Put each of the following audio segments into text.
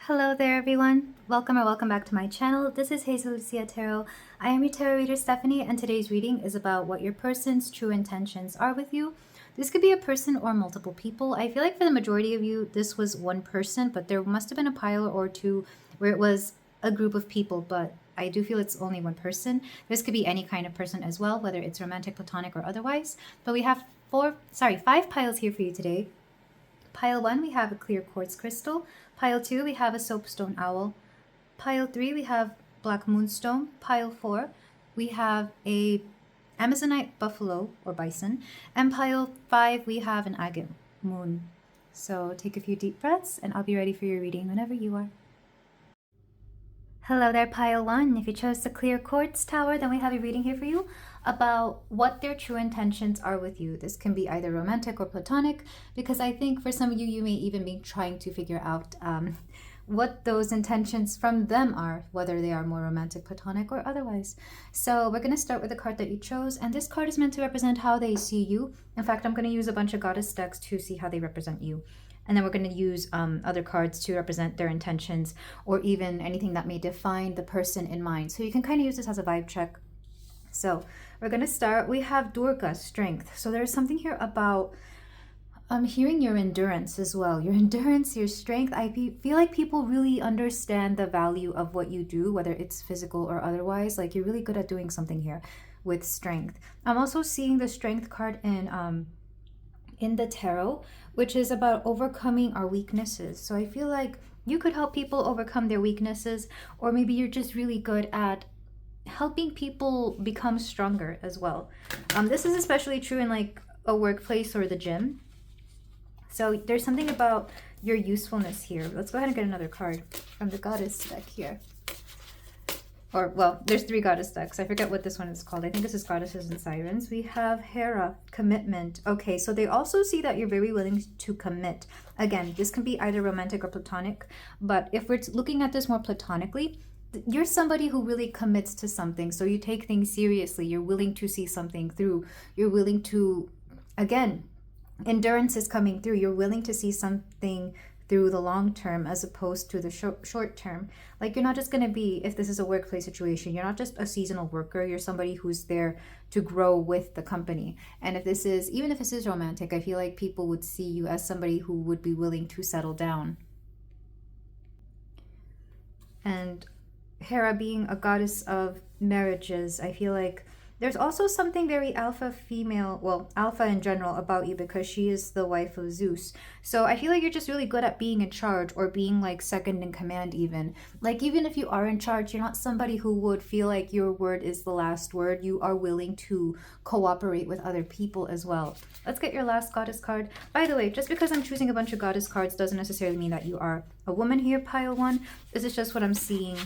Hello there everyone, welcome or welcome back to my channel. This is Hazel Lucia Tarot. I am your tarot reader Stephanie, and today's reading is about what your person's true intentions are with you. This could be a person or multiple people. I feel like for the majority of you this was one person, but there must have been a pile or two where it was a group of people, but I do feel it's only one person. This could be any kind of person as well, whether it's romantic, platonic, or otherwise. But we have five piles here for you today. Pile 1, we have a clear quartz crystal. Pile 2, we have a soapstone owl. Pile 3, we have black moonstone. Pile 4, we have a Amazonite buffalo or bison. And pile 5, we have an agate moon. So take a few deep breaths and I'll be ready for your reading whenever you are. Hello there, pile 1. If you chose the clear quartz tower, then we have a reading here for you about what their true intentions are with you. This can be either romantic or platonic, because I think for some of you, you may even be trying to figure out what those intentions from them are, whether they are more romantic, platonic, or otherwise. So we're going to start with the card that you chose, and this card is meant to represent how they see you. In fact, I'm going to use a bunch of goddess decks to see how they represent you. And then we're going to use other cards to represent their intentions, or even anything that may define the person in mind. So you can kind of use this as a vibe check. So we're going to start. We have Durga, strength. So there's something here about hearing your endurance as well. Your endurance, your strength. I feel like people really understand the value of what you do, whether it's physical or otherwise. Like, you're really good at doing something here with strength. I'm also seeing the strength card in the tarot, which is about overcoming our weaknesses. So I feel like you could help people overcome their weaknesses, or maybe you're just really good at helping people become stronger as well. This is especially true in like a workplace or the gym. So there's something about your usefulness here. Let's go ahead and get another card from the goddess deck here. Or, well, there's 3 goddess decks. I forget what this one is called. I think this is Goddesses and Sirens. We have Hera, commitment. Okay, so they also see that you're very willing to commit. Again, this can be either romantic or platonic, but if we're looking at this more platonically, you're somebody who really commits to something. So you take things seriously. You're willing to see something through. You're willing to, again, endurance is coming through. You're willing to see something through the long term as opposed to the short term. Like, you're not just going to be, if this is a workplace situation, you're not just a seasonal worker. You're somebody who's there to grow with the company. And if this is, even if this is romantic, I feel like people would see you as somebody who would be willing to settle down. And Hera being a goddess of marriages, I feel like there's also something very alpha female, well, alpha in general about you, because she is the wife of Zeus. So I feel like you're just really good at being in charge, or being like second in command even. Like, even if you are in charge, you're not somebody who would feel like your word is the last word. You are willing to cooperate with other people as well. Let's get your last goddess card. By the way, just because I'm choosing a bunch of goddess cards doesn't necessarily mean that you are a woman here, pile 1. This is just what I'm seeing.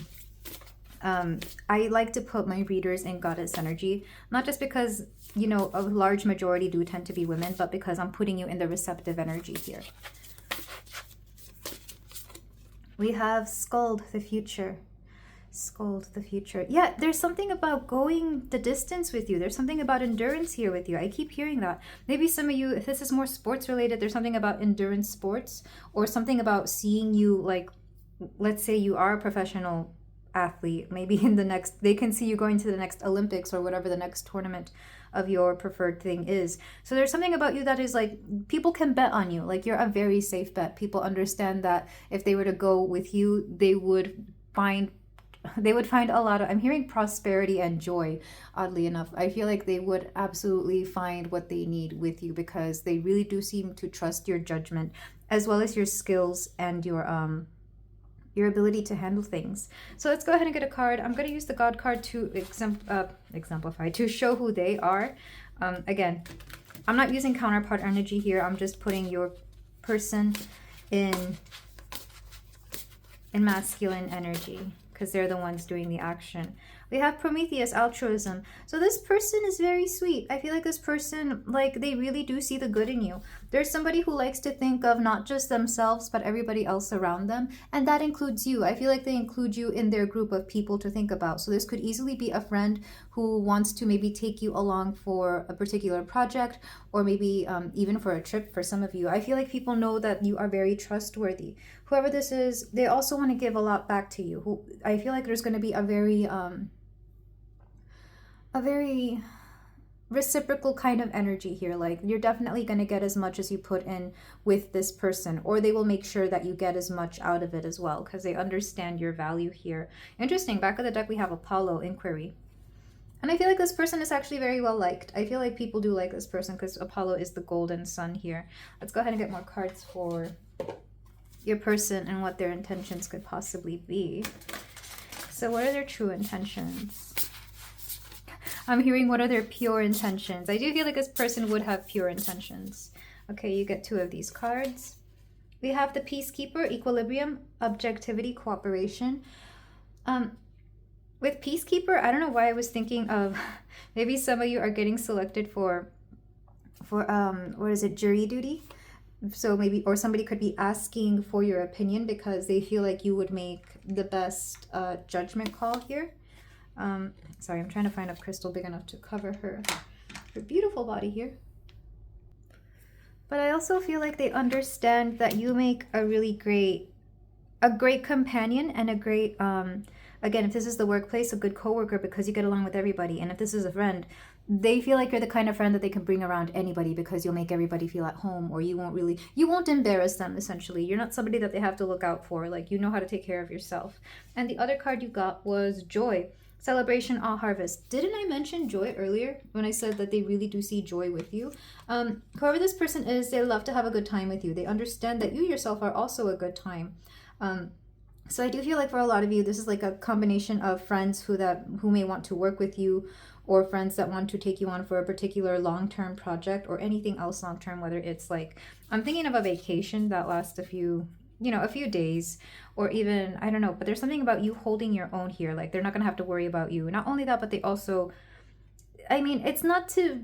I like to put my readers in goddess energy, not just because, you know, a large majority do tend to be women, but because I'm putting you in the receptive energy here. We have Scold, the future. Scold, the future. Yeah, there's something about going the distance with you. There's something about endurance here with you. I keep hearing that. Maybe some of you, if this is more sports related, there's something about endurance sports, or something about seeing you, like, let's say you are a professional athlete, maybe in the next, they can see you going to the next Olympics or whatever the next tournament of your preferred thing is. So there's something about you that is like, people can bet on you. Like, you're a very safe bet. People understand that if they were to go with you, they would find a lot of, I'm hearing prosperity and joy, oddly enough. I feel like they would absolutely find what they need with you, because they really do seem to trust your judgment, as well as your skills and your ability to handle things. So let's go ahead and get a card. I'm going to use the God card to exemplify, to show who they are. Again, I'm not using counterpart energy here. I'm just putting your person in masculine energy, because they're the ones doing the action. We have Prometheus, altruism. So this person is very sweet. I feel like this person, like, they really do see the good in you. There's somebody who likes to think of not just themselves, but everybody else around them. And that includes you. I feel like they include you in their group of people to think about. So this could easily be a friend who wants to maybe take you along for a particular project, or maybe even for a trip for some of you. I feel like people know that you are very trustworthy. Whoever this is, they also want to give a lot back to you. I feel like there's going to be a very reciprocal kind of energy here. Like, you're definitely going to get as much as you put in with this person, or they will make sure that you get as much out of it as well, because they understand your value here. Interesting. Back of the deck, we have Apollo, inquiry. And I feel like this person is actually very well liked. I feel like people do like this person because Apollo is the golden sun here. Let's go ahead and get more cards for your person and what their intentions could possibly be. So what are their true intentions? I'm hearing, what are their pure intentions? I do feel like this person would have pure intentions. Okay, you get 2 of these cards. We have the Peacekeeper, equilibrium, objectivity, cooperation. With Peacekeeper, I don't know why I was thinking of maybe some of you are getting selected for what is it, jury duty? So maybe, or somebody could be asking for your opinion because they feel like you would make the best judgment call here. Sorry, I'm trying to find a crystal big enough to cover her beautiful body here. But I also feel like they understand that you make a really great companion and a great, again, if this is the workplace, a good coworker because you get along with everybody. And if this is a friend, they feel like you're the kind of friend that they can bring around anybody because you'll make everybody feel at home, or you won't embarrass them, essentially. You're not somebody that they have to look out for. Like, you know how to take care of yourself. And the other card you got was joy, celebration, all harvest. Didn't I mention joy earlier when I said that they really do see joy with you? Whoever this person is, they love to have a good time with you. They understand that you yourself are also a good time. So I do feel like for a lot of you, this is like a combination of friends who may want to work with you, or friends that want to take you on for a particular long-term project or anything else long-term, whether it's like, I'm thinking of a vacation that lasts a few days, or even, I don't know, but there's something about you holding your own here. Like, they're not going to have to worry about you. Not only that, but they also, I mean, it's not to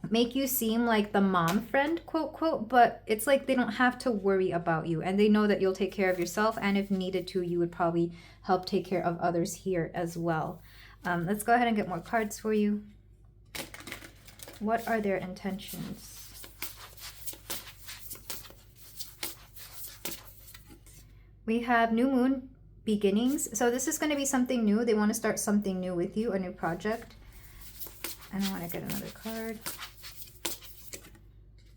make you seem like the mom friend, quote, quote, but it's like they don't have to worry about you, and they know that you'll take care of yourself, and if needed to, you would probably help take care of others here as well. Let's go ahead and get more cards for you. What are their intentions? We have new moon, beginnings. So this is going to be something new. They want to start something new with you, a new project. And I want to get another card.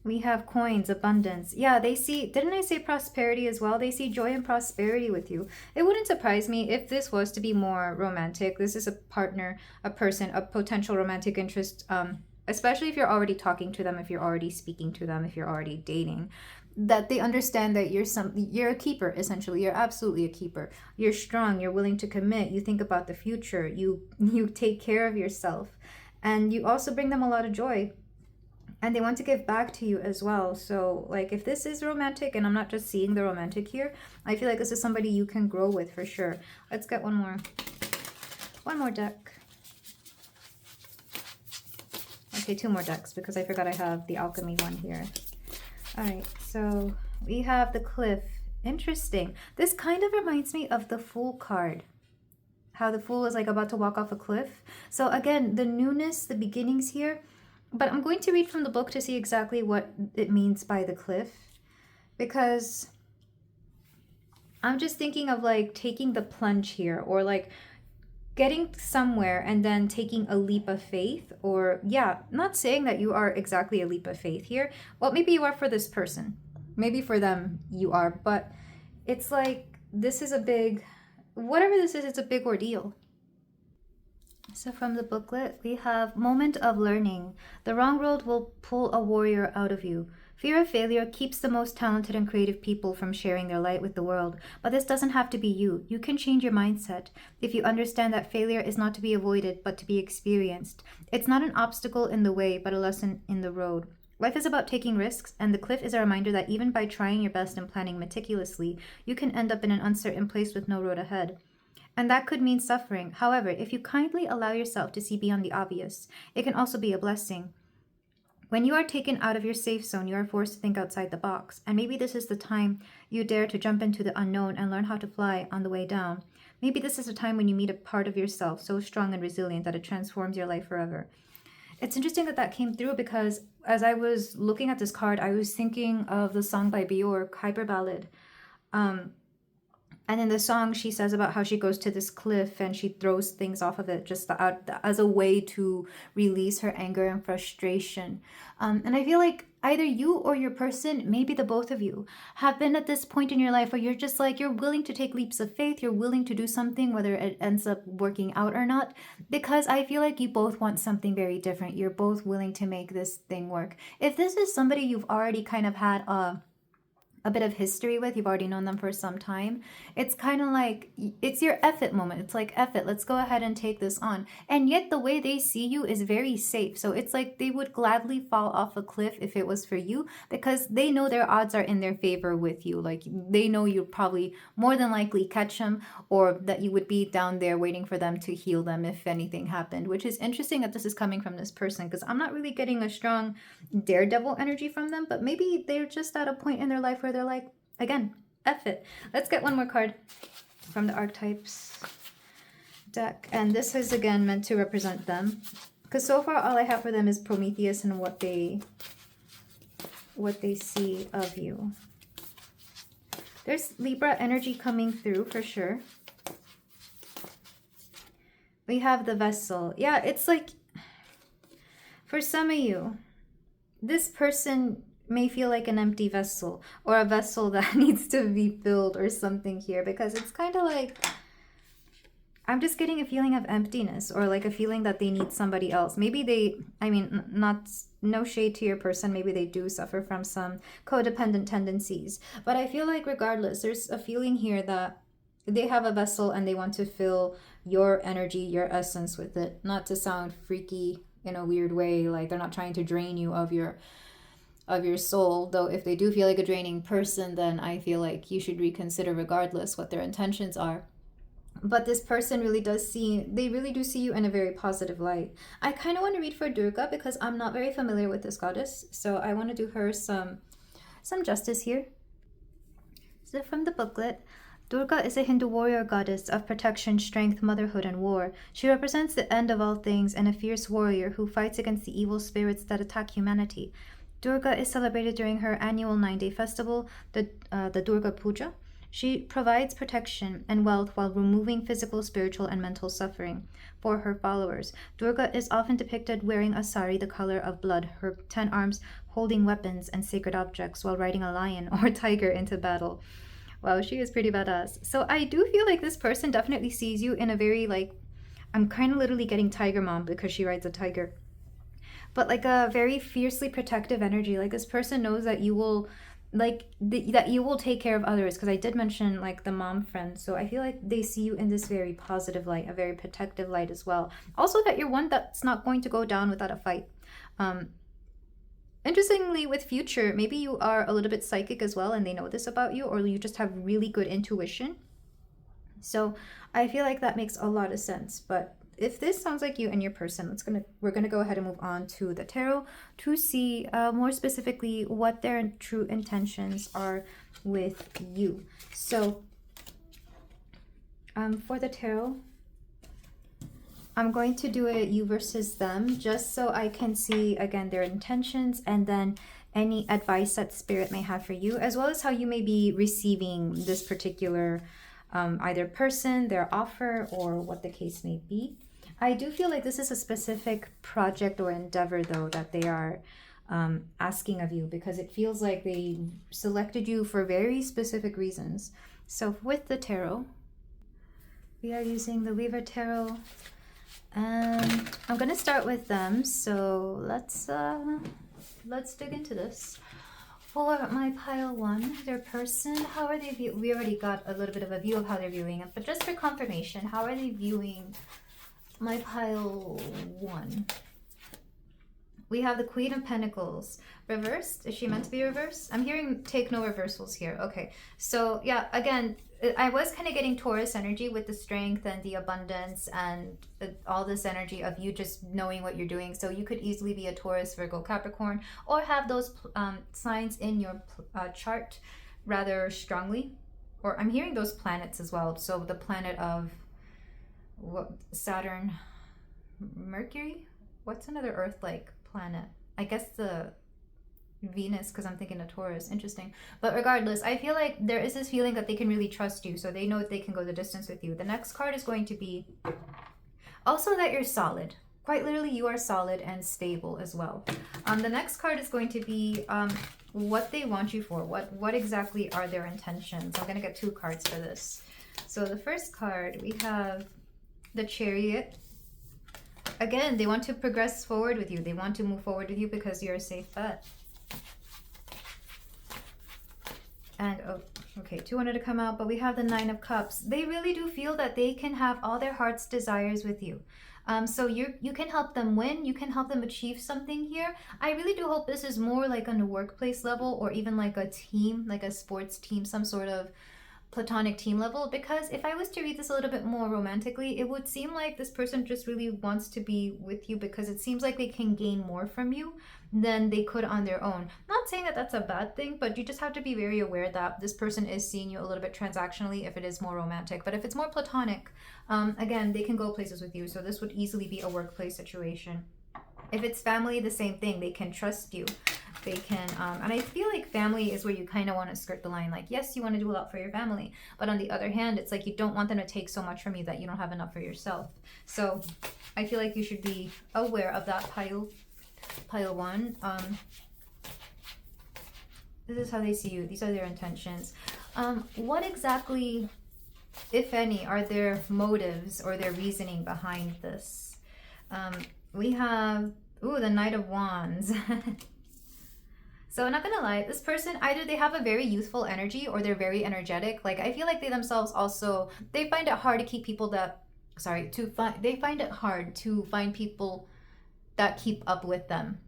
We have coins, abundance. Yeah, they see, didn't I say prosperity as well? They see joy and prosperity with you. It wouldn't surprise me if this was to be more romantic. This is a partner, a person, a potential romantic interest, especially if you're already talking to them, if you're already speaking to them, if you're already dating, that they understand that you're a keeper, essentially. You're absolutely a keeper. You're strong, you're willing to commit, you think about the future, you take care of yourself, and you also bring them a lot of joy. And they want to give back to you as well. So, like, if this is romantic, and I'm not just seeing the romantic here, I feel like this is somebody you can grow with for sure. Let's get one more deck. Okay, 2 more decks because I forgot I have the alchemy one here. All right, so we have the cliff. Interesting. This kind of reminds me of the Fool card. How the Fool is like about to walk off a cliff. So again, the newness, the beginnings here. But I'm going to read from the book to see exactly what it means by the cliff, because I'm just thinking of like taking the plunge here, or like getting somewhere and then taking a leap of faith. Or yeah, not saying that you are exactly a leap of faith here. Well, maybe you are for this person. Maybe for them you are, but it's like this is a big, whatever this is, it's a big ordeal. So from the booklet, we have moment of learning. The wrong road will pull a warrior out of you. Fear of failure keeps the most talented and creative people from sharing their light with the world. But this doesn't have to be you. You can change your mindset if you understand that failure is not to be avoided, but to be experienced. It's not an obstacle in the way, but a lesson in the road. Life is about taking risks, and the cliff is a reminder that even by trying your best and planning meticulously, you can end up in an uncertain place with no road ahead. And that could mean suffering. However, if you kindly allow yourself to see beyond the obvious, it can also be a blessing. When you are taken out of your safe zone, you are forced to think outside the box. And maybe this is the time you dare to jump into the unknown and learn how to fly on the way down. Maybe this is a time when you meet a part of yourself so strong and resilient that it transforms your life forever. It's interesting that that came through because as I was looking at this card, I was thinking of the song by Bjork, Hyper Ballad. And in the song, she says about how she goes to this cliff and she throws things off of it just as a way to release her anger and frustration. And I feel like either you or your person, maybe the both of you, have been at this point in your life where you're just like, you're willing to take leaps of faith. You're willing to do something, whether it ends up working out or not, because I feel like you both want something very different. You're both willing to make this thing work. If this is somebody you've already kind of had a bit of history with, you've already known them for some time, it's kind of like, it's your F it moment. It's like, F it, let's go ahead and take this on. And yet the way they see you is very safe. So it's like they would gladly fall off a cliff if it was for you, because they know their odds are in their favor with you. Like they know you'll probably more than likely catch them, or that you would be down there waiting for them to heal them if anything happened, which is interesting that this is coming from this person, because I'm not really getting a strong daredevil energy from them, but maybe they're just at a point in their life where they're like, again, F it. Let's get one more card from the archetypes deck. And this is again meant to represent them, because so far all I have for them is Prometheus and what they see of you. There's Libra energy coming through for sure. We have the Vessel. Yeah, it's like, for some of you, this person may feel like an empty vessel, or a vessel that needs to be filled or something here, because it's kind of like, I'm just getting a feeling of emptiness, or like a feeling that they need somebody else. Maybe they, I mean, no shade to your person, maybe they do suffer from some codependent tendencies, but I feel like regardless, there's a feeling here that they have a vessel and they want to fill your energy, your essence with it. Not to sound freaky in a weird way, like they're not trying to drain you of your soul, though if they do feel like a draining person, then I feel like you should reconsider regardless what their intentions are. But this person really do see you in a very positive light. I kind of want to read for Durga because I'm not very familiar with this goddess, so I want to do her some justice here. So from the booklet, Durga is a Hindu warrior goddess of protection, strength, motherhood, and war. She represents the end of all things and a fierce warrior who fights against the evil spirits that attack humanity. Durga is celebrated during her annual 9-day festival, the Durga Puja. She provides protection and wealth while removing physical, spiritual, and mental suffering for her followers. Durga is often depicted wearing a sari, the color of blood, her 10 arms holding weapons and sacred objects while riding a lion or tiger into battle. Wow, she is pretty badass. So I do feel like this person definitely sees you in a very, like, I'm kind of literally getting tiger mom because she rides a tiger, but like a very fiercely protective energy. Like this person knows that you will, that you will take care of others, because I did mention like the mom friend. So I feel like they see you in this very positive light, a very protective light as well. Also that you're one that's not going to go down without a fight. Interestingly, with Future, maybe you are a little bit psychic as well and they know this about you, or you just have really good intuition. So I feel like that makes a lot of sense. But if this sounds like you and your person, we're gonna go ahead and move on to the tarot to see more specifically what their true intentions are with you. So for the tarot, I'm going to do it you versus them, just so I can see again their intentions and then any advice that spirit may have for you, as well as how you may be receiving this particular either person, their offer, or what the case may be. I do feel like this is a specific project or endeavor, though, that they are asking of you, because it feels like they selected you for very specific reasons. So with the tarot, we are using the Weaver Tarot, and I'm going to start with them. So let's dig into this. For my pile 1, their person, how are they viewing? We already got a little bit of a view of how they're viewing it, but just for confirmation, how are they viewing my pile 1? We have the Queen of Pentacles reversed. Is she meant to be reversed? I'm hearing take no reversals here. Okay, so yeah, again, I was kind of getting Taurus energy with the strength and the abundance and all this energy of you just knowing what you're doing. So you could easily be a Taurus, Virgo, Capricorn, or have those signs in your chart rather strongly. Or I'm hearing those planets as well. So the planet of Saturn, Mercury. What's another Earth-like planet? I guess the Venus, because I'm thinking of Taurus. Interesting. But regardless, I feel like there is this feeling that they can really trust you, so they know that they can go the distance with you. The next card is going to be also that you're solid. Quite literally, you are solid and stable as well. The next card is going to be what they want you for. What exactly are their intentions? I'm going to get 2 cards for this. So the first card, we have the Chariot. Again, they want to progress forward with you. They want to move forward with you because you're a safe bet. And, oh, okay, 2 wanted to come out, but we have the 9 of Cups. They really do feel that they can have all their heart's desires with you. So you can help them win. You can help them achieve something here. I really do hope this is more like on a workplace level or even like a team, like a sports team, some sort of platonic team level, because if I was to read this a little bit more romantically, it would seem like this person just really wants to be with you because it seems like they can gain more from you than they could on their own. Not saying that that's a bad thing, but you just have to be very aware that this person is seeing you a little bit transactionally if it is more romantic. But if it's more platonic, again, they can go places with you. So this would easily be a workplace situation. If it's family, the same thing. They can trust you. They can, and I feel like family is where you kind of want to skirt the line. Like, yes, you want to do a lot for your family, but on the other hand, it's like you don't want them to take so much from you that you don't have enough for yourself. So I feel like you should be aware of that pile 1. This is how they see you. These are their intentions. What exactly, if any, are their motives or their reasoning behind this? We have, ooh, the Knight of Wands. So I'm not gonna lie, this person, either they have a very youthful energy or they're very energetic. Like, I feel like they themselves also, they find it hard to keep people that, they find it hard to find people that keep up with them.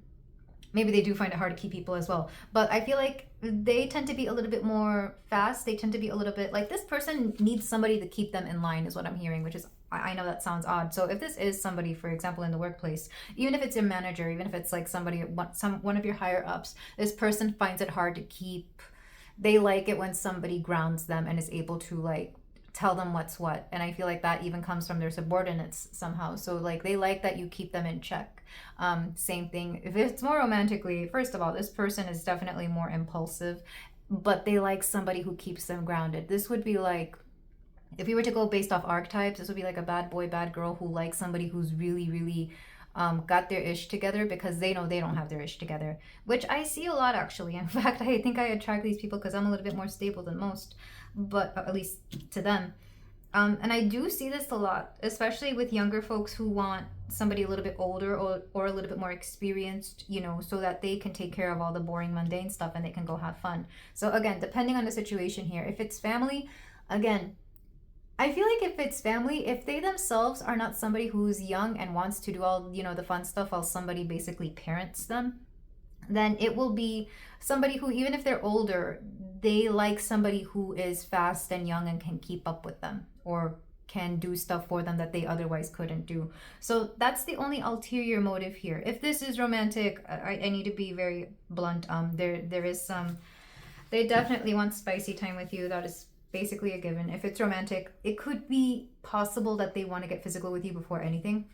Maybe they do find it hard to keep people as well. But I feel like they tend to be a little bit more fast. They tend to be a little bit, like, this person needs somebody to keep them in line is what I'm hearing, which is, I know that sounds odd. So if this is somebody, for example, in the workplace, even if it's your manager, even if it's like somebody, one of your higher ups, this person finds it hard to keep, they like it when somebody grounds them and is able to like tell them what's what. And I feel like that even comes from their subordinates somehow. So like they like that you keep them in check. Same thing. If it's more romantically, first of all, this person is definitely more impulsive, but they like somebody who keeps them grounded. This would be like, if we were to go based off archetypes, this would be like a bad boy, bad girl who likes somebody who's really, really got their ish together because they know they don't have their ish together, which I see a lot actually. In fact, I think I attract these people because I'm a little bit more stable than most, but at least to them. And I do see this a lot, especially with younger folks who want somebody a little bit older or a little bit more experienced, you know, so that they can take care of all the boring, mundane stuff and they can go have fun. So again, depending on the situation here, if it's family, again, I feel like if it's family, if they themselves are not somebody who's young and wants to do all, you know, the fun stuff while somebody basically parents them, then it will be somebody who, even if they're older, they like somebody who is fast and young and can keep up with them or can do stuff for them that they otherwise couldn't do. So that's the only ulterior motive here. If this is romantic, I need to be very blunt. There is some, they definitely want spicy time with you. That is basically a given. If it's romantic, it could be possible that they want to get physical with you before anything,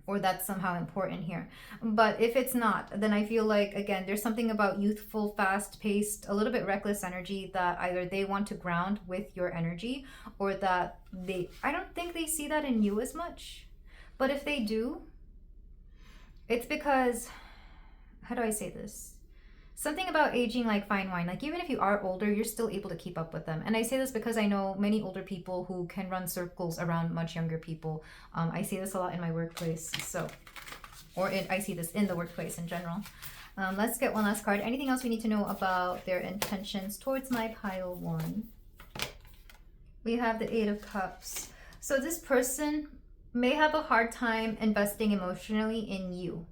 or that's somehow important here. But if it's not, then I feel like, again, there's something about youthful, fast-paced, a little bit reckless energy that either they want to ground with your energy, or that I don't think they see that in you as much. But if they do, it's because, how do I say this? Something about aging like fine wine. Like, even if you are older, you're still able to keep up with them. And I say this because I know many older people who can run circles around much younger people. I see this a lot in my workplace. I see this in the workplace in general. Let's get one last card. Anything else we need to know about their intentions towards my pile 1? We have the 8 of Cups. So this person may have a hard time investing emotionally in you.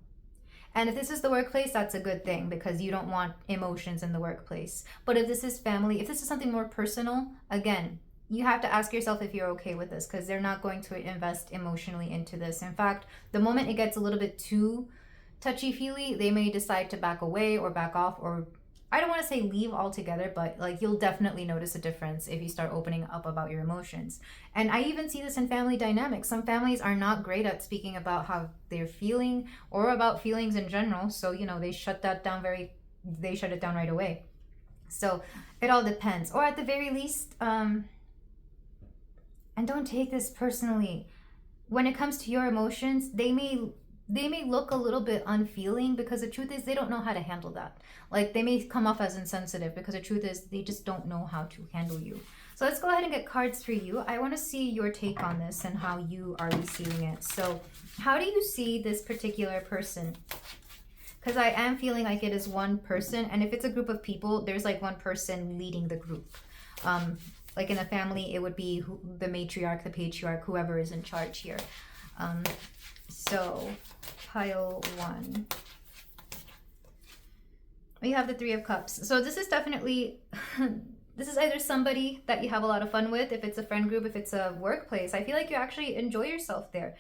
And if this is the workplace, that's a good thing because you don't want emotions in the workplace. But if this is family, if this is something more personal, again, you have to ask yourself if you're okay with this, because they're not going to invest emotionally into this. In fact, the moment it gets a little bit too touchy-feely, they may decide to back away or back off, or I don't want to say leave altogether, but like you'll definitely notice a difference if you start opening up about your emotions. And I even see this in family dynamics. Some families are not great at speaking about how they're feeling or about feelings in general. So, you know, they shut it down right away. So it all depends. Or at the very least, and don't take this personally. When it comes to your emotions, they may look a little bit unfeeling, because the truth is they don't know how to handle that. Like, they may come off as insensitive because the truth is they just don't know how to handle you. So let's go ahead and get cards for you. I want to see your take on this and how you are receiving it. So how do you see this particular person? Because I am feeling like it is one person, and if it's a group of people, there's like one person leading the group. Like in a family, it would be the matriarch, the patriarch, whoever is in charge here. So pile 1. We have the 3 of Cups. So this is definitely, this is either somebody that you have a lot of fun with, if it's a friend group, if it's a workplace. I feel like you actually enjoy yourself there.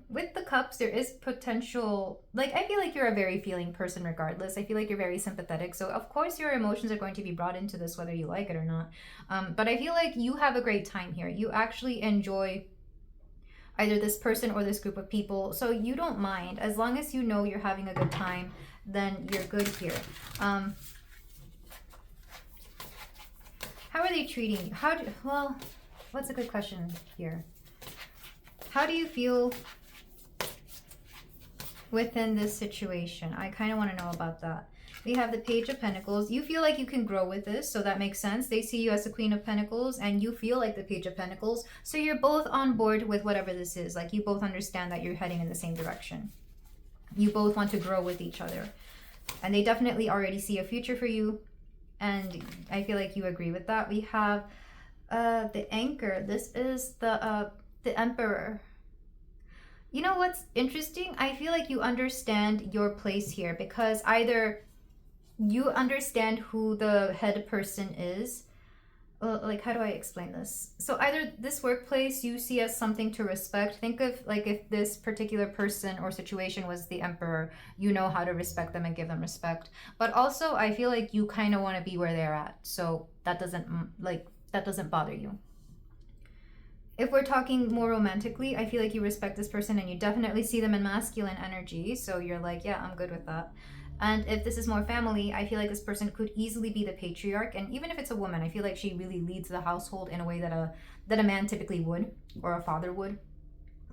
With the Cups, there is potential, like I feel like you're a very feeling person regardless. I feel like you're very sympathetic. So of course your emotions are going to be brought into this whether you like it or not. But I feel like you have a great time here. You actually enjoy either this person or this group of people. So you don't mind. As long as you know you're having a good time, then you're good here. How are they treating you? Well, what's a good question here? How do you feel within this situation? I kind of want to know about that. We have the Page of Pentacles. You feel like you can grow with this, so that makes sense. They see you as the Queen of Pentacles, and you feel like the Page of Pentacles. So you're both on board with whatever this is. Like, you both understand that you're heading in the same direction. You both want to grow with each other. And they definitely already see a future for you. And I feel like you agree with that. We have the Anchor. This is the Emperor. You know what's interesting? I feel like you understand your place here, because either you understand who the head person is. Like, how do I explain this? So either this workplace you see as something to respect. Think of like if this particular person or situation was the Emperor, you know how to respect them and give them respect. But also I feel like you kind of want to be where they're at. So that doesn't bother you. If we're talking more romantically, I feel like you respect this person and you definitely see them in masculine energy. So you're like, yeah, I'm good with that. And if this is more family, I feel like this person could easily be the patriarch. And even if it's a woman, I feel like she really leads the household in a way that a man typically would, or a father would.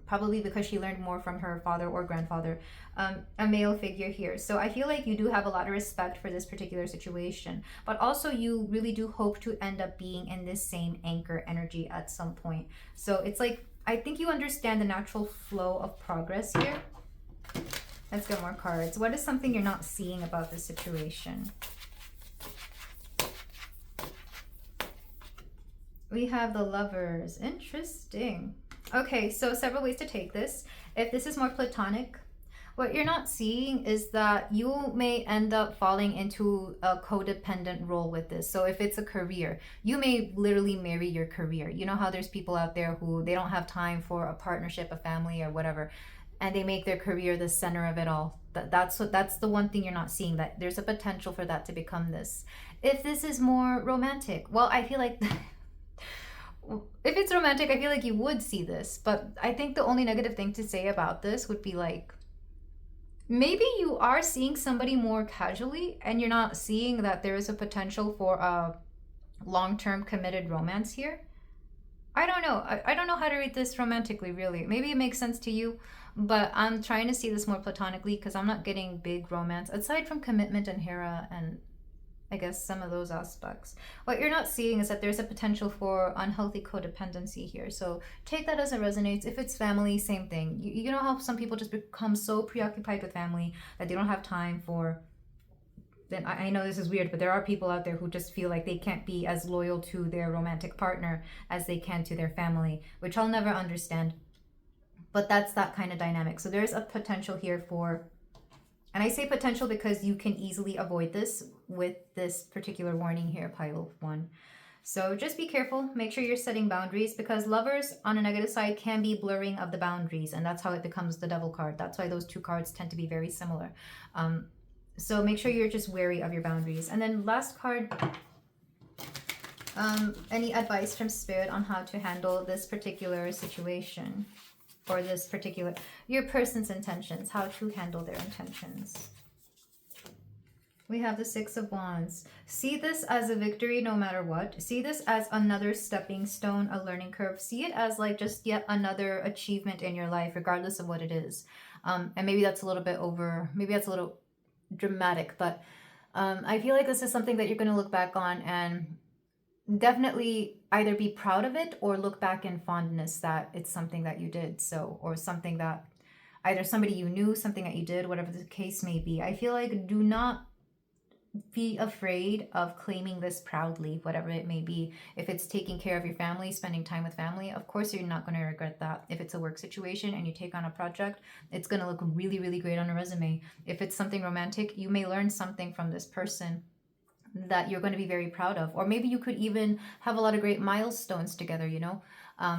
Probably because she learned more from her father or grandfather, a male figure here. So I feel like you do have a lot of respect for this particular situation. But also you really do hope to end up being in this same Anchor energy at some point. So it's like, I think you understand the natural flow of progress here. Let's get more cards. What is something you're not seeing about this situation? We have the Lovers. Interesting. Okay, so several ways to take this. If this is more platonic, what you're not seeing is that you may end up falling into a codependent role with this. So if it's a career, you may literally marry your career. You know how there's people out there who they don't have time for a partnership, a family, or whatever, and they make their career the center of it all. That's the one thing you're not seeing, that there's a potential for that to become this. If this is more romantic, well, I feel like if it's romantic, I feel like you would see this. But I think the only negative thing to say about this would be like, maybe you are seeing somebody more casually and you're not seeing that there is a potential for a long-term committed romance here. I don't know. I don't know how to read this romantically, really. Maybe it makes sense to you, but I'm trying to see this more platonically because I'm not getting big romance aside from commitment and Hera and I guess some of those aspects. What you're not seeing is that there's a potential for unhealthy codependency here. So take that as it resonates. If it's family, same thing. You know how some people just become so preoccupied with family that they don't have time for... Then I know this is weird, but there are people out there who just feel like they can't be as loyal to their romantic partner as they can to their family, which I'll never understand. But that's that kind of dynamic. So there's a potential here for And I say potential because you can easily avoid this with this particular warning here, pile 1. So just be careful. Make sure you're setting boundaries, because lovers on a negative side can be blurring of the boundaries, and that's how it becomes the devil card. That's why those two cards tend to be very similar. So make sure you're just wary of your boundaries. And then last card, any advice from Spirit on how to handle this particular situation, or this particular, your person's intentions, how to handle their intentions. We have the 6 of Wands. See this as a victory no matter what. See this as another stepping stone, a learning curve. See it as like just yet another achievement in your life, regardless of what it is. And maybe that's a little bit maybe that's a little dramatic, but I feel like this is something that you're going to look back on and definitely either be proud of it or look back in fondness that it's something that you did. So, or something that either somebody you knew, something that you did, whatever the case may be. I feel like do not be afraid of claiming this proudly, whatever it may be. If it's taking care of your family, spending time with family, of course you're not going to regret that. If it's a work situation and you take on a project, it's going to look really, really great on a resume. If it's something romantic, you may learn something from this person that you're going to be very proud of. Or maybe you could even have a lot of great milestones together, you know?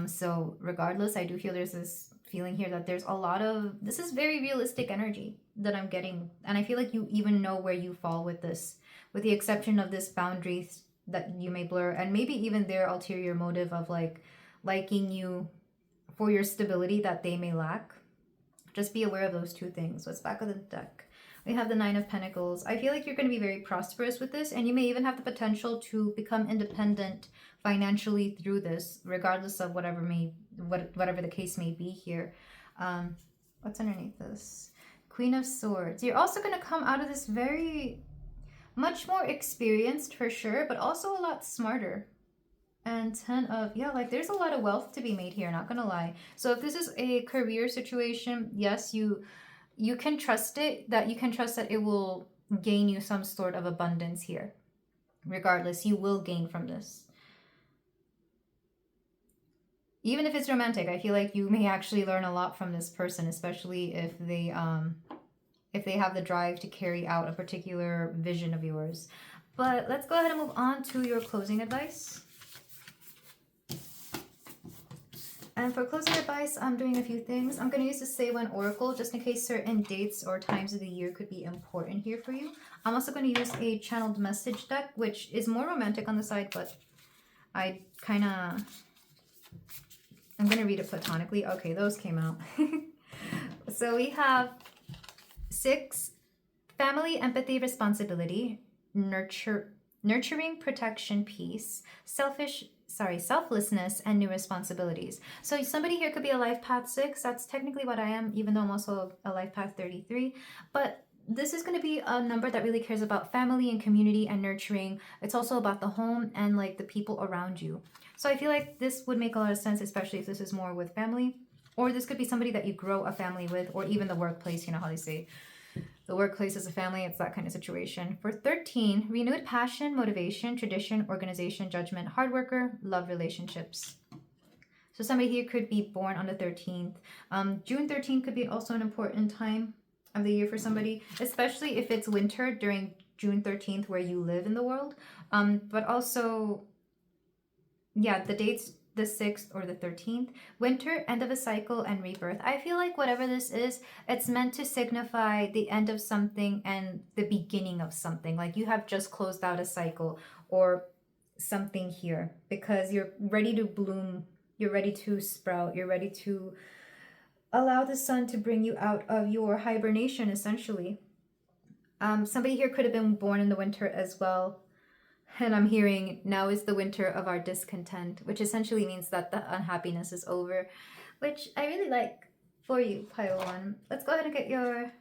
So regardless, I do feel there's this feeling here that there's a lot of, this is very realistic energy that I'm getting. And I feel like you even know where you fall with this, with the exception of this boundaries that you may blur, and maybe even their ulterior motive of like liking you for your stability that they may lack. Just be aware of those two things. What's back of the deck? We have the 9 of Pentacles. I feel like you're going to be very prosperous with this, and you may even have the potential to become independent financially through this, regardless of whatever the case may be here. What's underneath this? Queen of Swords. You're also going to come out of this very much more experienced for sure, but also a lot smarter. And 10 of, yeah, like there's a lot of wealth to be made here, not gonna lie. So if this is a career situation, yes, you can trust it, that you can trust that it will gain you some sort of abundance here. Regardless, you will gain from this. Even if it's romantic, I feel like you may actually learn a lot from this person, especially if they have the drive to carry out a particular vision of yours. But let's go ahead and move on to your closing advice. And for closing advice, I'm doing a few things. I'm going to use the Say When Oracle just in case certain dates or times of the year could be important here for you. I'm also going to use a channeled message deck, which is more romantic on the side, but I'm going to read it platonically. Okay, those came out. So we have 6, family, empathy, responsibility, nurturing, protection, peace, selflessness, and new responsibilities. So somebody here could be a life path 6. That's technically what I am, even though I'm also a life path 33. But this is going to be a number that really cares about family and community and nurturing. It's also about the home and like the people around you. So I feel like this would make a lot of sense, especially if this is more with family. Or this could be somebody that you grow a family with, or even the workplace, you know how they say the workplace is a family. It's that kind of situation. For 13, renewed passion, motivation, tradition, organization, judgment, hard worker, love, relationships. So somebody here could be born on the 13th. June 13th could be also an important time of the year for somebody, especially if it's winter during June 13th where you live in the world. But also, yeah, the dates, the 6th or the 13th, winter, end of a cycle, and rebirth. I feel like whatever this is, it's meant to signify the end of something and the beginning of something. Like you have just closed out a cycle or something here, because you're ready to bloom, you're ready to sprout, you're ready to allow the sun to bring you out of your hibernation, essentially. Somebody here could have been born in the winter as well. And I'm hearing now is the winter of our discontent, which essentially means that the unhappiness is over, which I really like for you, pile 1. Let's go ahead and get your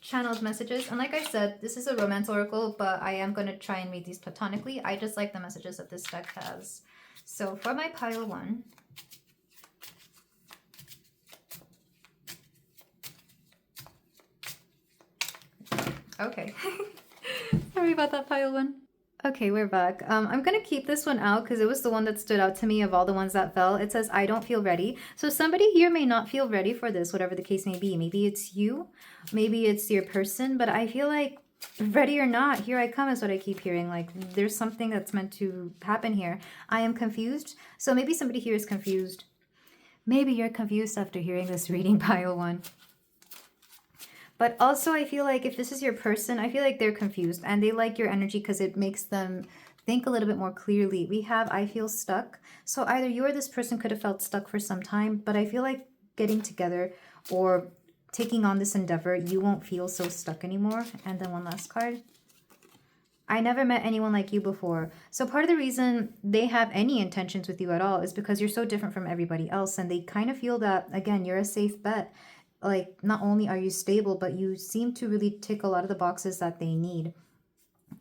channeled messages. And like I said, this is a romance oracle, but I am going to try and read these platonically. I just like the messages that this deck has. So for my pile 1, okay. Sorry about that, pile 1. Okay, we're back. I'm gonna keep this one out because it was the one that stood out to me of all the ones that fell. It says, I don't feel ready. So somebody here may not feel ready for this, whatever the case may be. Maybe it's you, maybe it's your person, but I feel like ready or not, here I come is what I keep hearing. Like there's something that's meant to happen here. I am confused. So maybe somebody here is confused. Maybe you're confused after hearing this reading, pile one. But also I feel like if this is your person, I feel like they're confused and they like your energy because it makes them think a little bit more clearly. We have, I feel stuck. So either you or this person could have felt stuck for some time, but I feel like getting together or taking on this endeavor, you won't feel so stuck anymore. And then one last card. I never met anyone like you before. So part of the reason they have any intentions with you at all is because you're so different from everybody else. And they kind of feel that, again, you're a safe bet. Like, not only are you stable, but you seem to really tick a lot of the boxes that they need.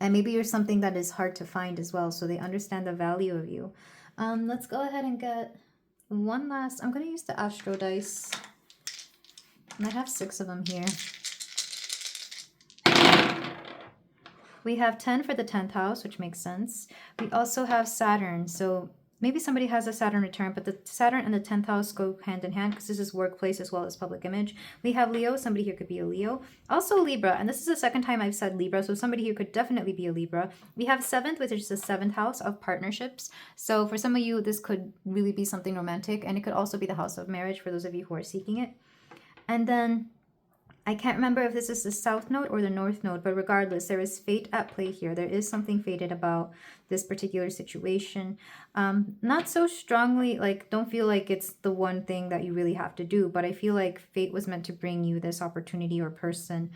And maybe you're something that is hard to find as well. So they understand the value of you. Let's go ahead and get one last. I'm going to use the Astro dice. And I have 6 of them here. We have 10 for the 10th house, which makes sense. We also have Saturn. So maybe somebody has a Saturn return, but the Saturn and the 10th house go hand in hand because this is workplace as well as public image. We have Leo. Somebody here could be a Leo. Also Libra. And this is the second time I've said Libra. So somebody here could definitely be a Libra. We have 7th, which is the 7th house of partnerships. So for some of you, this could really be something romantic. And it could also be the house of marriage for those of you who are seeking it. And then I can't remember if this is the south node or the north node, but regardless, there is fate at play here. There is something fated about this particular situation. Not so strongly, like, don't feel like it's the one thing that you really have to do, but I feel like fate was meant to bring you this opportunity or person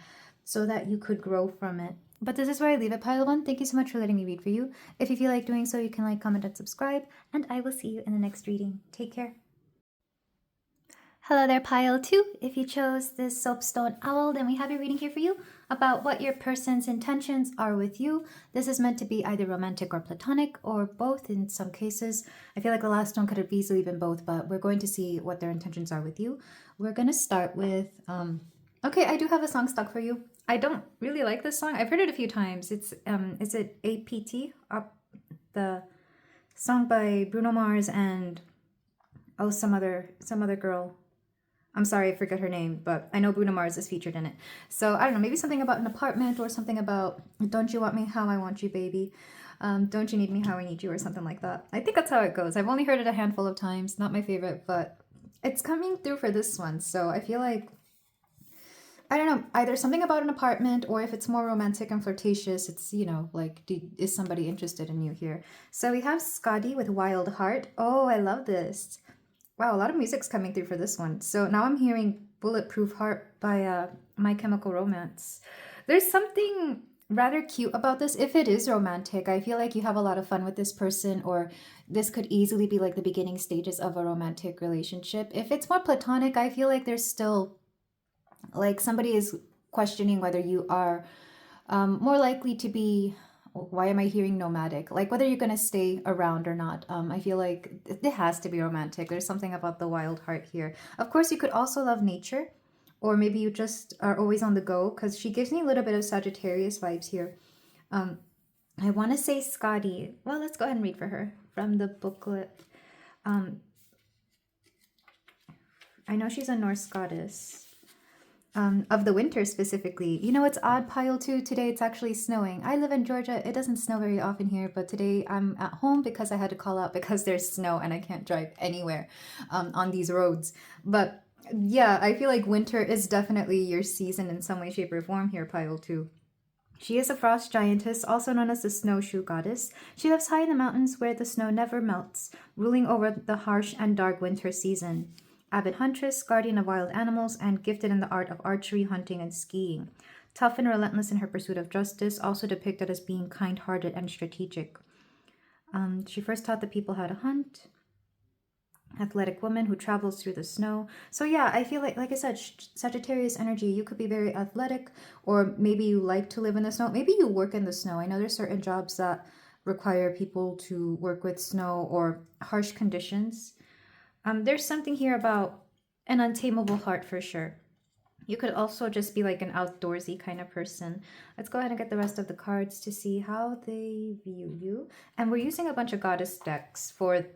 so that you could grow from it. But this is where I leave it, pile one. Thank you so much for letting me read for you. If you feel like doing so, you can like, comment, and subscribe, and I will see you in the next reading. Take care. Hello there, pile 2. If you chose this soapstone owl, then we have a reading here for you about what your person's intentions are with you. This is meant to be either romantic or platonic or both in some cases. I feel like the last one could have easily been both, but we're going to see what their intentions are with you. We're going to start with, okay, I do have a song stuck for you. I don't really like this song. I've heard it a few times. It's, is it APT? The song by Bruno Mars and, oh, some other girl. I'm sorry, I forget her name, but I know Bruno Mars is featured in it. So, I don't know, maybe something about an apartment or something about, don't you want me how I want you, baby? Don't you need me how I need you, or something like that. I think that's how it goes. I've only heard it a handful of times. Not my favorite, but it's coming through for this one. So, I feel like, I don't know, either something about an apartment, or if it's more romantic and flirtatious, it's, you know, like, is somebody interested in you here? So, we have Scotty with Wild Heart. Oh, I love this. Wow, a lot of music's coming through for this one. So now I'm hearing Bulletproof Heart by My Chemical Romance. There's something rather cute about this. If it is romantic, I feel like you have a lot of fun with this person, or this could easily be like the beginning stages of a romantic relationship. If it's more platonic, I feel like there's still, like, somebody is questioning whether you are more likely to be, why am I hearing nomadic? Like whether you're going to stay around or not. I feel like it has to be romantic. There's something about the wild heart here. Of course, you could also love nature, or maybe you just are always on the go, because she gives me a little bit of Sagittarius vibes here. I want to say Scotty. Well, let's go ahead and read for her from the booklet. I know she's a Norse goddess. Of the winter specifically. You know, it's odd, pile 2. Today it's actually snowing. I live in Georgia. It doesn't snow very often here, but today I'm at home because I had to call out because there's snow and I can't drive anywhere on these roads. But yeah, I feel like winter is definitely your season in some way, shape, or form here, pile 2. She is a frost giantess, also known as the snowshoe goddess. She lives high in the mountains where the snow never melts, ruling over the harsh and dark winter season. Avid huntress, guardian of wild animals, and gifted in the art of archery, hunting, and skiing. Tough and relentless in her pursuit of justice, also depicted as being kind-hearted and strategic. She first taught the people how to hunt. Athletic woman who travels through the snow. So yeah, I feel like I said, Sagittarius energy, you could be very athletic, or maybe you like to live in the snow. Maybe you work in the snow. I know there's certain jobs that require people to work with snow or harsh conditions. There's something here about an untamable heart for sure. You could also just be like an outdoorsy kind of person. Let's go ahead and get the rest of the cards to see how they view you. And we're using a bunch of goddess decks for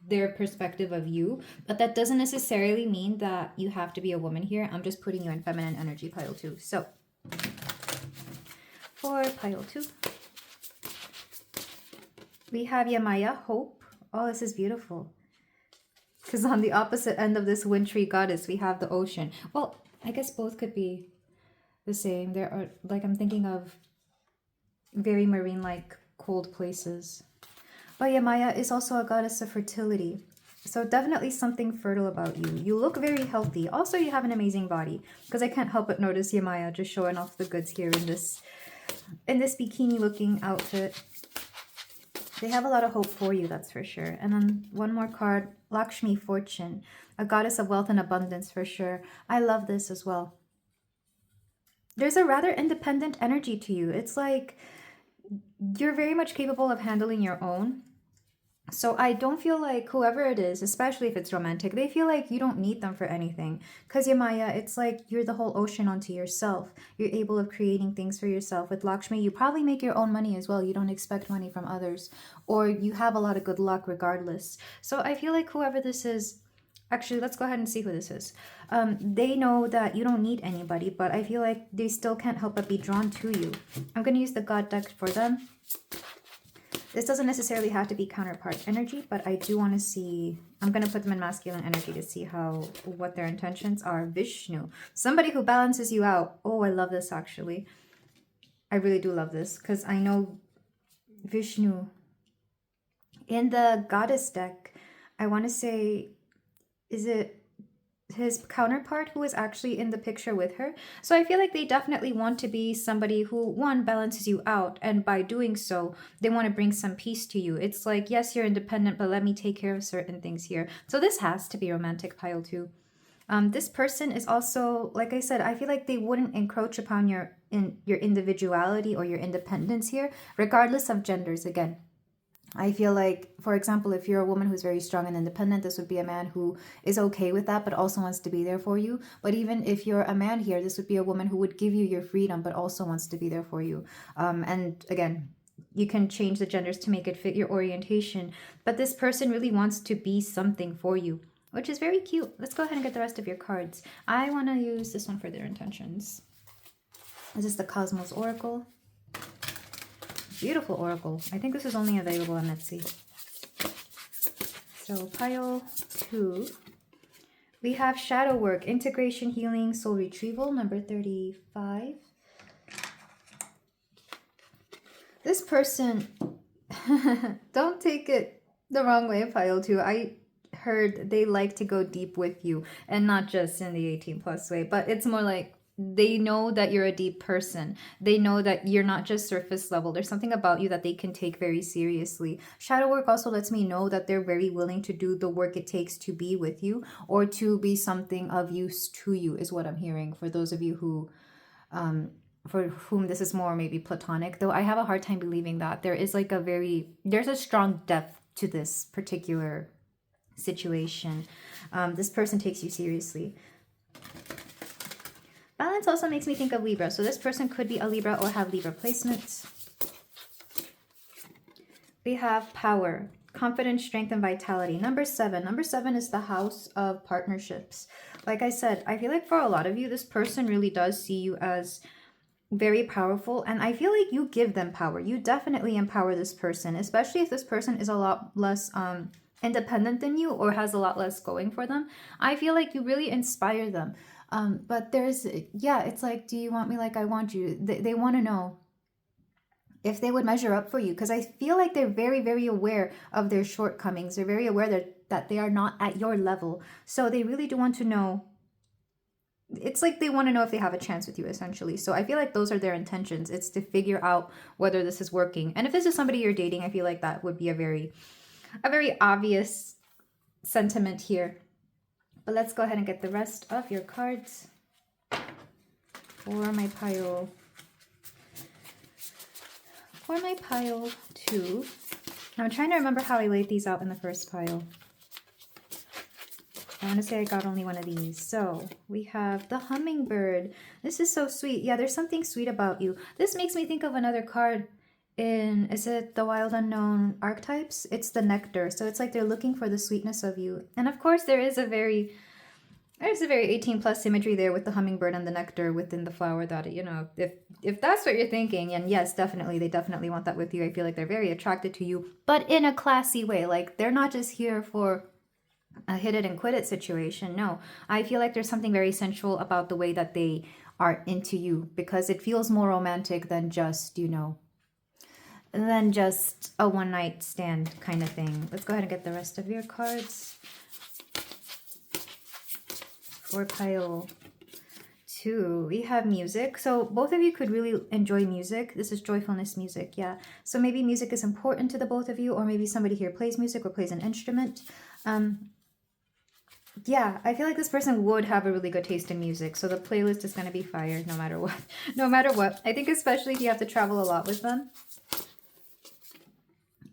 their perspective of you, but that doesn't necessarily mean that you have to be a woman here. I'm just putting you in feminine energy, pile 2. So for pile 2, we have Yamaya, hope. Oh, this is beautiful. Because on the opposite end of this wintry goddess, we have the ocean. Well, I guess both could be the same. There are, like, I'm thinking of very marine-like cold places. But Yamaya is also a goddess of fertility. So definitely something fertile about you. You look very healthy. Also, you have an amazing body. Because I can't help but notice Yamaya just showing off the goods here in this bikini-looking outfit. They have a lot of hope for you, that's for sure. And then one more card, Lakshmi, fortune. A goddess of wealth and abundance for sure. I love this as well. There's a rather independent energy to you. It's like you're very much capable of handling your own. So I don't feel like whoever it is, especially if it's romantic, they feel like you don't need them for anything. Because Yamaya, it's like you're the whole ocean onto yourself. You're able of creating things for yourself. With Lakshmi, you probably make your own money as well. You don't expect money from others. Or you have a lot of good luck regardless. So I feel like whoever this is, actually, let's go ahead and see who this is. They know that you don't need anybody, but I feel like they still can't help but be drawn to you. I'm going to use the God deck for them. This doesn't necessarily have to be counterpart energy, but I do want to see, I'm going to put them in masculine energy to see what their intentions are. Vishnu, somebody who balances you out. Oh, I love this actually. I really do love this because I know Vishnu in the goddess deck. I want to say, is it his counterpart who is actually in the picture with her? So I feel like they definitely want to be somebody who, one, balances you out, and by doing so they want to bring some peace to you. It's like, yes, you're independent, but let me take care of certain things here. So this has to be romantic, pile 2. This person is also, like I said, I feel like they wouldn't encroach upon your individuality or your independence here, regardless of genders. Again, I feel like, for example, if you're a woman who's very strong and independent, this would be a man who is okay with that, but also wants to be there for you. But even if you're a man here, this would be a woman who would give you your freedom, but also wants to be there for you. And again, you can change the genders to make it fit your orientation. But this person really wants to be something for you, which is very cute. Let's go ahead and get the rest of your cards. I want to use this one for their intentions. This is the Cosmos Oracle. Beautiful oracle. I think this is only available on Etsy. So pile 2. We have shadow work, integration, healing, soul retrieval, number 35. This person, don't take it the wrong way, pile 2. I heard they like to go deep with you, and not just in the 18+ way, but it's more like they know that you're a deep person. They know that you're not just surface level. There's something about you that they can take very seriously. Shadow work also lets me know that they're very willing to do the work it takes to be with you, or to be something of use to you, is what I'm hearing. For those of you who, for whom this is more maybe platonic, though I have a hard time believing that. There is like there's a strong depth to this particular situation. This person takes you seriously. Balance also makes me think of Libra. So this person could be a Libra or have Libra placements. We have power, confidence, strength, and vitality. Number 7. Number 7 is the house of partnerships. Like I said, I feel like for a lot of you, this person really does see you as very powerful. And I feel like you give them power. You definitely empower this person, especially if this person is a lot less independent than you or has a lot less going for them. I feel like you really inspire them. But there's, yeah, it's like, do you want me like I want you? They want to know if they would measure up for you, because I feel like they're very, very aware of their shortcomings. They're very aware that they are not at your level. So they really do want to know. It's like they want to know if they have a chance with you, essentially. So I feel like those are their intentions. It's to figure out whether this is working. And if this is somebody you're dating, I feel like that would be a very obvious sentiment here. But let's go ahead and get the rest of your cards for my pile. For my pile 2. I'm trying to remember how I laid these out in the first pile. I want to say I got only one of these. So we have the hummingbird. This is so sweet. Yeah, there's something sweet about you. This makes me think of another card in, is it the Wild Unknown archetypes? It's the nectar. So it's like they're looking for the sweetness of you. And of course there's a very 18 plus imagery there with the hummingbird and the nectar within the flower that, you know, if that's what you're thinking, and yes, definitely, they definitely want that with you. I feel like they're very attracted to you, but in a classy way. Like they're not just here for a hit it and quit it situation. No, I feel like there's something very sensual about the way that they are into you, because it feels more romantic than just, you know, than just a one night stand kind of thing. Let's go ahead and get the rest of your cards for pile 2. We have music. So both of you could really enjoy music. This is joyfulness music. Yeah. So maybe music is important to the both of you, or maybe somebody here plays music or plays an instrument. Yeah, I feel like this person would have a really good taste in music. So the playlist is going to be fire no matter what. No matter what. I think especially if you have to travel a lot with them.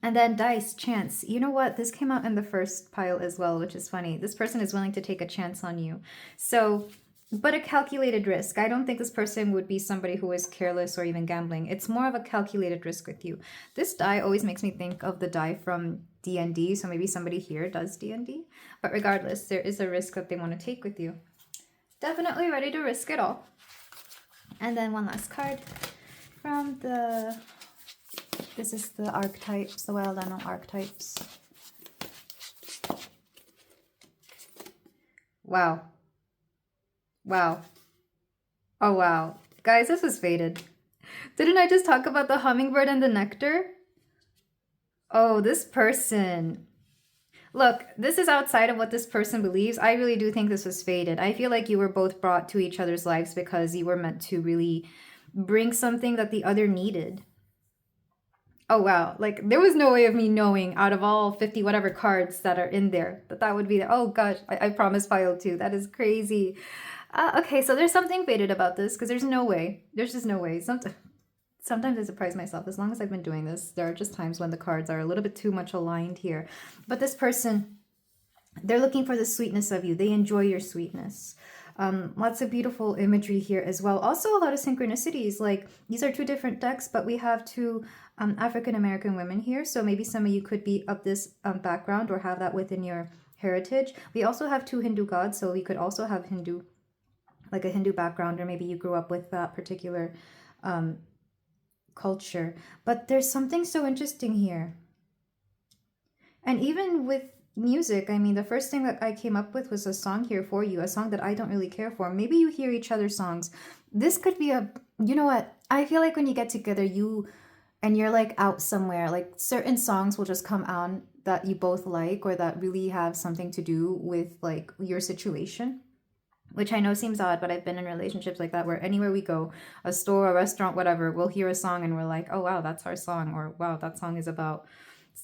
And then dice, chance. You know what? This came out in the first pile as well, which is funny. This person is willing to take a chance on you. So, but a calculated risk. I don't think this person would be somebody who is careless or even gambling. It's more of a calculated risk with you. This die always makes me think of the die from D&D. So maybe somebody here does D&D. But regardless, there is a risk that they want to take with you. Definitely ready to risk it all. And then one last card from the... This is the archetypes, the Wild Unknown archetypes. Wow. Wow. Oh, wow. Guys, this is fated. Didn't I just talk about the hummingbird and the nectar? Oh, this person. Look, this is outside of what this person believes. I really do think this was fated. I feel like you were both brought to each other's lives because you were meant to really bring something that the other needed. Oh, wow. Like, there was no way of me knowing out of all 50 whatever cards that are in there that would be there. Oh, gosh. I promise pile 2. That is crazy. Okay, so there's something fated about this because there's no way. There's just no way. Sometimes I surprise myself. As long as I've been doing this, there are just times when the cards are a little bit too much aligned here. But this person, they're looking for the sweetness of you. They enjoy your sweetness. Lots of beautiful imagery here as well. Also a lot of synchronicities. Like, these are 2 different decks, but we have 2 African-American women here. So maybe some of you could be of this background or have that within your heritage. We also have 2 Hindu gods. So we could also have Hindu, like a Hindu background, or maybe you grew up with that particular culture. But there's something so interesting here. And even with music, I mean, the first thing that I came up with was a song here for you, a song that I don't really care for. Maybe you hear each other's songs. This could be you know what? I feel like when you get together, and you're like out somewhere, like certain songs will just come on that you both like, or that really have something to do with like your situation. Which I know seems odd, but I've been in relationships like that where anywhere we go, a store, a restaurant, whatever, we'll hear a song and we're like, oh, wow, that's our song. Or, wow, that song is about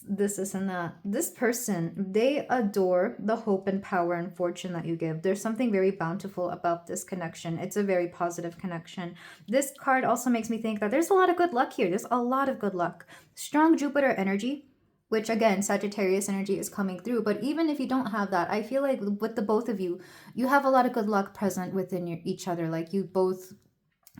this, and that. This person, they adore the hope and power and fortune that you give. There's something very bountiful about this connection. It's a very positive connection. This card also makes me think that there's a lot of good luck here. There's a lot of good luck. Strong Jupiter energy. Which again, Sagittarius energy is coming through. But even if you don't have that, I feel like with the both of you, you have a lot of good luck present within each other. Like you both,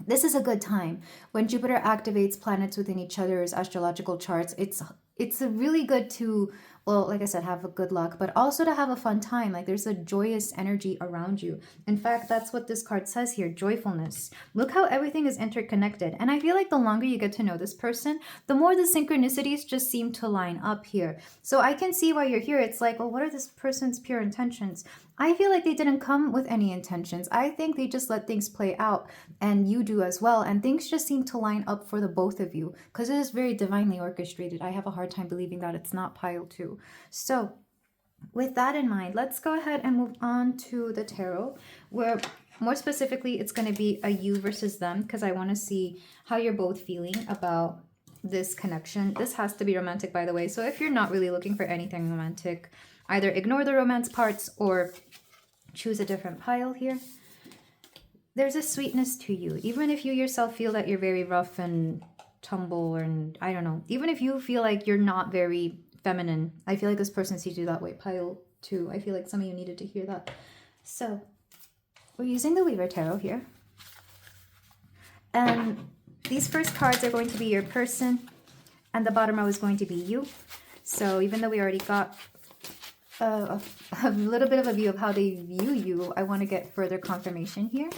this is a good time. When Jupiter activates planets within each other's astrological charts, it's a really good to, well, like I said, have a good luck, but also to have a fun time. Like there's a joyous energy around you. In fact, that's what this card says here, joyfulness. Look how everything is interconnected. And I feel like the longer you get to know this person, the more the synchronicities just seem to line up here. So I can see why you're here. It's like, well, what are this person's pure intentions? I feel like they didn't come with any intentions. I think they just let things play out, and you do as well. And things just seem to line up for the both of you because it is very divinely orchestrated. I have a hard time believing that it's not pile 2. So with that in mind, let's go ahead and move on to the tarot, where more specifically, it's going to be a you versus them, because I want to see how you're both feeling about this connection. This has to be romantic, by the way. So if you're not really looking for anything romantic, either ignore the romance parts or choose a different pile here. There's a sweetness to you. Even if you yourself feel that you're very rough and tumble, and I don't know, even if you feel like you're not very feminine, I feel like this person sees you that way. Pile too. I feel like some of you needed to hear that. So we're using the Weaver Tarot here. And these first cards are going to be your person, and the bottom row is going to be you. So even though we already got a little bit of a view of how they view you, I want to get further confirmation here.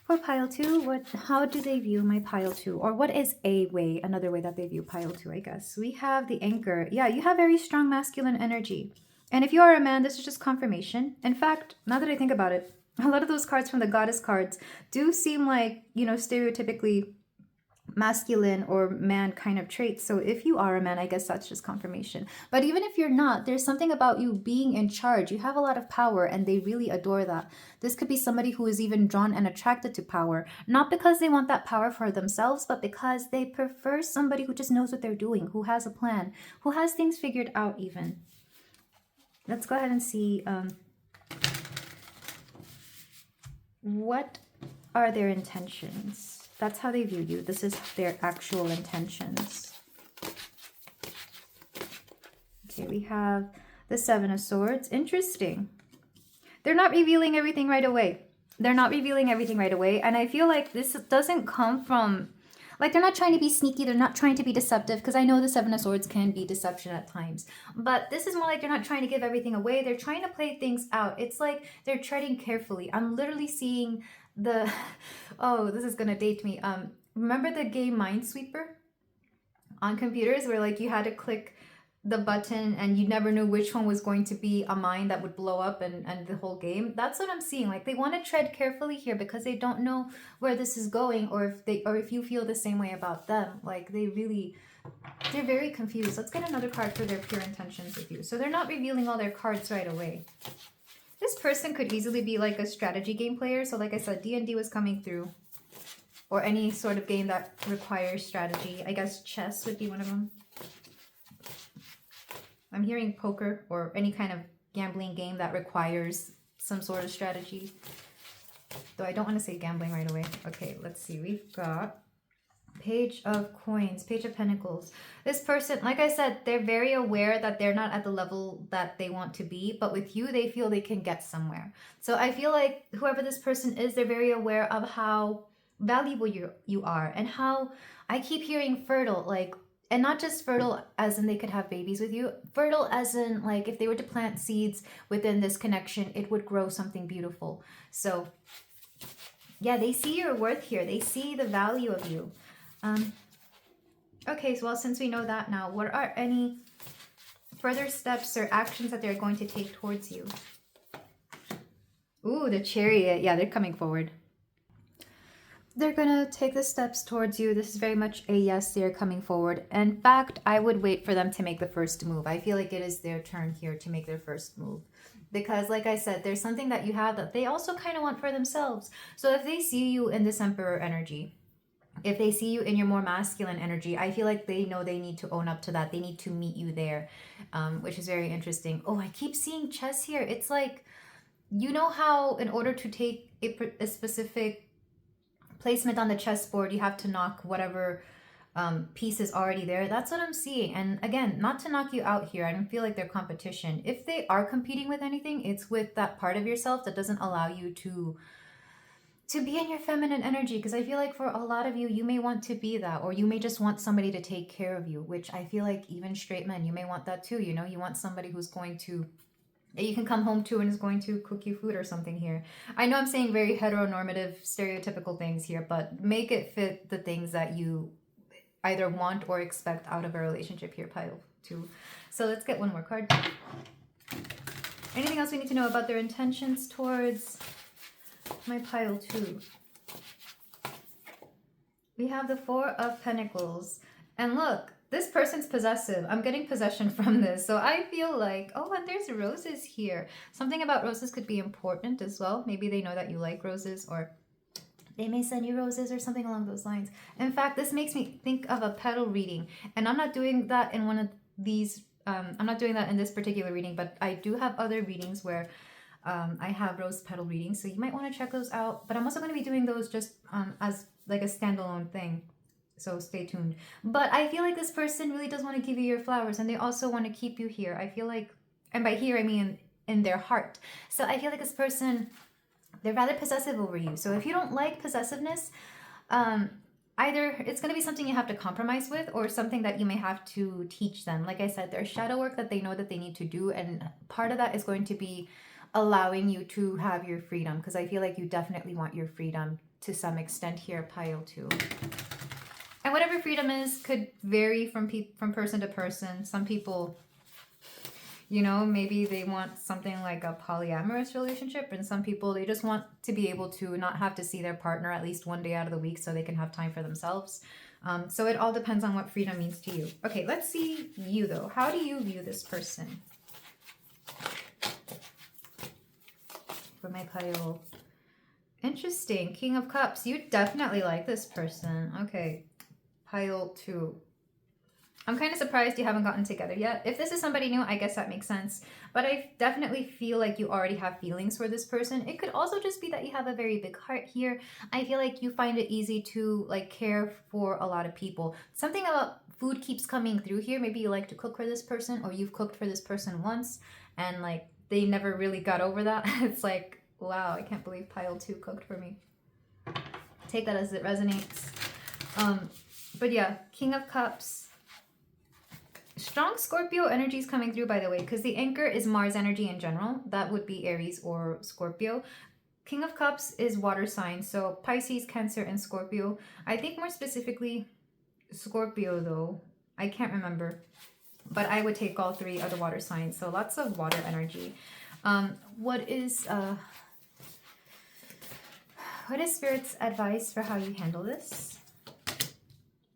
For pile 2, how do they view my pile 2? Or what is another way that they view pile 2, I guess. We have the Anchor. Yeah, you have very strong masculine energy. And if you are a man, this is just confirmation. In fact, now that I think about it, a lot of those cards from the Goddess cards do seem like, you know, stereotypically masculine or man kind of traits. So if you are a man, I guess that's just confirmation. But even if you're not, there's something about you being in charge. You have a lot of power and they really adore that. This could be somebody who is even drawn and attracted to power, not because they want that power for themselves, but because they prefer somebody who just knows what they're doing, who has a plan, who has things figured out even. Let's go ahead and see what are their intentions. That's how they view you. This is their actual intentions. Okay, we have the Seven of Swords. Interesting. They're not revealing everything right away. They're not revealing everything right away. And I feel like this doesn't come from, like, they're not trying to be sneaky. They're not trying to be deceptive, because I know the Seven of Swords can be deception at times. But this is more like they're not trying to give everything away. They're trying to play things out. It's like they're treading carefully. I'm literally seeing the, oh, this is gonna date me. Remember the game Minesweeper on computers, where like you had to click the button and you never knew which one was going to be a mine that would blow up and the whole game? That's what I'm seeing. Like, they want to tread carefully here because they don't know where this is going, or if you feel the same way about them. Like, they're very confused. Let's get another card for their pure intentions with you. So they're not revealing all their cards right away. This person could easily be like a strategy game player. So like I said, D&D was coming through, or any sort of game that requires strategy. I guess chess would be one of them. I'm hearing poker, or any kind of gambling game that requires some sort of strategy. Though I don't want to say gambling right away. Okay, let's see. We've got Page of Coins, Page of Pentacles. This person, like I said, they're very aware that they're not at the level that they want to be, but with you, they feel they can get somewhere. So I feel like whoever this person is, they're very aware of how valuable you are, and how I keep hearing fertile, like, and not just fertile as in they could have babies with you, fertile as in like if they were to plant seeds within this connection, it would grow something beautiful. So yeah, they see your worth here. They see the value of you. Okay, so well, since we know that now, what are any further steps or actions that they're going to take towards you? Ooh, the Chariot. Yeah, they're coming forward. They're gonna take the steps towards you. This is very much a yes, they're coming forward. In fact, I would wait for them to make the first move. I feel like it is their turn here to make their first move. Because like I said, there's something that you have that they also kind of want for themselves. So if they see you in this Emperor energy, if they see you in your more masculine energy, I feel like they know they need to own up to that. They need to meet you there, which is very interesting. Oh, I keep seeing chess here. It's like, you know how in order to take a specific placement on the chessboard, you have to knock whatever piece is already there. That's what I'm seeing. And again, not to knock you out here. I don't feel like they're competition. If they are competing with anything, it's with that part of yourself that doesn't allow you to be in your feminine energy. Because I feel like for a lot of you, you may want to be that, or you may just want somebody to take care of you, which I feel like even straight men, you may want that too. You know, you want somebody who's going to, that you can come home to and is going to cook you food or something here. I know I'm saying very heteronormative, stereotypical things here, but make it fit the things that you either want or expect out of a relationship here, pile 2. So let's get one more card. Anything else we need to know about their intentions towards my pile 2? We have the Four of Pentacles. And look, this person's possessive. I'm getting possession from this. So I feel like, oh, and there's roses here. Something about roses could be important as well. Maybe they know that you like roses, or they may send you roses or something along those lines. In fact, this makes me think of a petal reading. And I'm not doing that in one of these, I'm not doing that in this particular reading, but I do have other readings where I have rose petal readings. So you might want to check those out. But I'm also going to be doing those just as like a standalone thing. So stay tuned. But I feel like this person really does want to give you your flowers, and they also want to keep you here. I feel like And by here, I mean in their heart. So I feel like this person, they're rather possessive over you. So if you don't like possessiveness, either it's going to be something you have to compromise with or something that you may have to teach them. Like I said, there's shadow work that they know that they need to do. And part of that is going to be allowing you to have your freedom, because I feel like you definitely want your freedom to some extent here, pile 2. And whatever freedom is could vary from person to person. Some people, you know, maybe they want something like a polyamorous relationship, and some people, they just want to be able to not have to see their partner at least one day out of the week so they can have time for themselves. So it all depends on what freedom means to you. Okay, let's see you though. How do you view this person? For my pile. Interesting. King of Cups. You definitely like this person. Okay. Pile 2. I'm kind of surprised you haven't gotten together yet. If this is somebody new, I guess that makes sense. But I definitely feel like you already have feelings for this person. It could also just be that you have a very big heart here. I feel like you find it easy to like care for a lot of people. Something about food keeps coming through here. Maybe you like to cook for this person, or you've cooked for this person once and like they never really got over that. It's like, wow, I can't believe pile 2 cooked for me. Take that as it resonates. But yeah, King of Cups. Strong Scorpio energy is coming through, by the way, because the anchor is Mars energy in general. That would be Aries or Scorpio. King of Cups is water signs, so Pisces, Cancer, and Scorpio. I think more specifically Scorpio, though. I can't remember. But I would take all 3 of the water signs, so lots of water energy. What is Spirit's advice for how you handle this?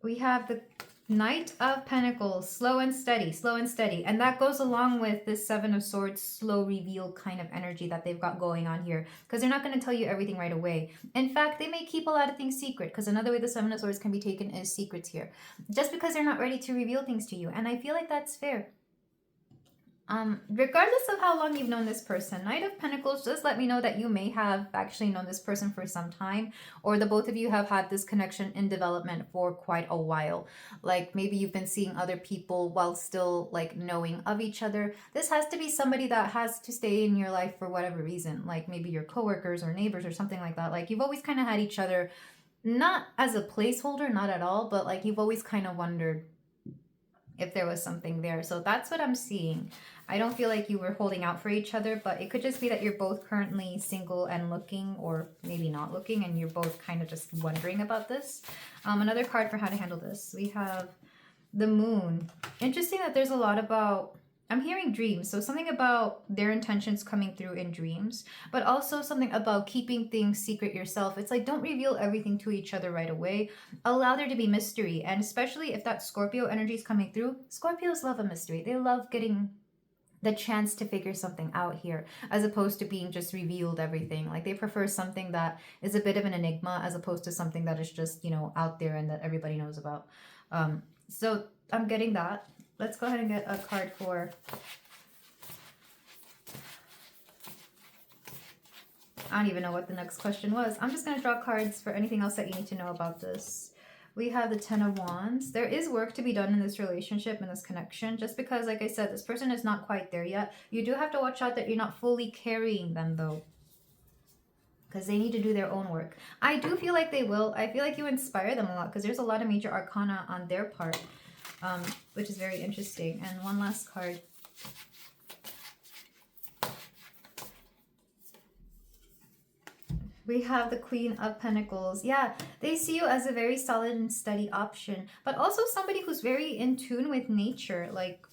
We have the Knight of Pentacles, slow and steady, slow and steady. And that goes along with this 7 of Swords, slow reveal kind of energy that they've got going on here. Because they're not going to tell you everything right away. In fact, they may keep a lot of things secret. Because another way the 7 of Swords can be taken is secrets here. Just because they're not ready to reveal things to you. And I feel like that's fair. Regardless of how long you've known this person, Knight of Pentacles just let me know that you may have actually known this person for some time, or the both of you have had this connection in development for quite a while. Like maybe you've been seeing other people while still like knowing of each other. This has to be somebody that has to stay in your life for whatever reason, like maybe your coworkers or neighbors or something like that. Like you've always kind of had each other, not as a placeholder, not at all, but like you've always kind of wondered if there was something there. So that's what I'm seeing. I don't feel like you were holding out for each other, but it could just be that you're both currently single and looking, or maybe not looking, and you're both kind of just wondering about this. Another card for how to handle this. We have the Moon. Interesting that there's a lot about, I'm hearing dreams. So something about their intentions coming through in dreams, but also something about keeping things secret yourself. It's like, don't reveal everything to each other right away. Allow there to be mystery. And especially if that Scorpio energy is coming through, Scorpios love a mystery. They love getting the chance to figure something out here, as opposed to being just revealed everything. Like they prefer something that is a bit of an enigma, as opposed to something that is just, you know, out there and that everybody knows about. So I'm getting that. Let's go ahead and get a card for, I don't even know what the next question was. I'm just going to draw cards for anything else that you need to know about this. We have the 10 of Wands. There is work to be done in this relationship and this connection, just because, like I said, this person is not quite there yet. You do have to watch out that you're not fully carrying them, though, because they need to do their own work. I do feel like they will. I feel like you inspire them a lot, because there's a lot of major arcana on their part, which is very interesting. And one last card. We have the Queen of Pentacles. Yeah, they see you as a very solid and steady option, but also somebody who's very in tune with nature. Like,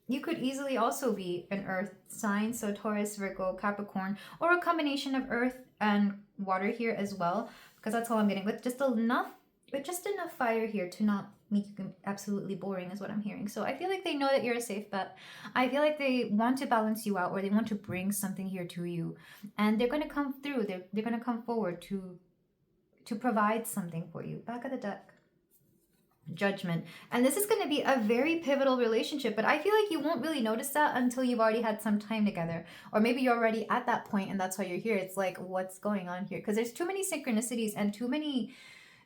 you could easily also be an earth sign, so Taurus, Virgo, Capricorn, or a combination of earth and water here as well, because that's all I'm getting, with just enough fire here to not make you absolutely boring, is what I'm hearing. So I feel like they know that you're a safe bet. I feel like they want to balance you out, or they want to bring something here to you, and they're going to come through. They're going to come forward to provide something for you. Back of the deck, Judgment. And this is going to be a very pivotal relationship, but I feel like you won't really notice that until you've already had some time together, or maybe you're already at that point and that's why you're here. It's like, what's going on here? Because there's too many synchronicities and too many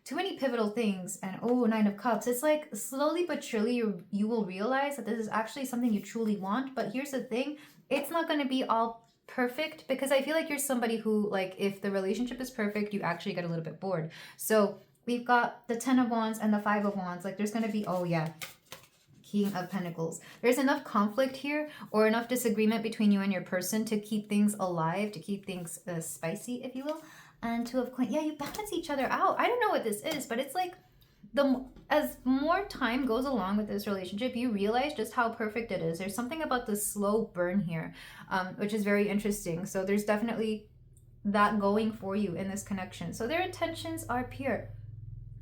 too many pivotal things. And oh, Nine of Cups. It's like slowly but surely you will realize that this is actually something you truly want. But here's the thing, it's not going to be all perfect, because I feel like you're somebody who, like, if the relationship is perfect, you actually get a little bit bored. So we've got the 10 of Wands and the 5 of Wands. Like, there's going to be, oh yeah, King of Pentacles. There's enough conflict here, or enough disagreement between you and your person to keep things alive, to keep things spicy, if you will. And Two of Coins. Yeah, you balance each other out. I don't know what this is, but it's like as more time goes along with this relationship, you realize just how perfect it is. There's something about the slow burn here, which is very interesting. So there's definitely that going for you in this connection. So their intentions are pure.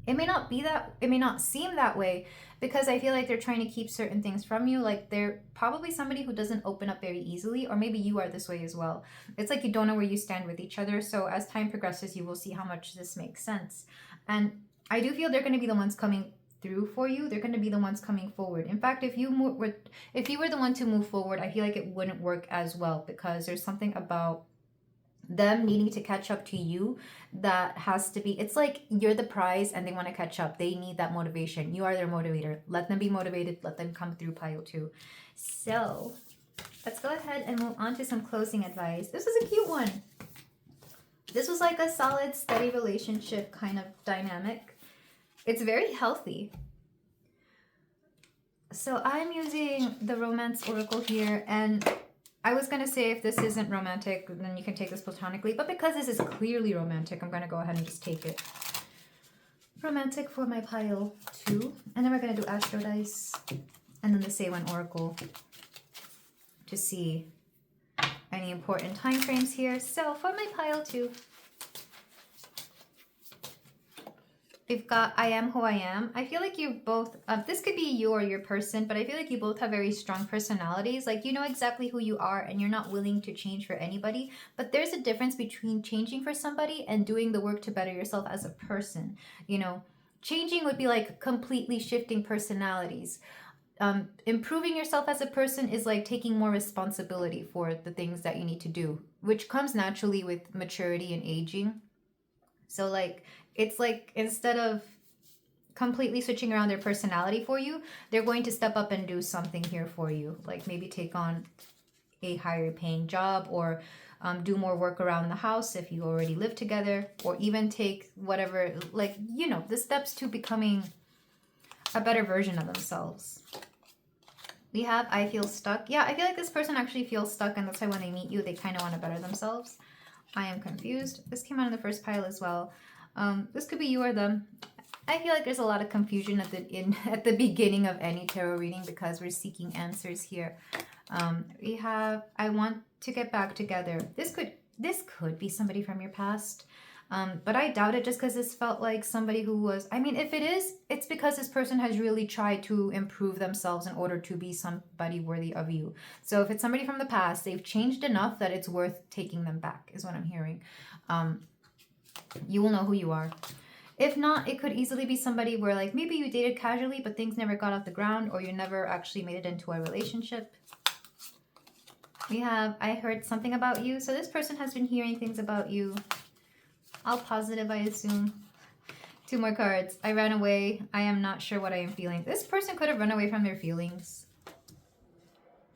It may not be that, it may not seem that way, because I feel like they're trying to keep certain things from you. Like, they're probably somebody who doesn't open up very easily, or maybe you are this way as well. It's like you don't know where you stand with each other. So as time progresses, you will see how much this makes sense. And I do feel they're going to be the ones coming through for you. They're going to be the ones coming forward. In fact, if you were the one to move forward, I feel like it wouldn't work as well, because there's something about them needing to catch up to you that has to be, it's like you're the prize and they want to catch up. They need that motivation. You are their motivator. Let them be motivated. Let them come through, pile 2. So let's go ahead and move on to some closing advice. This was a cute one. This was like a solid, steady relationship kind of dynamic. It's very healthy. So I'm using the Romance Oracle here, and I was going to say if this isn't romantic, then you can take this platonically. But because this is clearly romantic, I'm going to go ahead and just take it. Romantic for my pile 2. And then we're going to do Astro Dice. And then the Say When Oracle to see any important time frames here. So for my pile 2, we've got I Am Who I Am. I feel like you both, this could be you or your person, but I feel like you both have very strong personalities. Like, you know exactly who you are and you're not willing to change for anybody. But there's a difference between changing for somebody and doing the work to better yourself as a person. You know, changing would be like completely shifting personalities. Improving yourself as a person is like taking more responsibility for the things that you need to do, which comes naturally with maturity and aging. So like, it's like instead of completely switching around their personality for you, they're going to step up and do something here for you. Like maybe take on a higher paying job, or do more work around the house if you already live together, or even take whatever, like, you know, the steps to becoming a better version of themselves. We have I Feel Stuck. Yeah, I feel like this person actually feels stuck, and that's why when they meet you, they kind of want to better themselves. I Am Confused. This came out in the first pile as well. This could be you or them. I feel like there's a lot of confusion at the beginning of any tarot reading, because we're seeking answers here. We have I Want to Get Back Together. This could be somebody from your past. But I doubt it, just because this felt like somebody who was, I mean, if it is, it's because this person has really tried to improve themselves in order to be somebody worthy of you. So if it's somebody from the past, they've changed enough that it's worth taking them back, is what I'm hearing. You will know who you are. If not, it could easily be somebody where, like, maybe you dated casually, but things never got off the ground, or you never actually made it into a relationship. We have I Heard Something About You. So this person has been hearing things about you. All positive, I assume. 2 more cards. I ran away. I am not sure what I am feeling. This person could have run away from their feelings.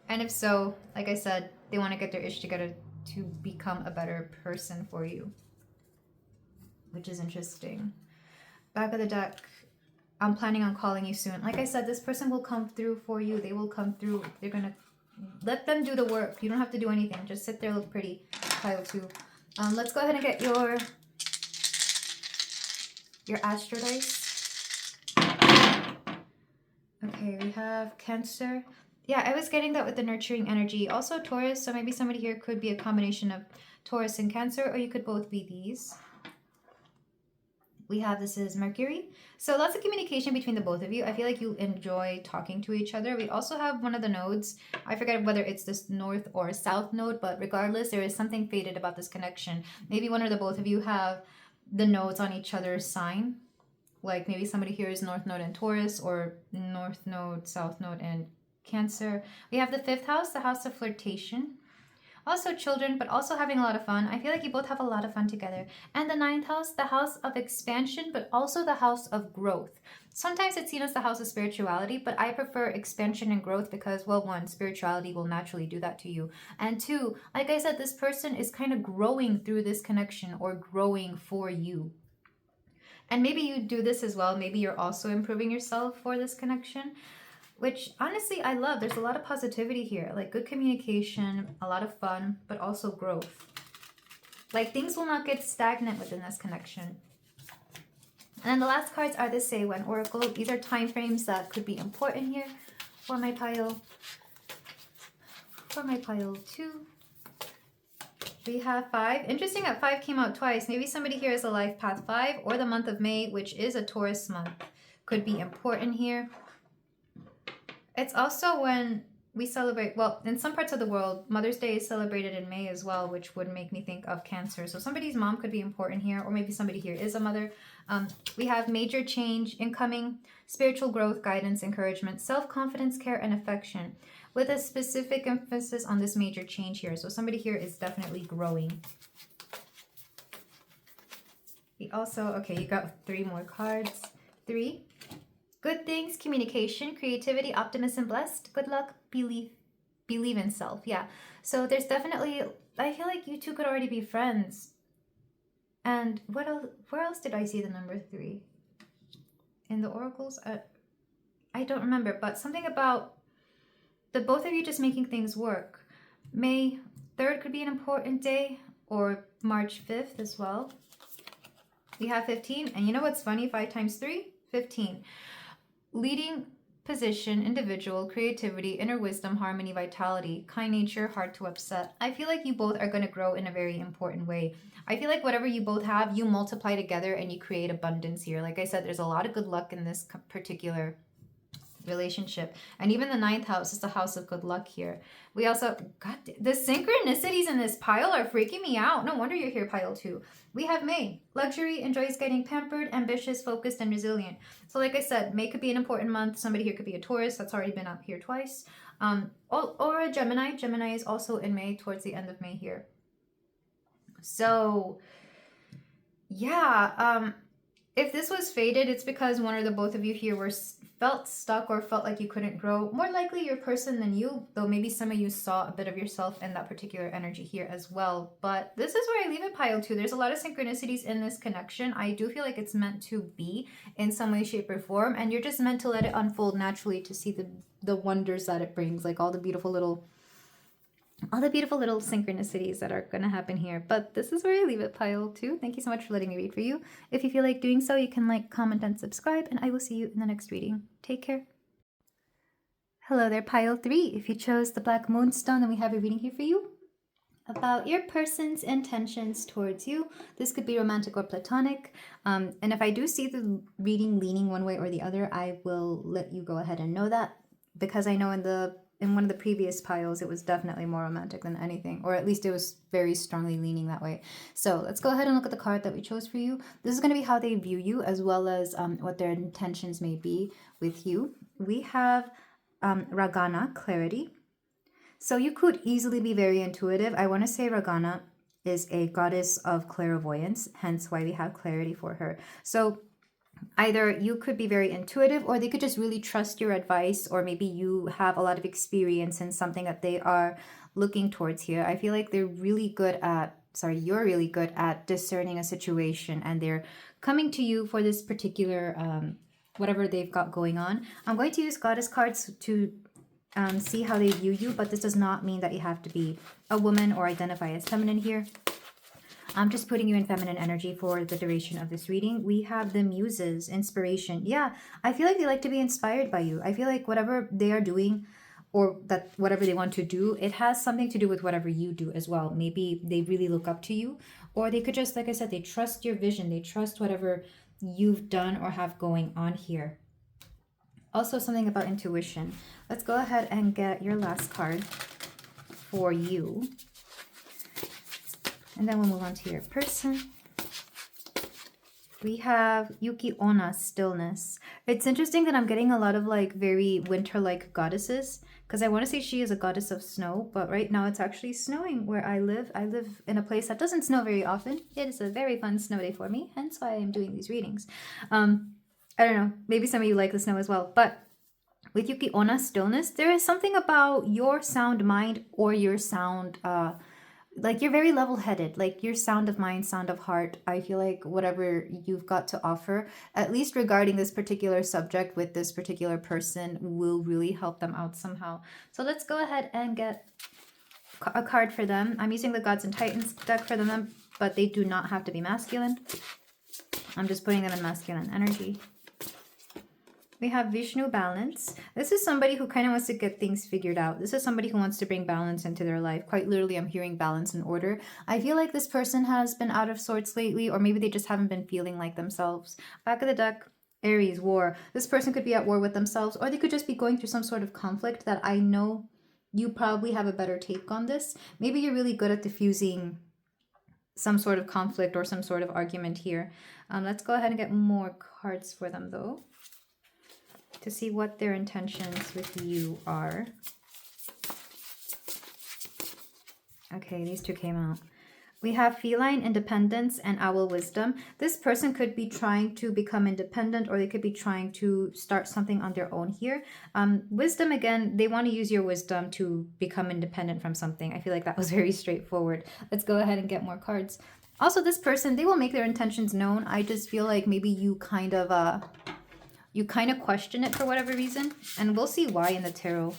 And if so, like I said, they want to get their ish together to become a better person for you, which is interesting. Back of the deck. I'm planning on calling you soon. Like I said, this person will come through for you. They will come through. They're going to let them do the work. You don't have to do anything. Just sit there, look pretty. Pile 2. Let's go ahead and get your Astro Dice. Okay, we have Cancer. Yeah, I was getting that with the nurturing energy. Also Taurus, so maybe somebody here could be a combination of Taurus and Cancer, or you could both be these. We have, this is Mercury. So lots of communication between the both of you. I feel like you enjoy talking to each other. We also have one of the nodes. I forget whether it's this north or south node, but regardless, there is something fated about this connection. Maybe one or the both of you have the nodes on each other's sign. Like maybe somebody here is north node and Taurus, or north node, south node, and Cancer. We have the 5th house, the house of flirtation. Also children, but also having a lot of fun. I feel like you both have a lot of fun together. And the ninth house, the house of expansion, but also the house of growth. Sometimes it's seen as the house of spirituality, but I prefer expansion and growth because, well, one, spirituality will naturally do that to you. And two, like I said, this person is kind of growing through this connection or growing for you. And maybe you do this as well. Maybe you're also improving yourself for this connection, which honestly I love. There's a lot of positivity here, like good communication, a lot of fun, but also growth. Like things will not get stagnant within this connection. And then the last cards are the Say When Oracle. These are time frames that could be important here for my pile. For my pile 2. We have 5. Interesting that 5 came out twice. Maybe somebody here is a life path 5 or the month of May, which is a Taurus month. Could be important here. It's also when we celebrate, well, in some parts of the world, Mother's Day is celebrated in May as well, which would make me think of Cancer. So somebody's mom could be important here, or maybe somebody here is a mother. We have major change, incoming, spiritual growth, guidance, encouragement, self-confidence, care, and affection, with a specific emphasis on this major change here. So somebody here is definitely growing. We also, okay, you got 3 more cards. 3. Good things, communication, creativity, optimism, blessed, good luck, believe in self. Yeah. So there's definitely, I feel like you two could already be friends. And what else? Where else did I see the number 3? In the oracles? I don't remember, but something about the both of you just making things work. May 3rd could be an important day, or March 5th as well. We have 15, and you know what's funny? 5 times 3? 15. Leading position, individual, creativity, inner wisdom, harmony, vitality, kind nature, hard to upset. I feel like you both are going to grow in a very important way. I feel like whatever you both have, you multiply together and you create abundance here. Like I said, there's a lot of good luck in this particular relationship. And even the 9th house is the house of good luck here. We also, God, the synchronicities in this pile are freaking me out. No wonder you're here, pile 2. We have May. Luxury, enjoys getting pampered, ambitious, focused, and resilient. So like I said, May could be an important month. Somebody here could be a Taurus. That's already been up here twice. Or a Gemini. Gemini is also in May, towards the end of May here. So, yeah. If this was fated, it's because one or the both of you here felt stuck or felt like you couldn't grow. More likely your person than you, though maybe some of you saw a bit of yourself in that particular energy here as well. But this is where I leave it, pile 2. There's a lot of synchronicities in this connection. I do feel like it's meant to be in some way, shape, or form. And you're just meant to let it unfold naturally to see the wonders that it brings, like all the beautiful little synchronicities that are going to happen here. But this is where I leave it, pile 2. Thank you so much for letting me read for you. If you feel like doing so, you can like, comment, and subscribe, and I will see you in the next reading. Take care. Hello there, pile 3. If you chose the Black Moonstone, then we have a reading here for you about your person's intentions towards you. This could be romantic or platonic. And if I do see the reading leaning one way or the other, I will let you go ahead and know that, because I know in one of the previous piles, it was definitely more romantic than anything, or at least it was very strongly leaning that way. So let's go ahead and look at the card that we chose for you. This is going to be how they view you, as well as what their intentions may be with you. We have Ragana, clarity. So you could easily be very intuitive. I want to say Ragana is a goddess of clairvoyance, hence why we have clarity for her. So either you could be very intuitive, or they could just really trust your advice, or maybe you have a lot of experience in something that they are looking towards here. I feel like you're really good at discerning a situation, and they're coming to you for this particular whatever they've got going on. I'm going to use goddess cards to see how they view you, but this does not mean that you have to be a woman or identify as feminine here. I'm just putting you in feminine energy for the duration of this reading. We have the muses, inspiration. Yeah, I feel like they like to be inspired by you. I feel like whatever they are doing, or that whatever they want to do, it has something to do with whatever you do as well. Maybe they really look up to you, or they could just, like I said, they trust your vision. They trust whatever you've done or have going on here. Also something about intuition. Let's go ahead and get your last card for you. And then we'll move on to your person. We have Yuki Onna, stillness. It's interesting that I'm getting a lot of like very winter-like goddesses, because I want to say she is a goddess of snow, but right now it's actually snowing where I live. I live in a place that doesn't snow very often. It is a very fun snow day for me, hence why I'm doing these readings. I don't know, maybe some of you like the snow as well, but with Yuki Onna, stillness, there is something about your sound mind or your sound like you're very level-headed, like your sound of mind, sound of heart. I feel like whatever you've got to offer, at least regarding this particular subject with this particular person, will really help them out somehow. So let's go ahead and get a card for them. I'm using the Gods and Titans deck for them, but they do not have to be masculine. I'm just putting them in masculine energy. We have Vishnu, balance. This is somebody who kind of wants to get things figured out. This is somebody who wants to bring balance into their life. Quite literally, I'm hearing balance and order. I feel like this person has been out of sorts lately, or maybe they just haven't been feeling like themselves. Back of the deck, Aries, war. This person could be at war with themselves, or they could just be going through some sort of conflict that I know you probably have a better take on this. Maybe you're really good at diffusing some sort of conflict or some sort of argument here. Let's go ahead and get more cards for them, though, to see what their intentions with you are. Okay, these two came out. We have feline independence and owl wisdom. This person could be trying to become independent, or they could be trying to start something on their own here. Wisdom, again, they want to use your wisdom to become independent from something. I feel like that was very straightforward. Let's go ahead and get more cards. Also, this person, they will make their intentions known. I just feel like maybe you kind of question it for whatever reason, and we'll see why in the tarot.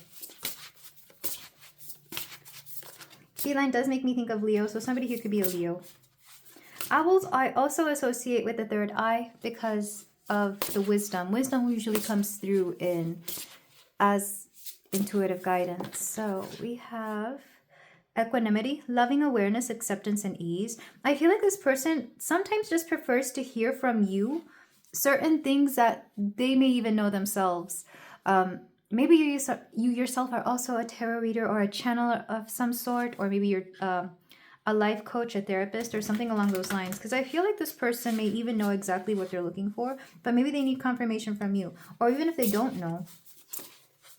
Feline does make me think of Leo, so somebody who could be a Leo. Owls I also associate with the third eye because of the wisdom. Wisdom usually comes through as intuitive guidance. So we have equanimity, loving awareness, acceptance, and ease. I feel like this person sometimes just prefers to hear from you certain things that they may even know themselves. Maybe you yourself are also a tarot reader or a channeler of some sort, or maybe you're a life coach, a therapist, or something along those lines. Because I feel like this person may even know exactly what they're looking for, but maybe they need confirmation from you. Or even if they don't know,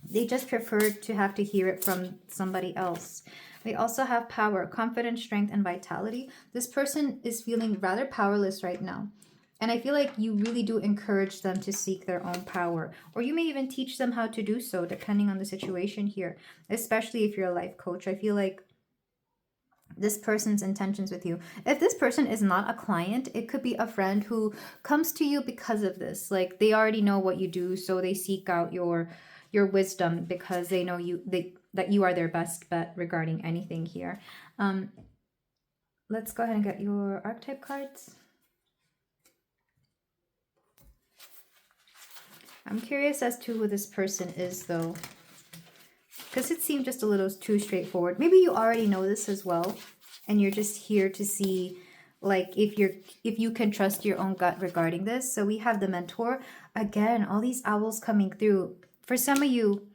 they just prefer to have to hear it from somebody else. We also have power, confidence, strength, and vitality. This person is feeling rather powerless right now. And I feel like you really do encourage them to seek their own power. Or you may even teach them how to do so, depending on the situation here. Especially if you're a life coach. I feel like this person's intentions with you. If this person is not a client, it could be a friend who comes to you because of this. Like, they already know what you do, so they seek out your wisdom because they know that you are their best bet regarding anything here. Let's go ahead and get your archetype cards. I'm curious as to who this person is, though, because it seemed just a little too straightforward. Maybe you already know this as well, and you're just here to see, like, if you can trust your own gut regarding this. So we have the mentor. Again, all these owls coming through. For some of you,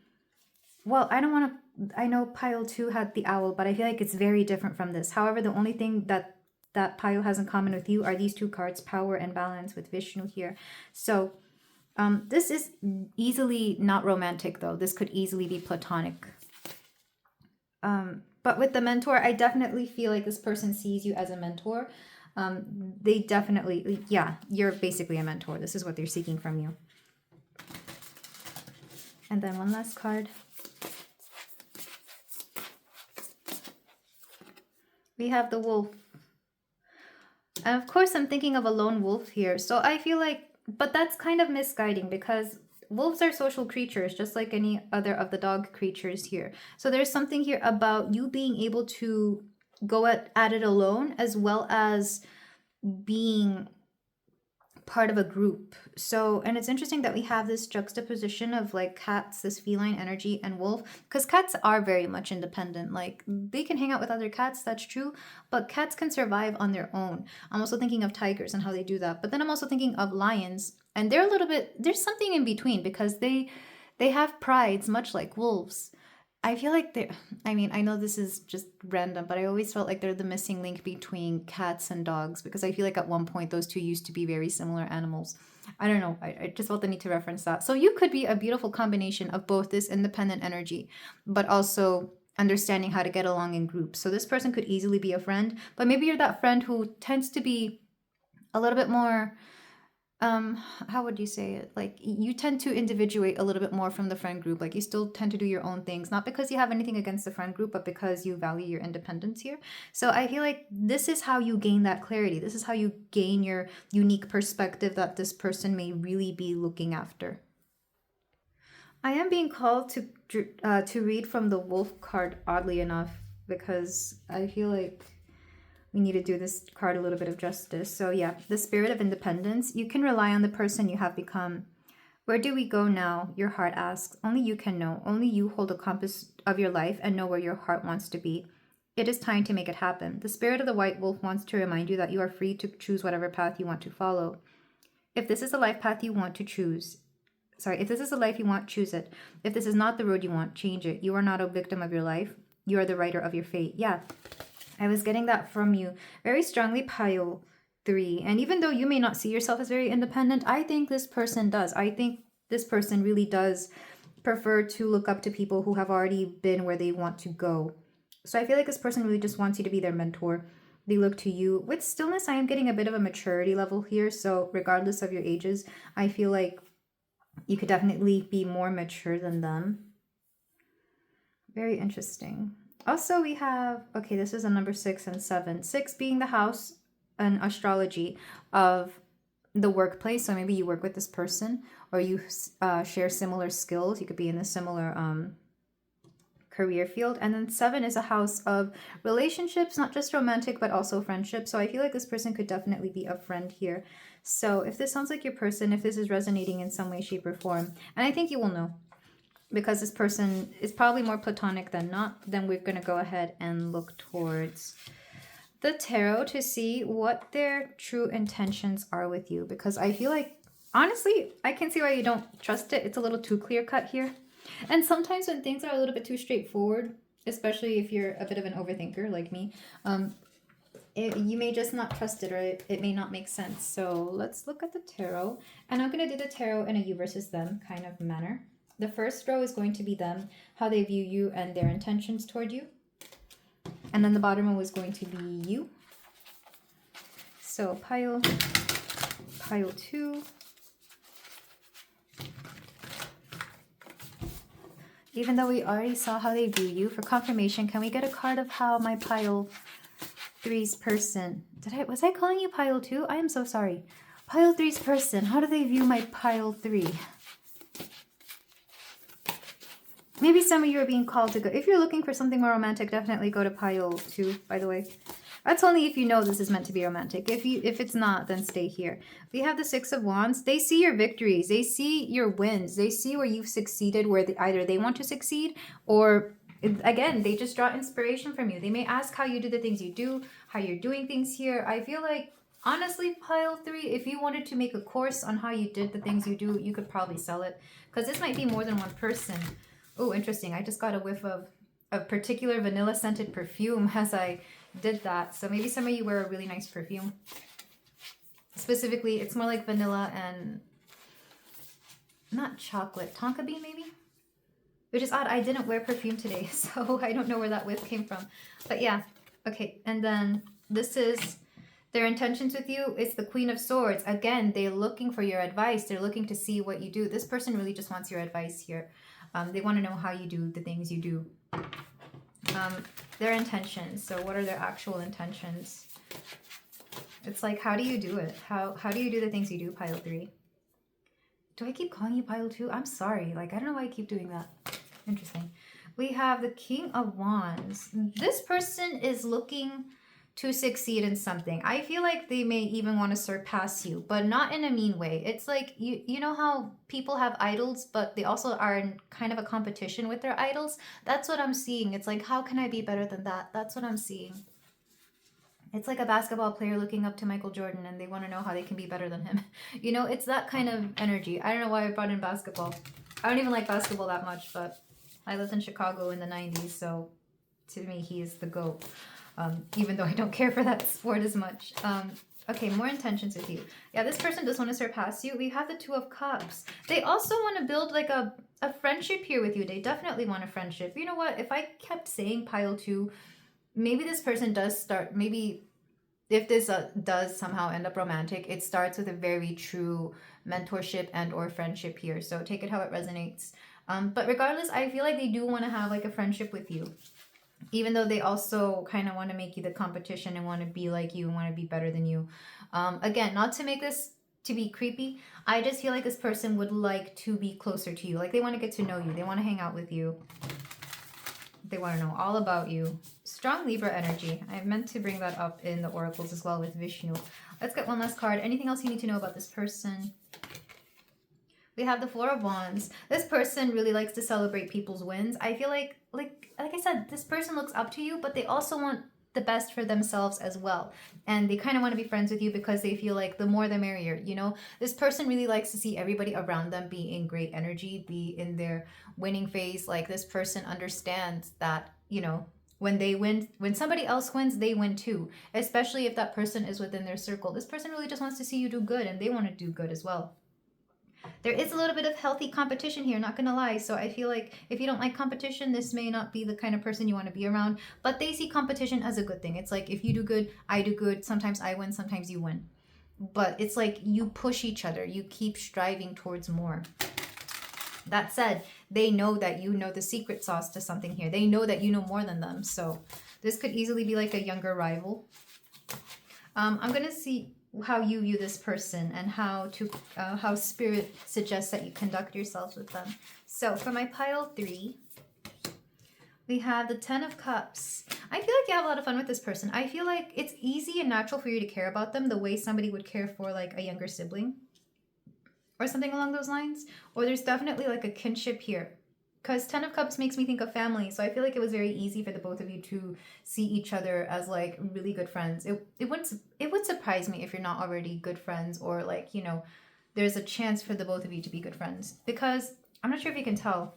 well, I know pile 2 had the owl, but I feel like it's very different from this. However, the only thing that pile has in common with you are these two cards, power and balance, with Vishnu here. So this is easily not romantic, though. This could easily be platonic. But with the mentor, I definitely feel like this person sees you as a mentor. They definitely, yeah, you're basically a mentor. This is what they're seeking from you. And then one last card. We have the wolf. And of course, I'm thinking of a lone wolf here. So I feel like, but that's kind of misguiding because wolves are social creatures, just like any other of the dog creatures here. So there's something here about you being able to go at it alone, as well as being part of a group. So, and it's interesting that we have this juxtaposition of like cats, this feline energy, and wolf, because cats are very much independent. Like, they can hang out with other cats, that's true, but cats can survive on their own. I'm also thinking of tigers and how they do that, but then I'm also thinking of lions, and there's something in between, because they have prides much like wolves. I feel like they're, I mean, I know this is just random, but I always felt like they're the missing link between cats and dogs because I feel like at one point those two used to be very similar animals. I don't know. I just felt the need to reference that. So you could be a beautiful combination of both this independent energy, but also understanding how to get along in groups. So this person could easily be a friend, but maybe you're that friend who tends to be a little bit more how would you say it, like you tend to individuate a little bit more from the friend group, like you still tend to do your own things, not because you have anything against the friend group, but because you value your independence here. So I feel like this is how you gain that clarity, this is how you gain your unique perspective that this person may really be looking after. I am being called to read from the wolf card, oddly enough, because I feel like we need to do this card a little bit of justice. So yeah, the spirit of independence. You can rely on the person you have become. Where do we go now? Your heart asks. Only you can know. Only you hold a compass of your life and know where your heart wants to be. It is time to make it happen. The spirit of the white wolf wants to remind you that you are free to choose whatever path you want to follow. If this is a life path you want to choose, if this is a life you want, choose it. If this is not the road you want, change it. You are not a victim of your life. You are the writer of your fate. Yeah. I was getting that from you very strongly, Pile 3. And even though you may not see yourself as very independent, I think this person does. I think this person really does prefer to look up to people who have already been where they want to go. So I feel like this person really just wants you to be their mentor. They look to you. With stillness, I am getting a bit of a maturity level here. So regardless of your ages, I feel like you could definitely be more mature than them. Very interesting. Also, we have, okay, this is a number 6 and 7. 6 being the house in astrology of the workplace. So maybe you work with this person or you share similar skills. You could be in a similar career field. And then 7 is a house of relationships, not just romantic, but also friendship. So I feel like this person could definitely be a friend here. So if this sounds like your person, if this is resonating in some way, shape, or form, and I think you will know, because this person is probably more platonic than not, then we're going to go ahead and look towards the tarot to see what their true intentions are with you. Because I feel like, honestly, I can see why you don't trust it. It's a little too clear cut here. And sometimes when things are a little bit too straightforward, especially if you're a bit of an overthinker like me, you may just not trust it, or it may not make sense. So let's look at the tarot. And I'm going to do the tarot in a you versus them kind of manner. The first row is going to be them, how they view you and their intentions toward you. And then the bottom row is going to be you. So pile 2. Even though we already saw how they view you, for confirmation, can we get a card of how my pile 3's person, was I calling you pile 2? I am so sorry. Pile 3's person, how do they view my pile 3? Maybe some of you are being called to go. If you're looking for something more romantic, definitely go to pile 2, by the way. That's only if you know this is meant to be romantic. If it's not, then stay here. We have the 6 of Wands. They see your victories. They see your wins. They see where you've succeeded, where either they want to succeed, or again, they just draw inspiration from you. They may ask how you do the things you do, how you're doing things here. I feel like, honestly, pile 3, if you wanted to make a course on how you did the things you do, you could probably sell it, because this might be more than one person. Oh, interesting. I just got a whiff of a particular vanilla scented perfume as I did that. So maybe some of you wear a really nice perfume. Specifically, it's more like vanilla and not chocolate. Tonka bean, maybe? Which is odd. I didn't wear perfume today, so I don't know where that whiff came from. But yeah. Okay. And then this is their intentions with you. It's the Queen of Swords. Again, they're looking for your advice. They're looking to see what you do. This person really just wants your advice here. They want to know how you do the things you do. Their intentions. So what are their actual intentions? It's like, how do you do it? How do you do the things you do, pile 3? Do I keep calling you pile 2? I'm sorry. Like, I don't know why I keep doing that. Interesting. We have the King of Wands. This person is looking to succeed in something. I feel like they may even want to surpass you, but not in a mean way. It's like, you know how people have idols, but they also are in kind of a competition with their idols? That's what I'm seeing. It's like, how can I be better than that? That's what I'm seeing. It's like a basketball player looking up to Michael Jordan and they want to know how they can be better than him. You know, it's that kind of energy. I don't know why I brought in basketball. I don't even like basketball that much, but I lived in Chicago in the 90s, so to me, he is the GOAT. Even though I don't care for that sport as much. Okay, more intentions with you. Yeah, this person does want to surpass you. We have the Two of Cups. They also want to build like a friendship here with you. They definitely want a friendship. You know what? If I kept saying pile 2, maybe this person does start, maybe if this does somehow end up romantic, it starts with a very true mentorship and or friendship here. So take it how it resonates. But regardless, I feel like they do want to have like a friendship with you. Even though they also kind of want to make you the competition and want to be like you and want to be better than you. Again, not to make this to be creepy, I just feel like this person would like to be closer to you. Like they want to get to know you. They want to hang out with you. They want to know all about you. Strong Libra energy. I meant to bring that up in the oracles as well with Vishnu. Let's get one last card. Anything else you need to know about this person? We have the Four of Wands. This person really likes to celebrate people's wins. I feel like I said, this person looks up to you, but they also want the best for themselves as well. And they kind of want to be friends with you because they feel like the more the merrier, you know? This person really likes to see everybody around them be in great energy, be in their winning phase. Like this person understands that, you know, when they win, when somebody else wins, they win too. Especially if that person is within their circle. This person really just wants to see you do good and they want to do good as well. There is a little bit of healthy competition here, not gonna lie. So I feel like if you don't like competition, this may not be the kind of person you want to be around. But they see competition as a good thing. It's like if you do good, I do good. Sometimes I win, sometimes you win. But it's like you push each other. You keep striving towards more. That said, they know that you know the secret sauce to something here. They know that you know more than them. So this could easily be like a younger rival. I'm gonna see how you view this person and how spirit suggests that you conduct yourselves with them. So for my pile 3, we have the 10 of Cups. I feel like you have a lot of fun with this person. I feel like it's easy and natural for you to care about them the way somebody would care for like a younger sibling or something along those lines. Or there's definitely like a kinship here. Because 10 of Cups makes me think of family. So I feel like it was very easy for the both of you to see each other as like really good friends. It would surprise me if you're not already good friends or like, you know, there's a chance for the both of you to be good friends. Because I'm not sure if you can tell,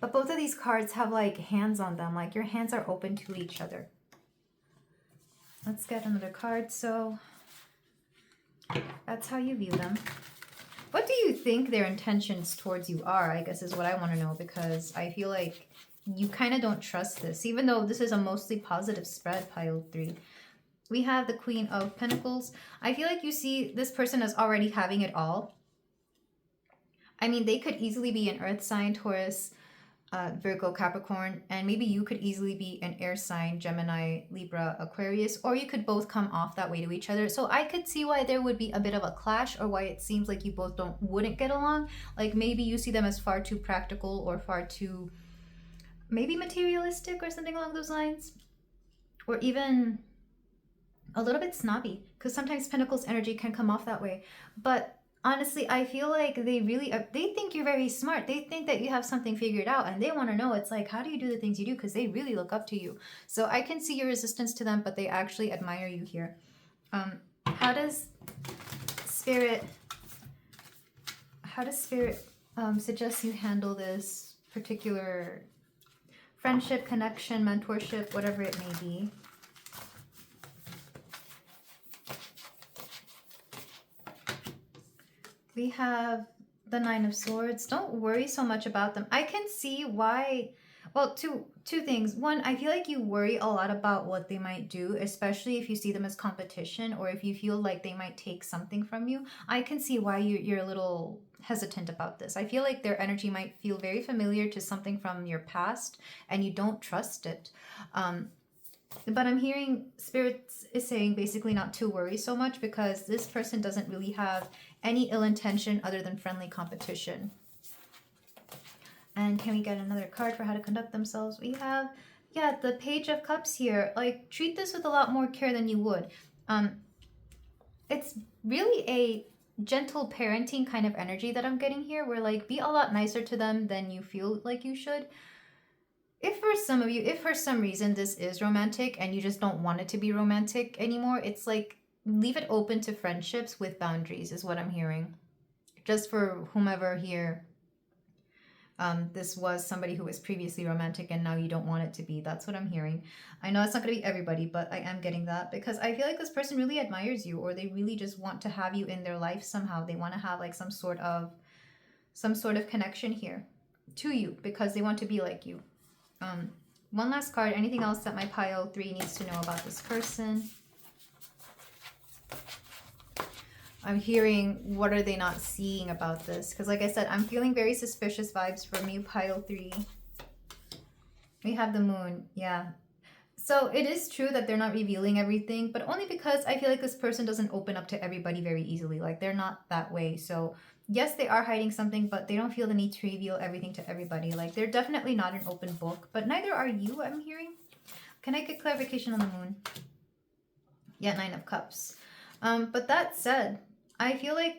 but both of these cards have like hands on them. Like your hands are open to each other. Let's get another card. So that's how you view them. What do you think their intentions towards you are, I guess is what I want to know, because I feel like you kind of don't trust this, even though this is a mostly positive spread, pile 3. We have the Queen of Pentacles. I feel like you see this person as already having it all. I mean, they could easily be an earth sign, Taurus, Virgo, Capricorn, and maybe you could easily be an air sign, Gemini, Libra, Aquarius, or you could both come off that way to each other. So I could see why there would be a bit of a clash or why it seems like you both wouldn't get along. Like maybe you see them as far too practical or far too maybe materialistic or something along those lines. Or even a little bit snobby, because sometimes Pentacles energy can come off that way. But honestly, I feel like they think you're very smart. They think that you have something figured out and they want to know, it's like, how do you do the things you do? Because they really look up to you. So I can see your resistance to them, but they actually admire you here. How does Spirit suggest you handle this particular friendship, connection, mentorship, whatever it may be? We have the Nine of Swords. Don't worry so much about them. I can see why. Well, two things. One, I feel like you worry a lot about what they might do, especially if you see them as competition or if you feel like they might take something from you. I can see why you're a little hesitant about this. I feel like their energy might feel very familiar to something from your past and you don't trust it. But I'm hearing Spirit is saying basically not to worry so much because this person doesn't really have any ill intention other than friendly competition. And can we get another card for how to conduct themselves? We have, yeah, the Page of Cups here. Like, treat this with a lot more care than you would. It's really a gentle parenting kind of energy that I'm getting here, where like be a lot nicer to them than you feel like you should. If for some of you, if for some reason this is romantic and you just don't want it to be romantic anymore, it's like leave it open to friendships with boundaries is what I'm hearing. Just for whomever here This was somebody who was previously romantic and now you don't want it to be. That's what I'm hearing. I know it's not going to be everybody, but I am getting that because I feel like this person really admires you, or they really just want to have you in their life somehow. They want to have like some sort of connection here to you because they want to be like you. One last card. Anything else that my pile 3 needs to know about this person? I'm hearing, what are they not seeing about this? Because like I said, I'm feeling very suspicious vibes from you, pile 3. We have the moon. Yeah. So it is true that they're not revealing everything, but only because I feel like this person doesn't open up to everybody very easily. Like, they're not that way. So yes, they are hiding something, but they don't feel the need to reveal everything to everybody. Like, they're definitely not an open book, but neither are you, I'm hearing. Can I get clarification on the moon? Yeah, 9 of Cups. But that said, I feel like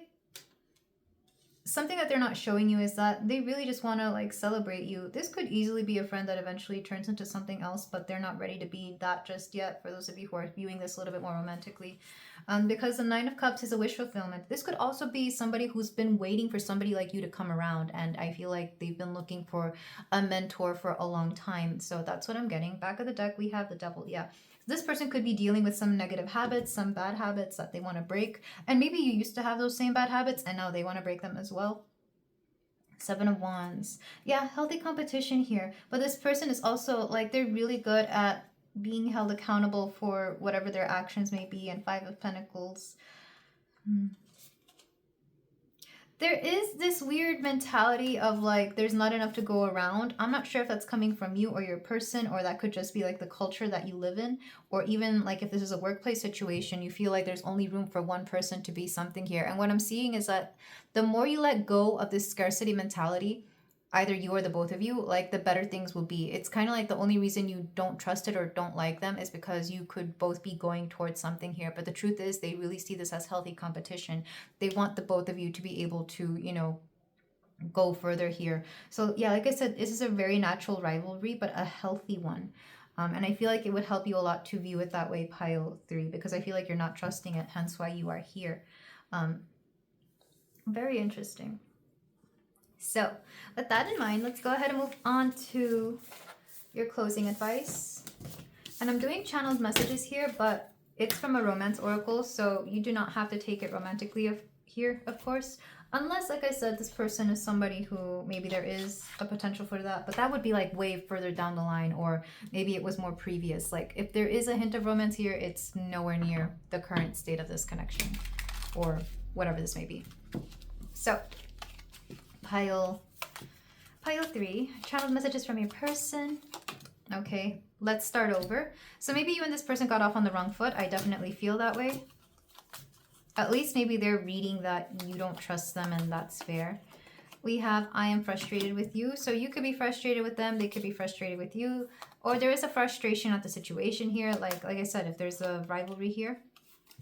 something that they're not showing you is that they really just want to like celebrate you. This could easily be a friend that eventually turns into something else, but they're not ready to be that just yet, for those of you who are viewing this a little bit more romantically. Because the 9 of Cups is a wish fulfillment. This could also be somebody who's been waiting for somebody like you to come around, and I feel like they've been looking for a mentor for a long time. So that's what I'm getting. Back of the deck, we have the Devil. Yeah. This person could be dealing with some negative habits, some bad habits that they want to break. And maybe you used to have those same bad habits and now they want to break them as well. 7 of Wands. Yeah, healthy competition here. But this person is also like, they're really good at being held accountable for whatever their actions may be. And 5 of Pentacles. There is this weird mentality of like, there's not enough to go around. I'm not sure if that's coming from you or your person, or that could just be like the culture that you live in, or even like if this is a workplace situation, you feel like there's only room for one person to be something here. And what I'm seeing is that the more you let go of this scarcity mentality, either you or the both of you, like the better things will be. It's kind of like the only reason you don't trust it or don't like them is because you could both be going towards something here. But the truth is they really see this as healthy competition. They want the both of you to be able to, you know, go further here. So yeah, like I said, this is a very natural rivalry, but a healthy one. And I feel like it would help you a lot to view it that way, pile 3, because I feel like you're not trusting it, hence why you are here. Very interesting. So with that in mind, let's go ahead and move on to your closing advice. And I'm doing channeled messages here, but it's from a romance oracle, so you do not have to take it romantically here, of course. Unless, like I said, this person is somebody who maybe there is a potential for that, but that would be like way further down the line, or maybe it was more previous. Like if there is a hint of romance here, it's nowhere near the current state of this connection or whatever this may be. So pile 3, channeled messages from your person. Okay, let's start over. So maybe you and this person got off on the wrong foot. I definitely feel that way. At least maybe they're reading that you don't trust them, and that's fair. We have, I am frustrated with you. So you could be frustrated with them. They could be frustrated with you. Or there is a frustration at the situation here. Like I said, if there's a rivalry here,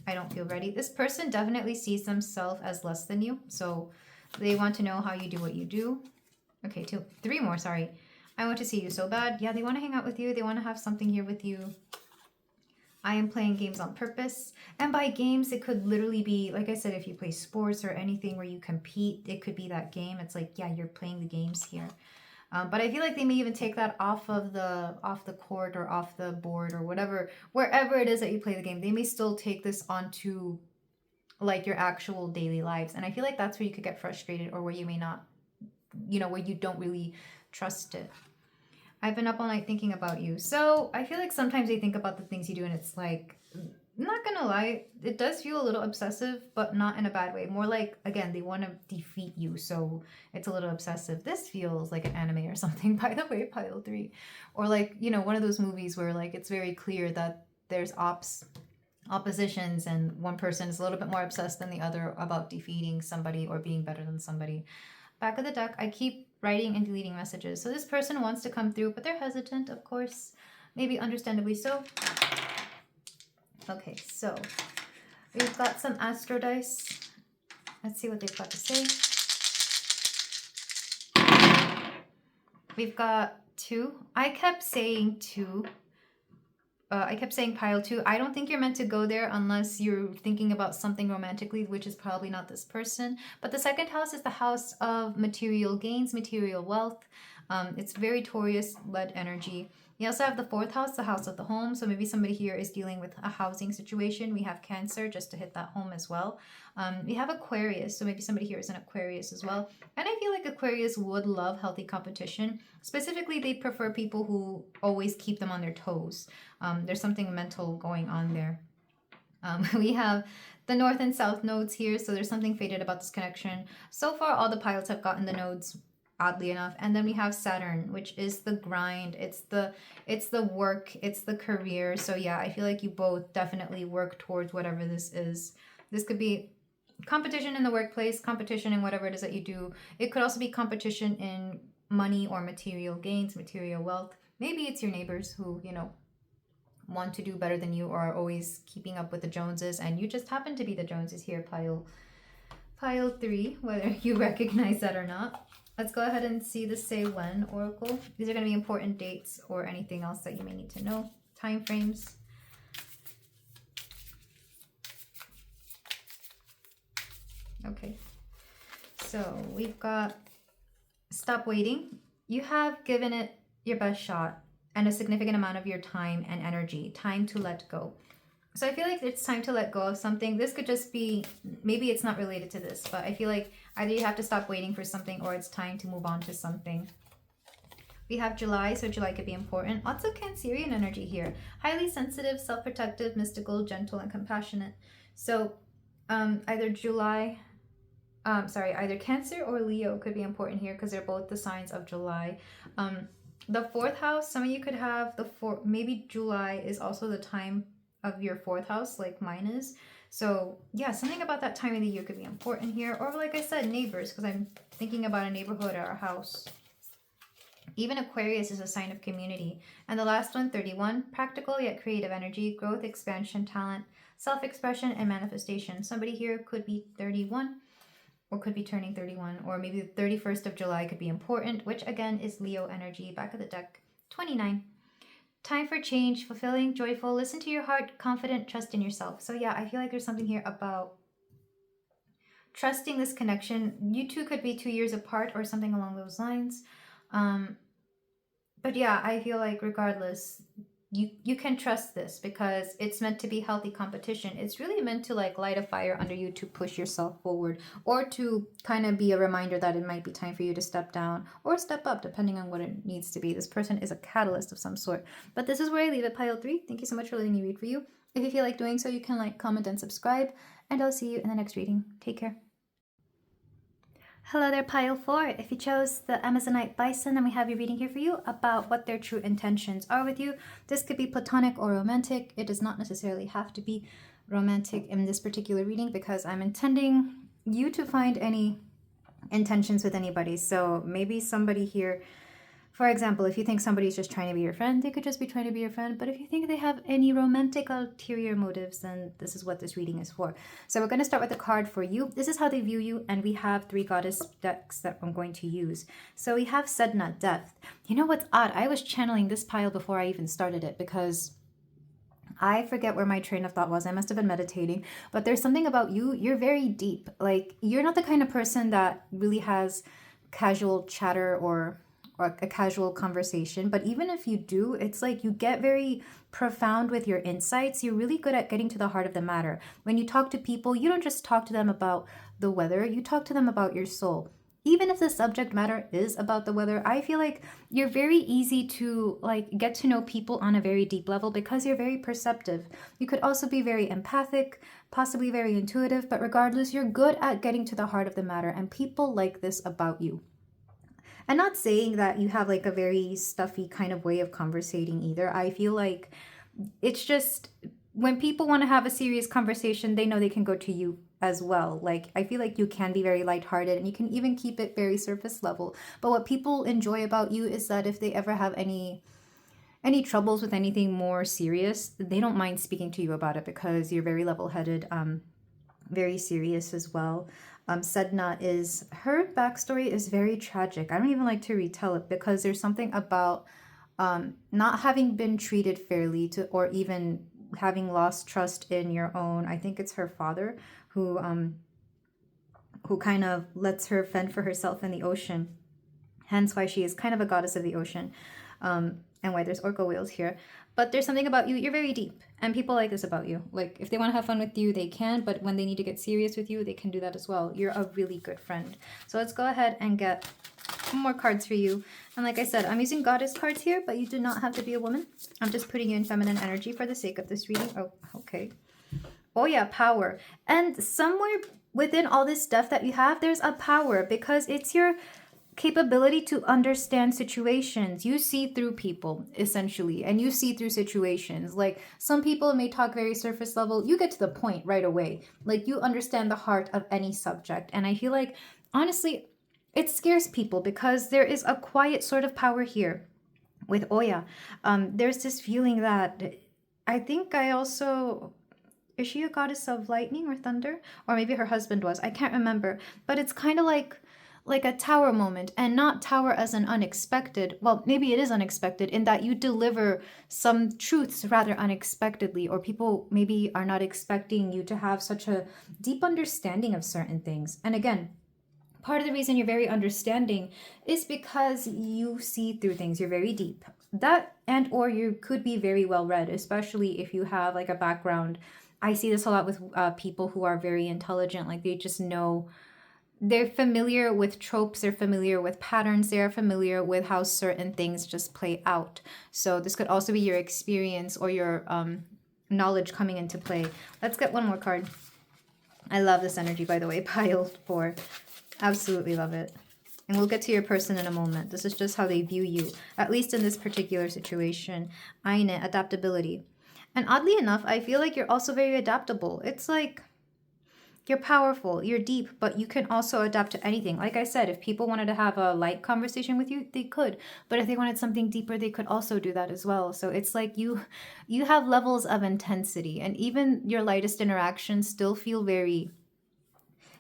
I don't feel ready. This person definitely sees themselves as less than you. So they want to know how you do what you do. Okay, 3 more, sorry. I want to see you so bad. Yeah, they want to hang out with you. They want to have something here with you. I am playing games on purpose. And by games, it could literally be, like I said, if you play sports or anything where you compete, it could be that game. It's like, yeah, you're playing the games here. But I feel like they may even take that off the court or off the board or whatever, wherever it is that you play the game. They may still take this onto like your actual daily lives. And I feel like that's where you could get frustrated, or where you may not, you know, where you don't really trust it. I've been up all night thinking about you. So I feel like sometimes they think about the things you do and it's like, not gonna lie, it does feel a little obsessive, but not in a bad way. More like, again, they want to defeat you, so it's a little obsessive. This feels like an anime or something, by the way, pile 3. Or like, you know, one of those movies where like it's very clear that there's oppositions and one person is a little bit more obsessed than the other about defeating somebody or being better than somebody. Back of the deck, I keep writing and deleting messages. So this person wants to come through, but they're hesitant, of course. Maybe understandably so. Okay, so we've got some astro dice. Let's see what they've got to say. We've got 2. I kept saying 2. I kept saying pile 2. I don't think you're meant to go there unless you're thinking about something romantically, which is probably not this person. But the second house is the house of material gains, material wealth. It's very Taurus-led energy. We also have the fourth house, the house of the home. So maybe somebody here is dealing with a housing situation. We have Cancer just to hit that home as well. We have Aquarius. So maybe somebody here is an Aquarius as well. And I feel like Aquarius would love healthy competition. Specifically, they prefer people who always keep them on their toes. There's something mental going on there. We have the north and south nodes here. So there's something fated about this connection. So far, all the pilots have gotten the nodes, oddly enough. And then we have Saturn, which is the grind. It's the work. It's the career. So yeah, I feel like you both definitely work towards whatever this is. This could be competition in the workplace, competition in whatever it is that you do. It could also be competition in money or material gains, material wealth. Maybe it's your neighbors who, you know, want to do better than you or are always keeping up with the Joneses, and you just happen to be the Joneses here, pile 3, whether you recognize that or not. Let's go ahead and see the Say When Oracle. These are going to be important dates or anything else that you may need to know. Time frames. Okay. So we've got stop waiting. You have given it your best shot and a significant amount of your time and energy. Time to let go. So I feel like it's time to let go of something. This could just be, maybe it's not related to this, but I feel like either you have to stop waiting for something or it's time to move on to something. We have July, so July could be important. Lots of Cancerian energy here. Highly sensitive, self-protective, mystical, gentle, and compassionate. So either Cancer or Leo could be important here because they're both the signs of July. The fourth house, some of you could have maybe July is also the time of your fourth house, like mine is. So yeah, something about that time of the year could be important here. Or like I said, neighbors, because I'm thinking about a neighborhood or a house. Even Aquarius is a sign of community. And the last one, 31, practical yet creative energy, growth, expansion, talent, self-expression, and manifestation. Somebody here could be 31 or could be turning 31, or maybe the 31st of July could be important, which again is Leo energy. Back of the deck, 29. Time for change, fulfilling, joyful, listen to your heart, confident, trust in yourself. So yeah, I feel like there's something here about trusting this connection. You two could be 2 years apart or something along those lines. But yeah, I feel like regardless, you can trust this because it's meant to be healthy competition. It's really meant to like light a fire under you to push yourself forward or to kind of be a reminder that it might be time for you to step down or step up depending on what it needs to be. This person is a catalyst of some sort. But this is where I leave it, pile 3. Thank you so much for letting me read for you. If you feel like doing so, you can like, comment, and subscribe. And I'll see you in the next reading. Take care. Hello there, pile 4. If you chose the Amazonite Bison, then we have your reading here for you about what their true intentions are with you. This could be platonic or romantic. It does not necessarily have to be romantic in this particular reading because I'm intending you to find any intentions with anybody. So maybe somebody here, for example, if you think somebody's just trying to be your friend, they could just be trying to be your friend. But if you think they have any romantic ulterior motives, then this is what this reading is for. So we're going to start with a card for you. This is how they view you. And we have 3 goddess decks that I'm going to use. So we have Sedna, Death. You know what's odd? I was channeling this pile before I even started it because I forget where my train of thought was. I must have been meditating. But there's something about you. You're very deep. Like, you're not the kind of person that really has casual chatter or a casual conversation, but even if you do, it's like you get very profound with your insights. You're really good at getting to the heart of the matter. When you talk to people, you don't just talk to them about the weather, you talk to them about your soul. Even if the subject matter is about the weather, I feel like you're very easy to like get to know people on a very deep level because you're very perceptive. You could also be very empathic, possibly very intuitive, but regardless, you're good at getting to the heart of the matter, and people like this about you. And not saying that you have like a very stuffy kind of way of conversating either. I feel like it's just when people want to have a serious conversation, they know they can go to you as well. Like, I feel like you can be very lighthearted and you can even keep it very surface level. But what people enjoy about you is that if they ever have any troubles with anything more serious, they don't mind speaking to you about it because you're very level-headed, very serious as well. Sedna her backstory is very tragic. I don't even like to retell it because there's something about not having been treated fairly or even having lost trust in your own, I think it's her father who kind of lets her fend for herself in the ocean. Hence why she is kind of a goddess of the ocean, and why there's orca whales here. But there's something about you, you're very deep, and people like this about you. Like, if they want to have fun with you, they can, but when they need to get serious with you, they can do that as well. You're a really good friend. So let's go ahead and get more cards for you. And like I said, I'm using goddess cards here, but you do not have to be a woman. I'm just putting you in feminine energy for the sake of this reading. Oh, okay. Oh yeah, power. And somewhere within all this stuff that you have, there's a power, because it's your capability to understand situations. You see through people, essentially, and you see through situations. Like, some people may talk very surface level. You get to the point right away. Like, you understand the heart of any subject. And I feel like, honestly, it scares people because there is a quiet sort of power here with Oya. There's this feeling that I think I also... Is she a goddess of lightning or thunder? Or maybe her husband was. I can't remember. But it's kind of like a tower moment, and not tower as an unexpected. Well, maybe it is unexpected in that you deliver some truths rather unexpectedly, or people maybe are not expecting you to have such a deep understanding of certain things. And again, part of the reason you're very understanding is because you see through things. You're very deep. That, and or you could be very well read, especially if you have like a background. I see this a lot with people who are very intelligent. Like, they just know, they're familiar with tropes, they're familiar with patterns, they're familiar with how certain things just play out. So this could also be your experience or your knowledge coming into play. Let's get one more card. I love this energy, by the way. Pile 4. Absolutely love it. And we'll get to your person in a moment. This is just how they view you, at least in this particular situation. Eine, adaptability. And oddly enough, I feel like you're also very adaptable. It's like, you're powerful, you're deep, but you can also adapt to anything. Like I said, if people wanted to have a light conversation with you, they could. But if they wanted something deeper, they could also do that as well. So it's like you have levels of intensity, and even your lightest interactions still feel very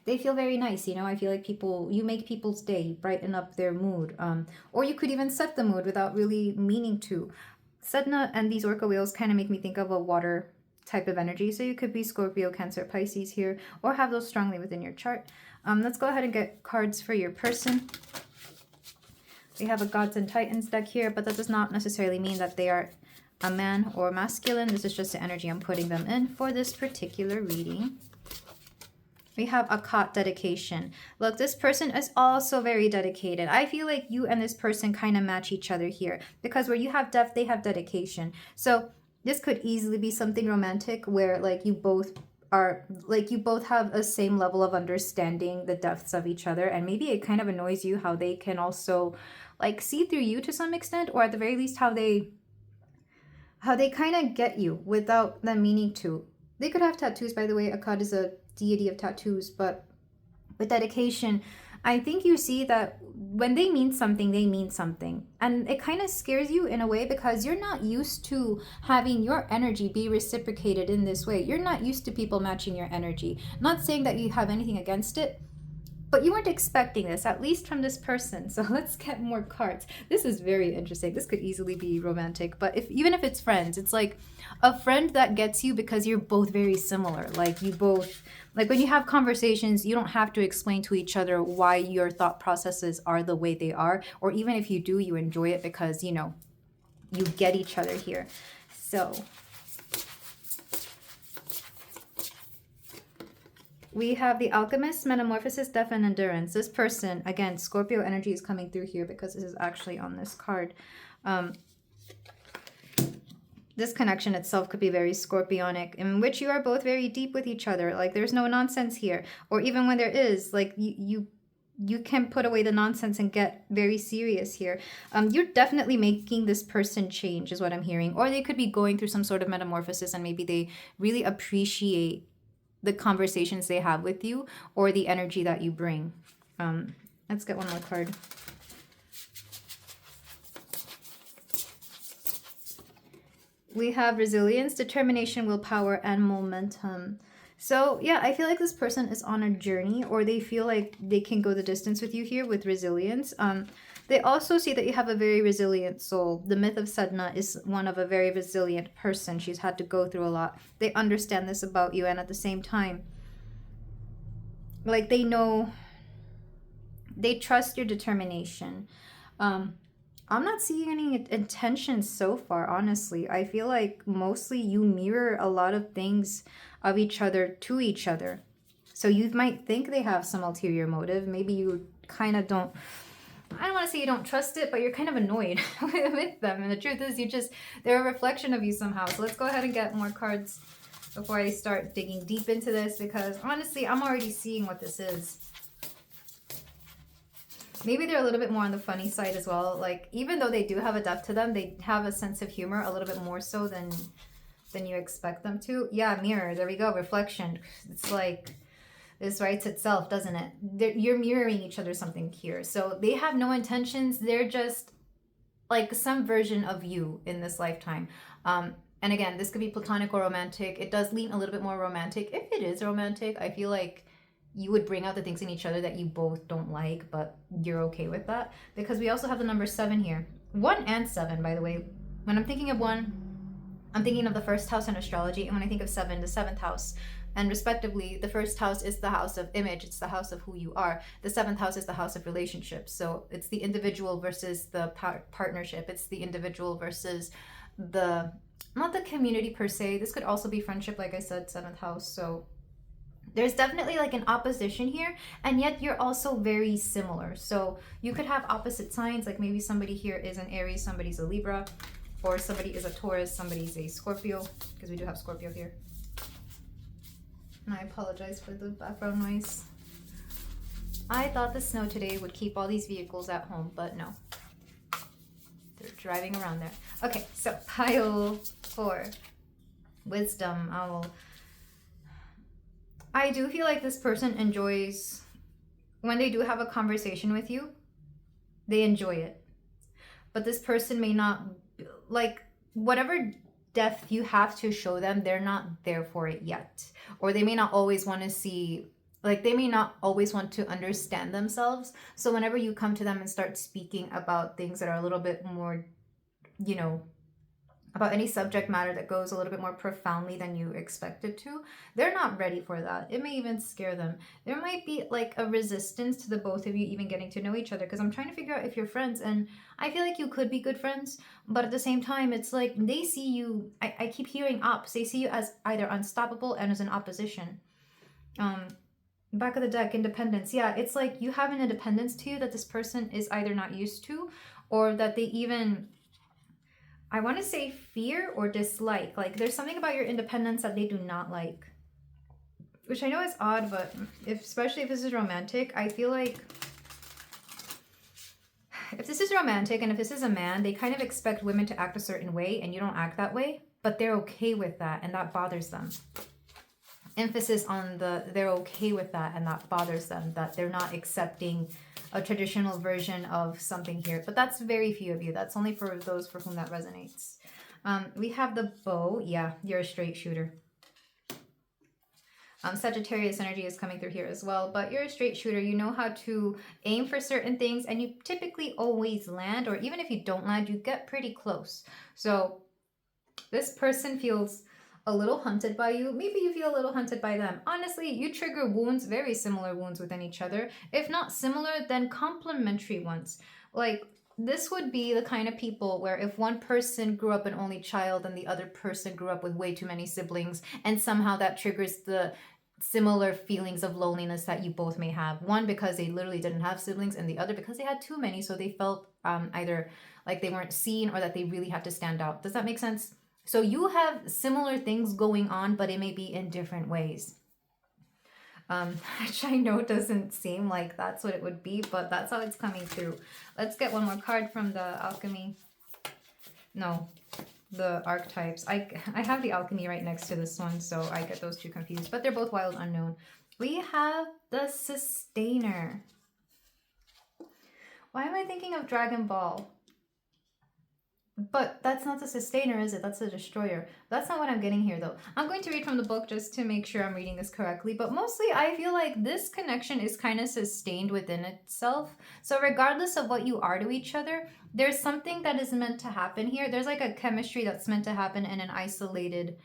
nice. You know, I feel like you make people's day, you brighten up their mood. Or you could even set the mood without really meaning to. Sedna and these orca whales kind of make me think of a water type of energy. So you could be Scorpio, Cancer, Pisces here, or have those strongly within your chart. Let's go ahead and get cards for your person. We have a Gods and Titans deck here, but that does not necessarily mean that they are a man or masculine. This is just the energy I'm putting them in for this particular reading. We have a Akot, dedication. Look, this person is also very dedicated. I feel like you and this person kind of match each other here, because where you have depth, they have dedication. So this could easily be something romantic where like you both have a same level of understanding the depths of each other, and maybe it kind of annoys you how they can also like see through you to some extent, or at the very least how they kind of get you without them meaning to. They could have tattoos, by the way. Akkad is a deity of tattoos, but with dedication, I think you see that when they mean something, they mean something. And it kind of scares you in a way because you're not used to having your energy be reciprocated in this way. You're not used to people matching your energy. Not saying that you have anything against it, but you weren't expecting this, at least from this person. So let's get more cards. This is very interesting. This could easily be romantic, but even if it's friends, it's like a friend that gets you because you're both very similar. Like you both, like when you have conversations, you don't have to explain to each other why your thought processes are the way they are. Or even if you do, you enjoy it because, you know, you get each other here. So we have the Alchemist, Metamorphosis, Death, and Endurance. This person, again, Scorpio energy is coming through here because this is actually on this card. This connection itself could be very scorpionic, in which you are both very deep with each other. Like there's no nonsense here. Or even when there is, like you can put away the nonsense and get very serious here. You're definitely making this person change is what I'm hearing. Or they could be going through some sort of metamorphosis and maybe they really appreciate the conversations they have with you or the energy that you bring. Let's get one more card. We have resilience, determination, willpower, and momentum. So yeah, I feel like this person is on a journey, or they feel like they can go the distance with you here with resilience. They also see that you have a very resilient soul. The myth of Sedna is one of a very resilient person. She's had to go through a lot. They understand this about you, and at the same time, like, they know, they trust your determination. I'm not seeing any intentions so far, honestly. I feel like mostly you mirror a lot of things of each other to each other. So you might think they have some ulterior motive. Maybe you kind of don't, I don't want to say you don't trust it, but you're kind of annoyed with them. And the truth is, they're a reflection of you somehow. So let's go ahead and get more cards before I start digging deep into this, because honestly, I'm already seeing what this is. Maybe they're a little bit more on the funny side as well. Like, even though they do have a depth to them, they have a sense of humor a little bit more so than you expect them to. Yeah, mirror. There we go. Reflection. It's like, this writes itself, doesn't it? You're mirroring each other something here. So they have no intentions. They're just like some version of you in this lifetime. And again, this could be platonic or romantic. It does lean a little bit more romantic. If it is romantic, I feel like you would bring out the things in each other that you both don't like, but you're okay with that. Because we also have the number 7 here. 1 and 7, by the way. When I'm thinking of 1, I'm thinking of the first house in astrology. And when I think of 7, the 7th house. And respectively, the first house is the house of image. It's the house of who you are. The 7th house is the house of relationships. So it's the individual versus the partnership. It's the individual versus not the community per se. This could also be friendship, like I said, 7th house. So there's definitely like an opposition here, and yet you're also very similar. So you could have opposite signs, like maybe somebody here is an Aries, somebody's a Libra, or somebody is a Taurus, somebody's a Scorpio, because we do have Scorpio here. And I apologize for the background noise. I thought the snow today would keep all these vehicles at home, but no. They're driving around there. Okay, so pile 4. Wisdom, Owl. I do feel like this person enjoys, when they do have a conversation with you, they enjoy it. But this person may not, like, whatever depth you have to show them, they're not there for it yet. Or they may not always want to see, like, they may not always want to understand themselves. So whenever you come to them and start speaking about things that are a little bit more, you know, about any subject matter that goes a little bit more profoundly than you expected to, they're not ready for that. It may even scare them. There might be like a resistance to the both of you even getting to know each other, because I'm trying to figure out if you're friends, and I feel like you could be good friends, but at the same time, it's like they see you, I keep hearing ops, they see you as either unstoppable and as an opposition. Back of the deck, independence. Yeah, it's like you have an independence to you that this person is either not used to, or that they even, I want to say fear or dislike. Like there's something about your independence that they do not like, which I know is odd, but especially if this is romantic, I feel like if this is romantic and if this is a man, they kind of expect women to act a certain way and you don't act that way, but they're okay with that and that bothers them. Emphasis on they're okay with that and that bothers them, that they're not accepting a traditional version of something here. But that's very few of you. That's only for those for whom that resonates. We have the bow. Yeah, you're a straight shooter. Sagittarius energy is coming through here as well, but you're a straight shooter. You know how to aim for certain things, and you typically always land, or even if you don't land, you get pretty close. So this person feels a little hunted by you. Maybe you feel a little hunted by them. Honestly, you trigger wounds, very similar wounds within each other. If not similar, then complementary ones. Like, this would be the kind of people where if one person grew up an only child and the other person grew up with way too many siblings, and somehow that triggers the similar feelings of loneliness that you both may have. One, because they literally didn't have siblings, and the other because they had too many, so they felt either like they weren't seen or that they really had to stand out. Does that make sense? So you have similar things going on, but it may be in different ways. Which I know doesn't seem like that's what it would be, but that's how it's coming through. Let's get one more card from the alchemy. No, the archetypes. I have the alchemy right next to this one, so I get those two confused, but they're both wild unknown. We have the sustainer. Why am I thinking of Dragon Ball? But that's not the sustainer, is it? That's the destroyer. That's not what I'm getting here, though. I'm going to read from the book just to make sure I'm reading this correctly. But mostly, I feel like this connection is kind of sustained within itself. So regardless of what you are to each other, there's something that is meant to happen here. There's like a chemistry that's meant to happen in an isolated,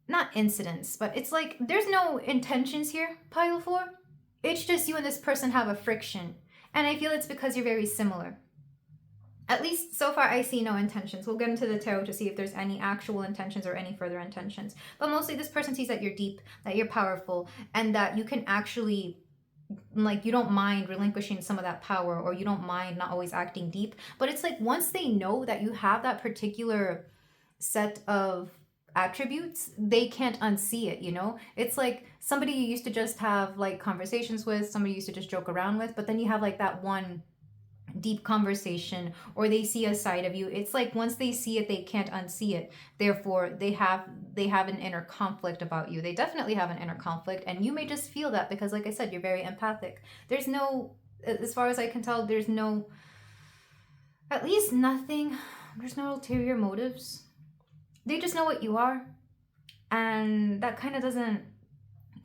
not incidents, but it's like there's no intentions here, pile 4. It's just you and this person have a friction. And I feel it's because you're very similar. At least so far, I see no intentions. We'll get into the tarot to see if there's any actual intentions or any further intentions. But mostly this person sees that you're deep, that you're powerful, and that you can actually, like, you don't mind relinquishing some of that power, or you don't mind not always acting deep. But it's like once they know that you have that particular set of attributes, they can't unsee it, you know? It's like somebody you used to just have like conversations with, somebody you used to just joke around with, but then you have like that one deep conversation, or they see a side of you. It's like once they see it, they can't unsee it. Therefore, they have an inner conflict about you. They definitely have an inner conflict, and you may just feel that because, like I said, you're very empathic. There's no, as far as I can tell, there's no, at least nothing, there's no ulterior motives. They just know what you are, and that kind of doesn't,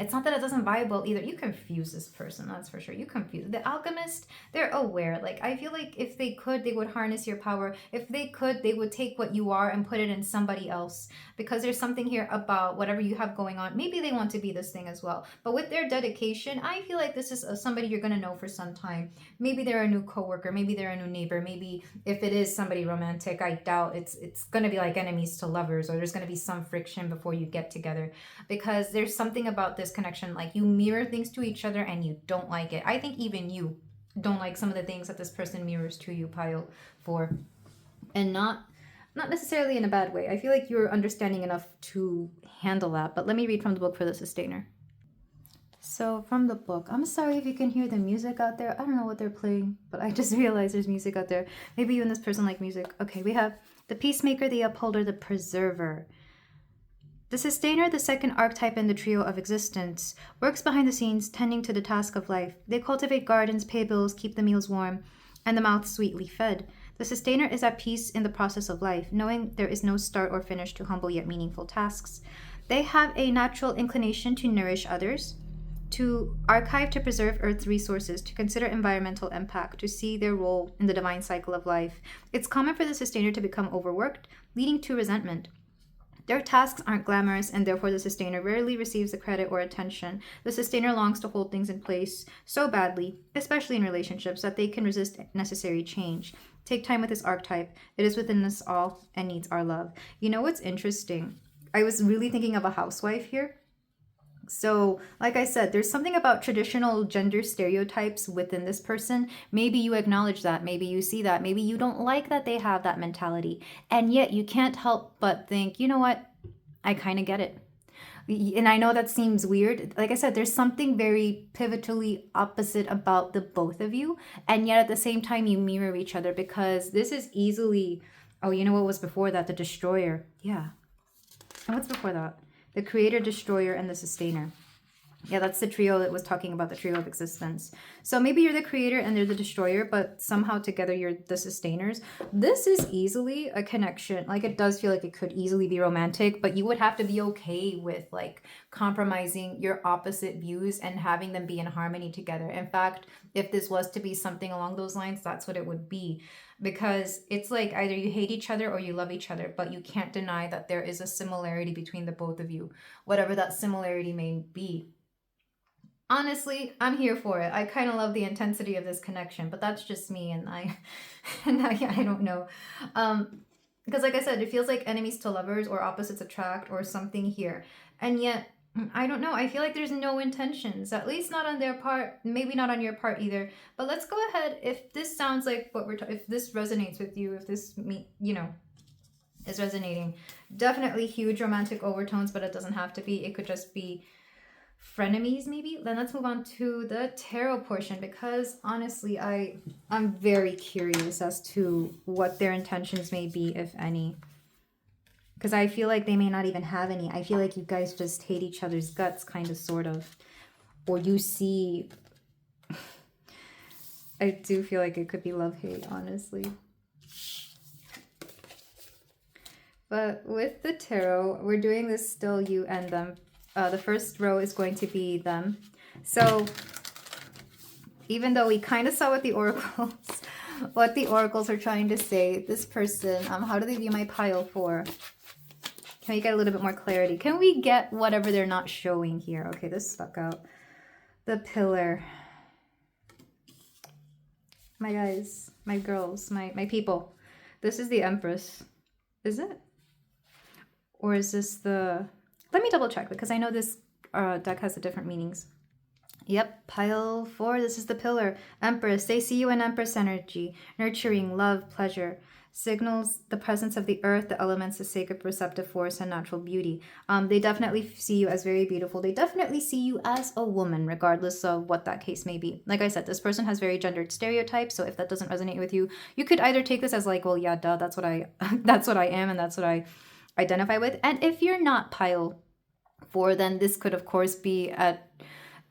it's not that it doesn't vibe well either. You confuse this person, that's for sure. You confuse the alchemist. They're aware. Like, I feel like if they could, they would harness your power. If they could, they would take what you are and put it in somebody else, because there's something here about whatever you have going on. Maybe they want to be this thing as well, but with their dedication, I feel like this is somebody you're going to know for some time. Maybe they're a new coworker, maybe they're a new neighbor, maybe if it is somebody romantic, I doubt it's going to be like enemies to lovers, or there's going to be some friction before you get together, because there's something about this connection, like you mirror things to each other and you don't like it. I think even you don't like some of the things that this person mirrors to you, pile 4, and not necessarily in a bad way. I feel like you're understanding enough to handle that. But let me read from the book for the sustainer. So from the book, I'm sorry if you can hear the music out there. I don't know what they're playing, but I just realized there's music out there. Maybe you and this person like music. Okay, we have the peacemaker, the upholder, the preserver. The sustainer, the second archetype in the trio of existence, works behind the scenes, tending to the task of life. They cultivate gardens, pay bills, keep the meals warm, and the mouth sweetly fed. The sustainer is at peace in the process of life, knowing there is no start or finish to humble yet meaningful tasks. They have a natural inclination to nourish others, to archive, to preserve Earth's resources, to consider environmental impact, to see their role in the divine cycle of life. It's common for the sustainer to become overworked, leading to resentment. Their tasks aren't glamorous, and therefore the sustainer rarely receives the credit or attention. The sustainer longs to hold things in place so badly, especially in relationships, that they can resist necessary change. Take time with this archetype. It is within us all and needs our love. You know what's interesting? I was really thinking of a housewife here. So, like I said, there's something about traditional gender stereotypes within this person. Maybe you acknowledge that. Maybe you see that. Maybe you don't like that they have that mentality. And yet you can't help but think, you know what? I kind of get it. And I know that seems weird. Like I said, there's something very pivotally opposite about the both of you. And yet at the same time, you mirror each other, because this is easily, oh, you know what was before that? The destroyer. Yeah. And what's before that? The creator, destroyer, and the sustainer. Yeah, that's the trio that was talking about, the trio of existence. So maybe you're the creator and they're the destroyer, but somehow together you're the sustainers. This is easily a connection. Like, it does feel like it could easily be romantic, but you would have to be okay with like compromising your opposite views and having them be in harmony together. In fact, if this was to be something along those lines, that's what it would be. Because it's like either you hate each other or you love each other, but you can't deny that there is a similarity between the both of you, whatever that similarity may be. Honestly, I'm here for it. I kind of love the intensity of this connection, but that's just me, and I don't know. Because like I said, it feels like enemies to lovers or opposites attract or something here. And yet, I don't know. I feel like there's no intentions, at least not on their part, maybe not on your part either. But let's go ahead. If this sounds like what if this resonates with you, if this, is resonating, definitely huge romantic overtones, but it doesn't have to be. It could just be frenemies maybe. Then let's move on to the tarot portion, because honestly I'm very curious as to what their intentions may be, if any, because I feel like they may not even have any. I feel like you guys just hate each other's guts, kind of, sort of, or you see I do feel like it could be love hate, honestly. But with the tarot, we're doing this still you and them. The first row is going to be them. So even though we kind of saw what the oracles are trying to say, this person, how do they view my pile 4? Can we get a little bit more clarity? Can we get whatever they're not showing here? Okay, this stuck out. The pillar. My guys, my girls, my people. This is the Empress. Is it? Or is this the... Let me double check because I know this deck has the different meanings. Yep, pile 4, this is the pillar. Empress, they see you in Empress energy. Nurturing, love, pleasure. Signals the presence of the earth, the elements, the sacred perceptive force, and natural beauty. They definitely see you as very beautiful. They definitely see you as a woman, regardless of what that case may be. Like I said, this person has very gendered stereotypes, so if that doesn't resonate with you, you could either take this as like, well, yeah, duh, that's what I that's what I am, and that's what I identify with. And if you're not pile 4, then this could, of course, be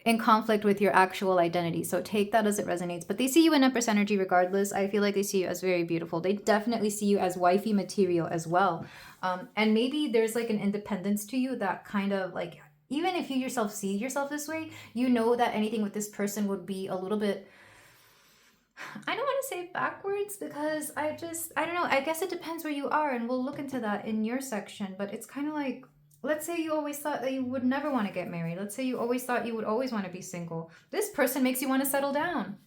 in conflict with your actual identity. So take that as it resonates. But they see you in Empress energy regardless. I feel like they see you as very beautiful. They definitely see you as wifey material as well. And maybe there's like an independence to you that kind of like, even if you yourself see yourself this way, you know that anything with this person would be a little bit, I don't want to say backwards because I don't know. I guess it depends where you are, and we'll look into that in your section. But it's kind of like, let's say you always thought that you would never want to get married. Let's say you always thought you would always want to be single. This person makes you want to settle down.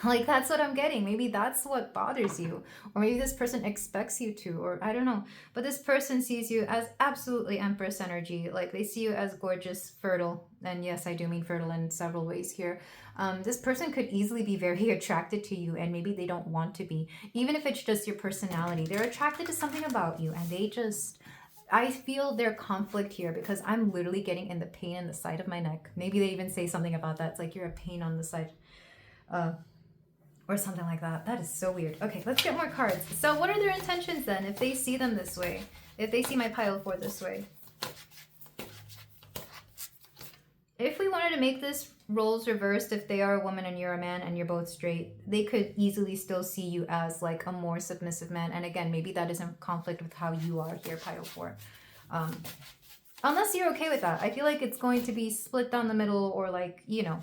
Like, that's what I'm getting. Maybe that's what bothers you. Or maybe this person expects you to, or I don't know. But this person sees you as absolutely Empress energy. Like, they see you as gorgeous, fertile. And yes, I do mean fertile in several ways here. This person could easily be very attracted to you, and maybe they don't want to be. Even if it's just your personality. They're attracted to something about you, and they just... I feel their conflict here because I'm literally getting in the pain in the side of my neck. Maybe they even say something about that. It's like, you're a pain on the side. Or something like that. That is so weird. Okay, let's get more cards. So what are their intentions then if they see them this way? If they see my pile 4 this way? If we wanted to make this roles reversed, if they are a woman and you're a man and you're both straight, they could easily still see you as like a more submissive man. And again, maybe that is in conflict with how you are here, pile 4. Unless you're okay with that. I feel like it's going to be split down the middle, or like, you know,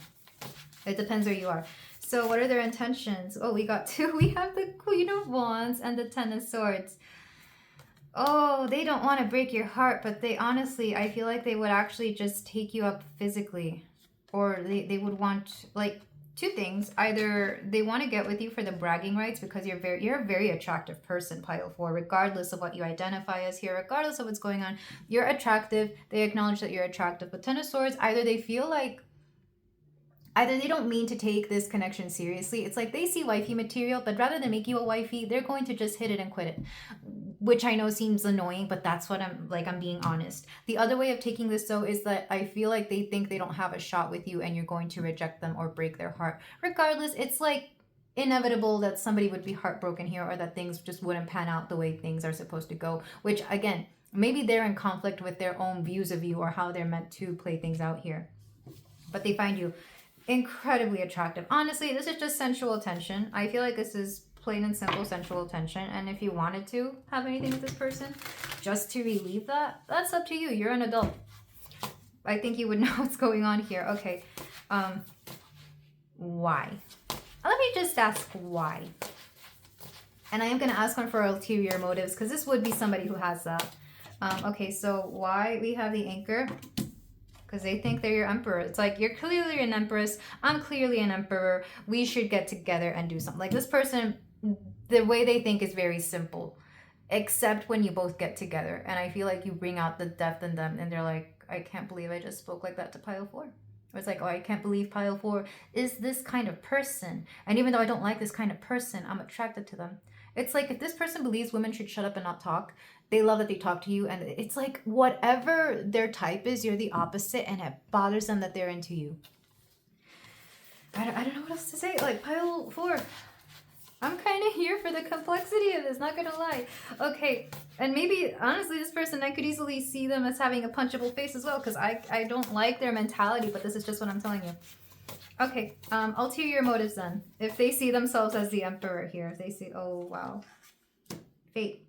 it depends where you are. So what are their intentions? Oh, we got 2. We have the Queen of Wands and the 10 of Swords. Oh, they don't want to break your heart, but they honestly, I feel like they would actually just take you up physically. Or they would want, like, 2 things. Either they want to get with you for the bragging rights because you're a very attractive person, pile 4, regardless of what you identify as here, regardless of what's going on. You're attractive. They acknowledge that you're attractive. But 10 of Swords, either they feel like, either they don't mean to take this connection seriously. It's like they see wifey material, but rather than make you a wifey, they're going to just hit it and quit it. Which I know seems annoying, but that's what I'm being honest. The other way of taking this though is that I feel like they think they don't have a shot with you and you're going to reject them or break their heart. Regardless, it's like inevitable that somebody would be heartbroken here, or that things just wouldn't pan out the way things are supposed to go. Which again, maybe they're in conflict with their own views of you or how they're meant to play things out here. But they find you incredibly attractive. Honestly, this is just sensual attention. I feel like this is plain and simple sensual attention. And if you wanted to have anything with this person just to relieve that, that's up to you. You're an adult. I think you would know what's going on here. Okay. Why? Let me just ask why. And I am going to ask one for ulterior motives because this would be somebody who has that. Okay, so why we have the Anchor? Because they think they're your emperor. It's like, you're clearly an empress. I'm clearly an emperor. We should get together and do something. Like, this person, the way they think is very simple. Except when you both get together. And I feel like you bring out the depth in them. And they're like, I can't believe I just spoke like that to pile 4. Or it's like, oh, I can't believe pile 4 is this kind of person. And even though I don't like this kind of person, I'm attracted to them. It's like, if this person believes women should shut up and not talk, they love that they talk to you. And it's like, whatever their type is, you're the opposite. And it bothers them that they're into you. I don't know what else to say. Like, pile 4. I'm kind of here for the complexity of this, not gonna lie. Okay, and maybe, honestly, this person, I could easily see them as having a punchable face as well, because I don't like their mentality, but this is just what I'm telling you. Okay, ulterior motives then. If they see themselves as the emperor here, if they see, oh, wow. Fate.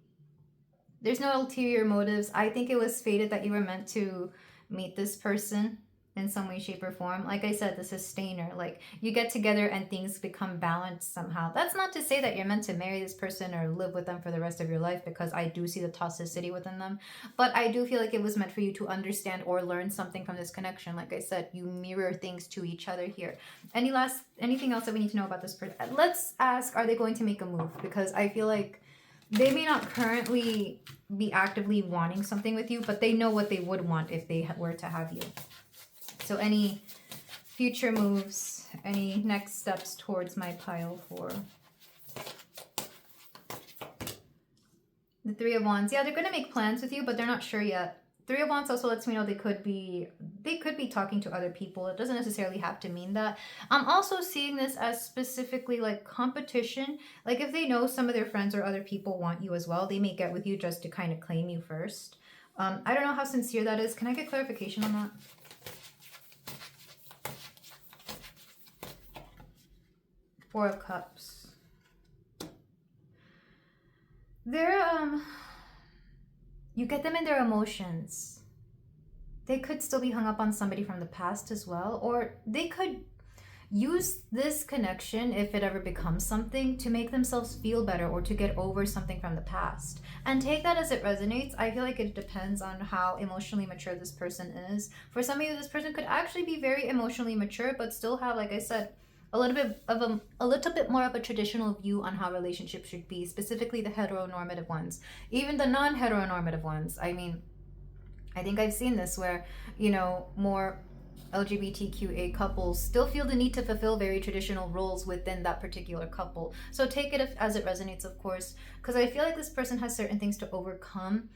There's no ulterior motives. I think it was fated that you were meant to meet this person in some way, shape, or form. Like I said, the sustainer. Like, you get together and things become balanced somehow. That's not to say that you're meant to marry this person or live with them for the rest of your life, because I do see the toxicity within them. But I do feel like it was meant for you to understand or learn something from this connection. Like I said, you mirror things to each other here. Anything else that we need to know about this person? Let's ask, are they going to make a move? Because I feel like they may not currently be actively wanting something with you, but they know what they would want if they were to have you. So any future moves, any next steps towards my pile 4. The 3 of Wands. Yeah, they're going to make plans with you, but they're not sure yet. 3 of Wands also lets me know they could be talking to other people. It doesn't necessarily have to mean that. I'm also seeing this as specifically like competition. Like, if they know some of their friends or other people want you as well, they may get with you just to kind of claim you first. I don't know how sincere that is. Can I get clarification on that? 4 of Cups. You get them in their emotions. They could still be hung up on somebody from the past as well, or they could use this connection, if it ever becomes something, to make themselves feel better or to get over something from the past. And take that as it resonates. I feel like it depends on how emotionally mature this person is. For some of you, this person could actually be very emotionally mature, but still have, like I said, a little bit more of a traditional view on how relationships should be, specifically the heteronormative ones. Even the non-heteronormative ones. I mean, I think I've seen this where, you know, more LGBTQA couples still feel the need to fulfill very traditional roles within that particular couple. So take it as it resonates, of course, because I feel like this person has certain things to overcome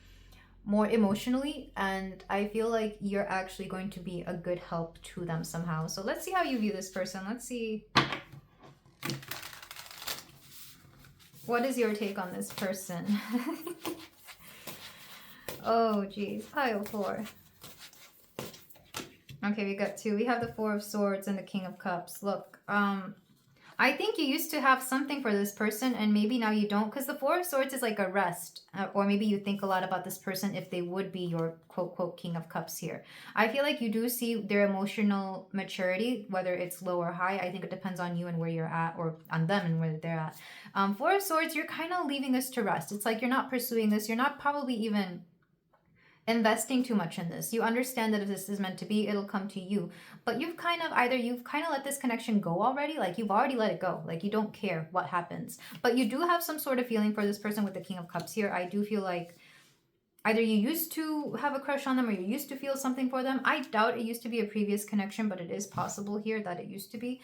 more emotionally, and I feel like you're actually going to be a good help to them somehow. So let's see how you view this person. Let's see, what is your take on this person? Oh geez, pile 4. Okay, we got 2. We have the 4 of Swords and the King of Cups. Look, I think you used to have something for this person, and maybe now you don't, because the 4 of Swords is like a rest, or maybe you think a lot about this person if they would be your quote-quote King of Cups here. I feel like you do see their emotional maturity, whether it's low or high. I think it depends on you and where you're at, or on them and where they're at. 4 of Swords, you're kind of leaving this to rest. It's like you're not pursuing this. You're not probably even investing too much in this. You understand that if this is meant to be, it'll come to you. But you've kind of let this connection go already. Like, you've already let it go. Like, you don't care what happens. But you do have some sort of feeling for this person with the King of Cups here. I do feel like either you used to have a crush on them or you used to feel something for them. I doubt it used to be a previous connection, but it is possible here that it used to be.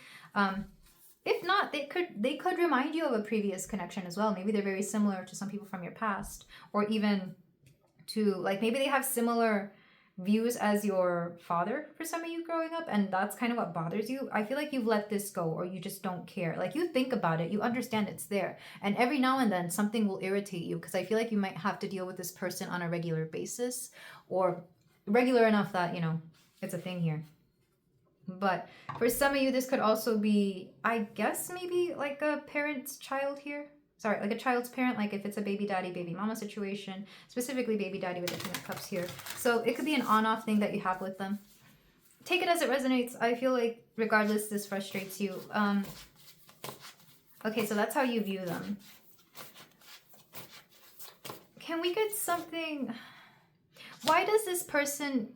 If not, they could remind you of a previous connection as well. Maybe they're very similar to some people from your past, or even to, like, maybe they have similar views as your father for some of you growing up, and that's kind of what bothers you. I feel like you've let this go, or you just don't care. Like, you think about it, you understand it's there, and every now and then something will irritate you, because I feel like you might have to deal with this person on a regular basis, or regular enough that, you know, it's a thing here. But for some of you, this could also be, I guess, maybe like a parent's child here. Sorry, like a child's parent, like if it's a baby daddy, baby mama situation, specifically baby daddy with the King of Cups here. So it could be an on-off thing that you have with them. Take it as it resonates. I feel like regardless, this frustrates you. Okay, so that's how you view them. Can we get something? Why does this person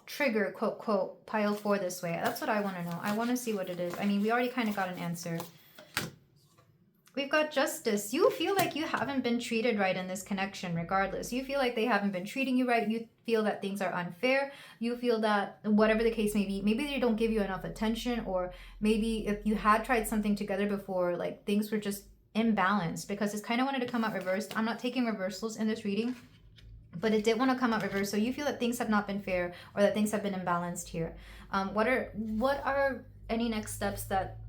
trigger, quote, quote, pile 4 this way? That's what I want to know. I want to see what it is. I mean, we already kind of got an answer. We've got Justice. You feel like you haven't been treated right in this connection regardless. You feel like they haven't been treating you right. You feel that things are unfair. You feel that whatever the case may be, maybe they don't give you enough attention, or maybe if you had tried something together before, like things were just imbalanced, because it's kind of wanted to come out reversed. I'm not taking reversals in this reading, but it did want to come out reversed. So you feel that things have not been fair, or that things have been imbalanced here. What are any next steps that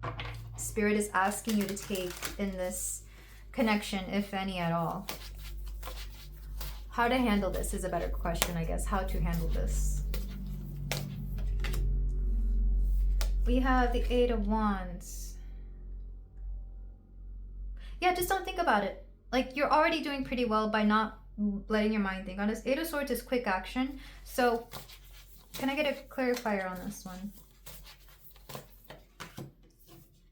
Spirit is asking you to take in this connection, if any at all? How to handle this is a better question, I guess. How to handle this. We have the 8 of Wands. Yeah, just don't think about it. like you're already doing pretty well by not letting your mind think on this. Eight of Swords is quick action. So can I get a clarifier on this one?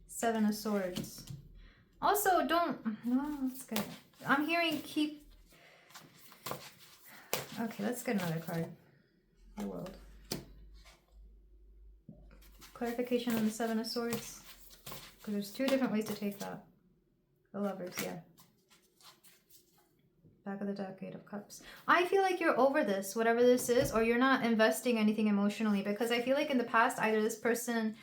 Seven of Swords. Also, don't, no, that's good. I'm hearing keep, okay, let's get another card. The World. Clarification on the Seven of Swords. Because there's two different ways to take that. The Lovers, yeah. Back of the deck, Eight of Cups. I feel like you're over this, whatever this is, or you're not investing anything emotionally, because I feel like in the past, either this person,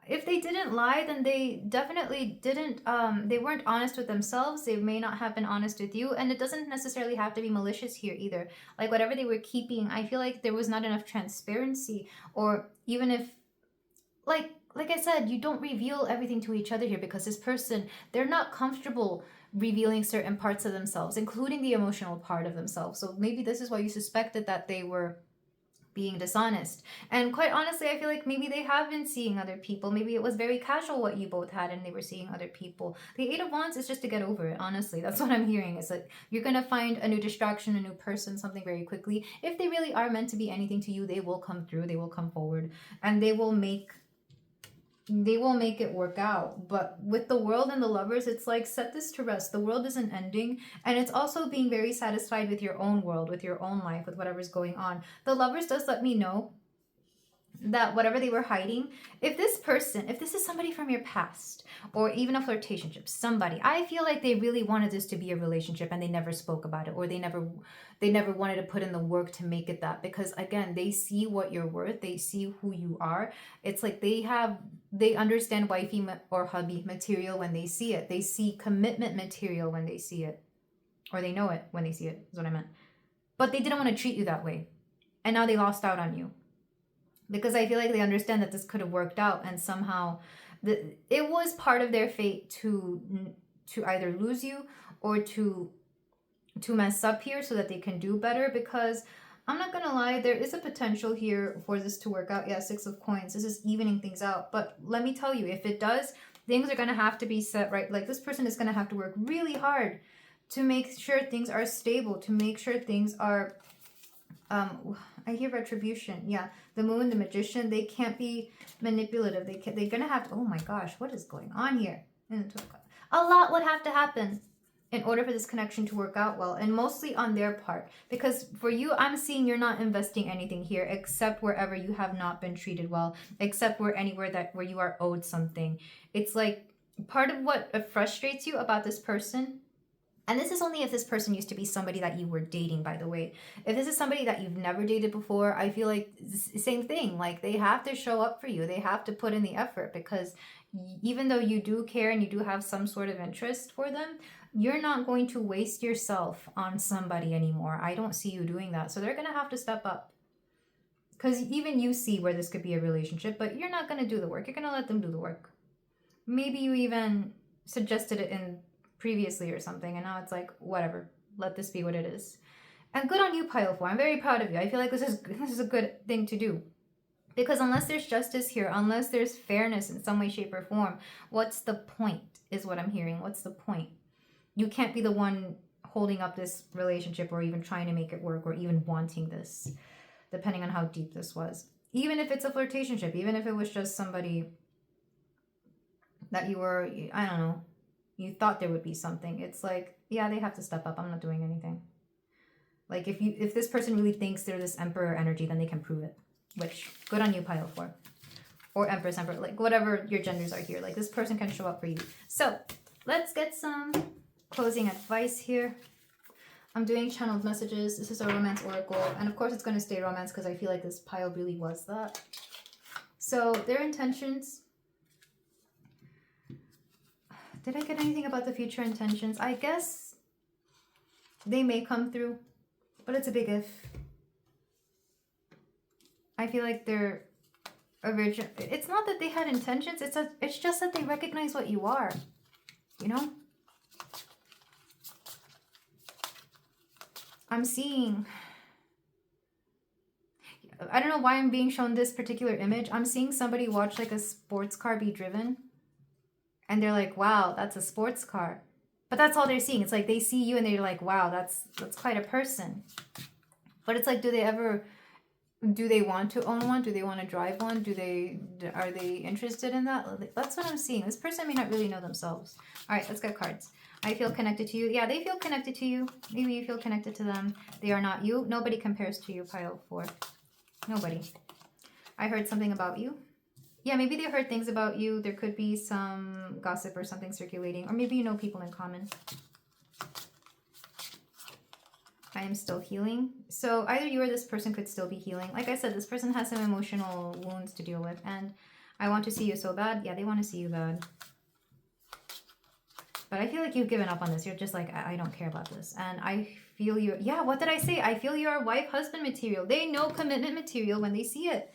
if they didn't lie, then they definitely didn't, they weren't honest with themselves. They may not have been honest with you, and it doesn't necessarily have to be malicious here either. Like whatever they were keeping, I feel like there was not enough transparency, or even if, like I said, you don't reveal everything to each other here, because this person, they're not comfortable revealing certain parts of themselves, including the emotional part of themselves. So maybe this is why you suspected that they were being dishonest. And quite honestly, I feel like maybe they have been seeing other people. Maybe it was very casual what you both had and they were seeing other people. The Eight of Wands is just to get over it, honestly. That's what I'm hearing. Is like you're going to find a new distraction, a new person, something very quickly. If they really are meant to be anything to you, they will come through, they will come forward, and they will make it work out. But with the World and the Lovers, it's like, set this to rest. The world isn't ending, and it's also being very satisfied with your own world, with your own life, with whatever's going on. The Lovers does let me know that whatever they were hiding, if this is somebody from your past, or even a flirtationship, somebody, I feel like they really wanted this to be a relationship and they never spoke about it, or they never wanted to put in the work to make it that, because again, they see what you're worth, they see who you are. It's like they understand wifey or hubby material when they see it. They see commitment material when they see it, or they know it when they see it, is what I meant. But they didn't want to treat you that way, and now they lost out on you. Because I feel like they understand that this could have worked out, and somehow it was part of their fate to either lose you or to mess up here so that they can do better. Because I'm not gonna lie, there is a potential here for this to work out. Yeah, Six of Coins. This is evening things out. But let me tell you, if it does, things are gonna have to be set right. Like this person is gonna have to work really hard to make sure things are stable, to make sure things are I hear retribution. Yeah, the Moon, the Magician, they can't be manipulative. They're gonna have to, oh my gosh, what is going on here? A lot would have to happen in order for this connection to work out well, and mostly on their part. Because for you, I'm seeing you're not investing anything here except wherever you have not been treated well, except where you are owed something. It's like part of what frustrates you about this person. And this is only if this person used to be somebody that you were dating, by the way. If this is somebody that you've never dated before, I feel like same thing. Like they have to show up for you. They have to put in the effort, because even though you do care and you do have some sort of interest for them, you're not going to waste yourself on somebody anymore. I don't see you doing that. So they're going to have to step up. Because even you see where this could be a relationship, but you're not going to do the work. You're going to let them do the work. Maybe you even suggested it in previously or something, and now it's like, whatever, let this be what it is. And good on you, pile 4. I'm very proud of you. I feel like this is a good thing to do, because unless there's justice here, unless there's fairness in some way, shape, or form, what's the point, is what I'm hearing. What's the point? You can't be the one holding up this relationship, or even trying to make it work, or even wanting this, depending on how deep this was. Even if it's a flirtationship, even if it was just somebody that you were, I don't know, you thought there would be something. It's like, yeah, they have to step up. I'm not doing anything. Like if this person really thinks they're this Emperor energy, then they can prove it. Which, good on you, pile 4. Or Empress, Emperor, like whatever your genders are here. Like this person can show up for you. So let's get some closing advice here. I'm doing channeled messages. This is a romance oracle. And of course it's going to stay romance, because I feel like this pile really was that. So their intentions. Did I get anything about the future intentions? I guess they may come through, but it's a big if. I feel like they're original. It's not that they had intentions. It's just that they recognize what you are, you know? I'm seeing, I don't know why I'm being shown this particular image. I'm seeing somebody watch like a sports car be driven. And they're like, wow, that's a sports car. But that's all they're seeing. It's like they see you and they're like, wow, that's quite a person. But it's like, do they want to own one? Do they want to drive one? Are they interested in that? That's what I'm seeing. This person may not really know themselves. All right, let's get cards. I feel connected to you. Yeah, they feel connected to you. Maybe you feel connected to them. They are not you. Nobody compares to you, pile 4. Nobody. I heard something about you. Yeah, maybe they heard things about you. There could be some gossip or something circulating. Or maybe you know people in common. I am still healing. So either you or this person could still be healing. Like I said, this person has some emotional wounds to deal with. And I want to see you so bad. Yeah, they want to see you bad. But I feel like you've given up on this. You're just like, I don't care about this. And I feel you. Yeah, what did I say? I feel you're wife-husband material. They know commitment material when they see it.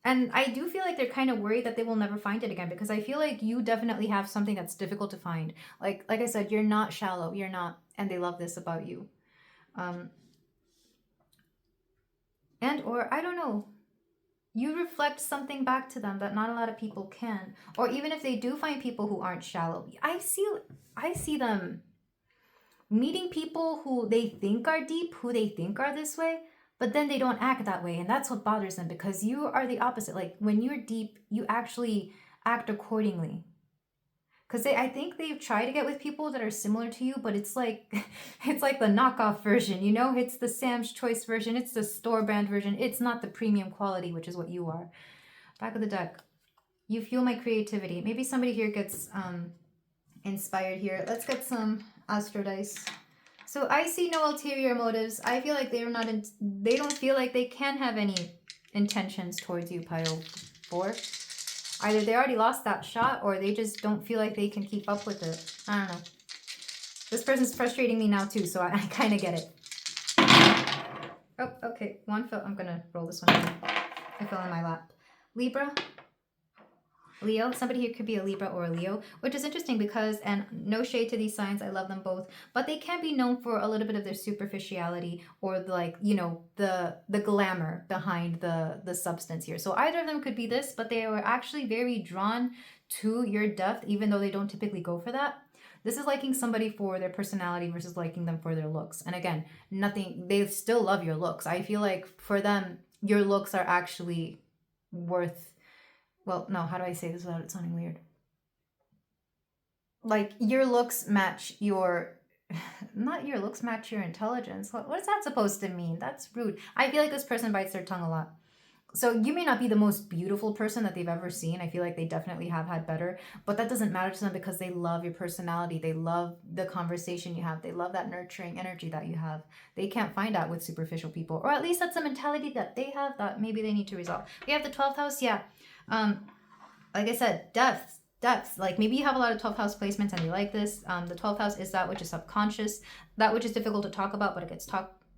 And I do feel like they're kind of worried that they will never find it again, because I feel like you definitely have something that's difficult to find. Like I said, you're not shallow. You're not. And they love this about you. Or I don't know. You reflect something back to them that not a lot of people can. Or even if they do find people who aren't shallow, I see them meeting people who they think are deep, who they think are this way, but then they don't act that way. And that's what bothers them, because you are the opposite. Like when you're deep, you actually act accordingly. Because I think they've tried to get with people that are similar to you, but it's like the knockoff version, you know? It's the Sam's Choice version. It's the store brand version. It's not the premium quality, which is what you are. Back of the deck. You fuel my creativity. Maybe somebody here gets inspired here. Let's get some Astro Dice. So I see no ulterior motives. I feel like they don't feel like they can have any intentions towards you, pile 4. Either they already lost that shot, or they just don't feel like they can keep up with it. I don't know. This person's frustrating me now too, so I kind of get it. Oh, okay. One fell. I'm going to roll this one down. It fell in my lap. Libra. Leo. Somebody here could be a Libra or a Leo, which is interesting because, and no shade to these signs, I love them both, but they can be known for a little bit of their superficiality, or the glamour behind the substance here. So either of them could be this, but they were actually very drawn to your depth, even though they don't typically go for that. This is liking somebody for their personality versus liking them for their looks. And again, they still love your looks. I feel like for them, your looks are actually worth, well, no, how do I say this without it sounding weird? Like, your looks match not your looks match your intelligence. What is that supposed to mean? That's rude. I feel like this person bites their tongue a lot. So you may not be the most beautiful person that they've ever seen. I feel like they definitely have had better, but that doesn't matter to them, because they love your personality. They love the conversation you have. They love that nurturing energy that you have. They can't find that with superficial people, or at least that's a mentality that they have that maybe they need to resolve. We have the 12th house. Yeah. Like I said, depth. Like maybe you have a lot of 12th house placements and you like this. The 12th house is that which is subconscious, that which is difficult to talk about, but it gets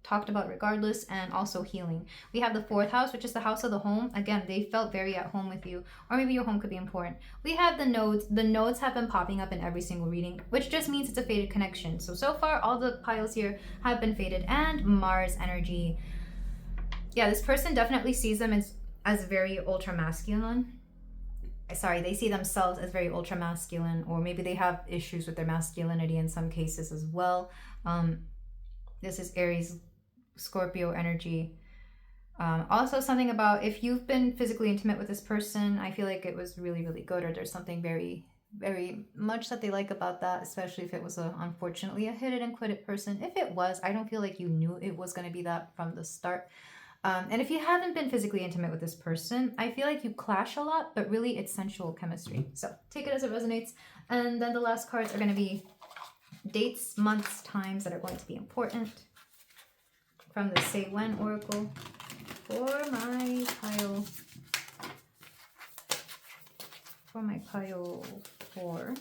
talked about regardless, and also healing. We have the 4th house, which is the house of the home. Again, they felt very at home with you, or maybe your home could be important. We have the nodes. The nodes have been popping up in every single reading, which just means it's a faded connection. So far, all the piles here have been faded. And Mars energy. Yeah, this person definitely sees them as very ultra masculine. Sorry, they see themselves as very ultra masculine, or maybe they have issues with their masculinity in some cases as well. This is Aries, Scorpio energy. Also something about if you've been physically intimate with this person, I feel like it was really, really good, or there's something very, very much that they like about that, especially if it was unfortunately a hit it and quit it person. If it was, I don't feel like you knew it was going to be that from the start. And if you haven't been physically intimate with this person, I feel like you clash a lot, but really it's sensual chemistry. So take it as it resonates. And then the last cards are going to be dates, months, times that are going to be important from the Say When Oracle for my pile 4.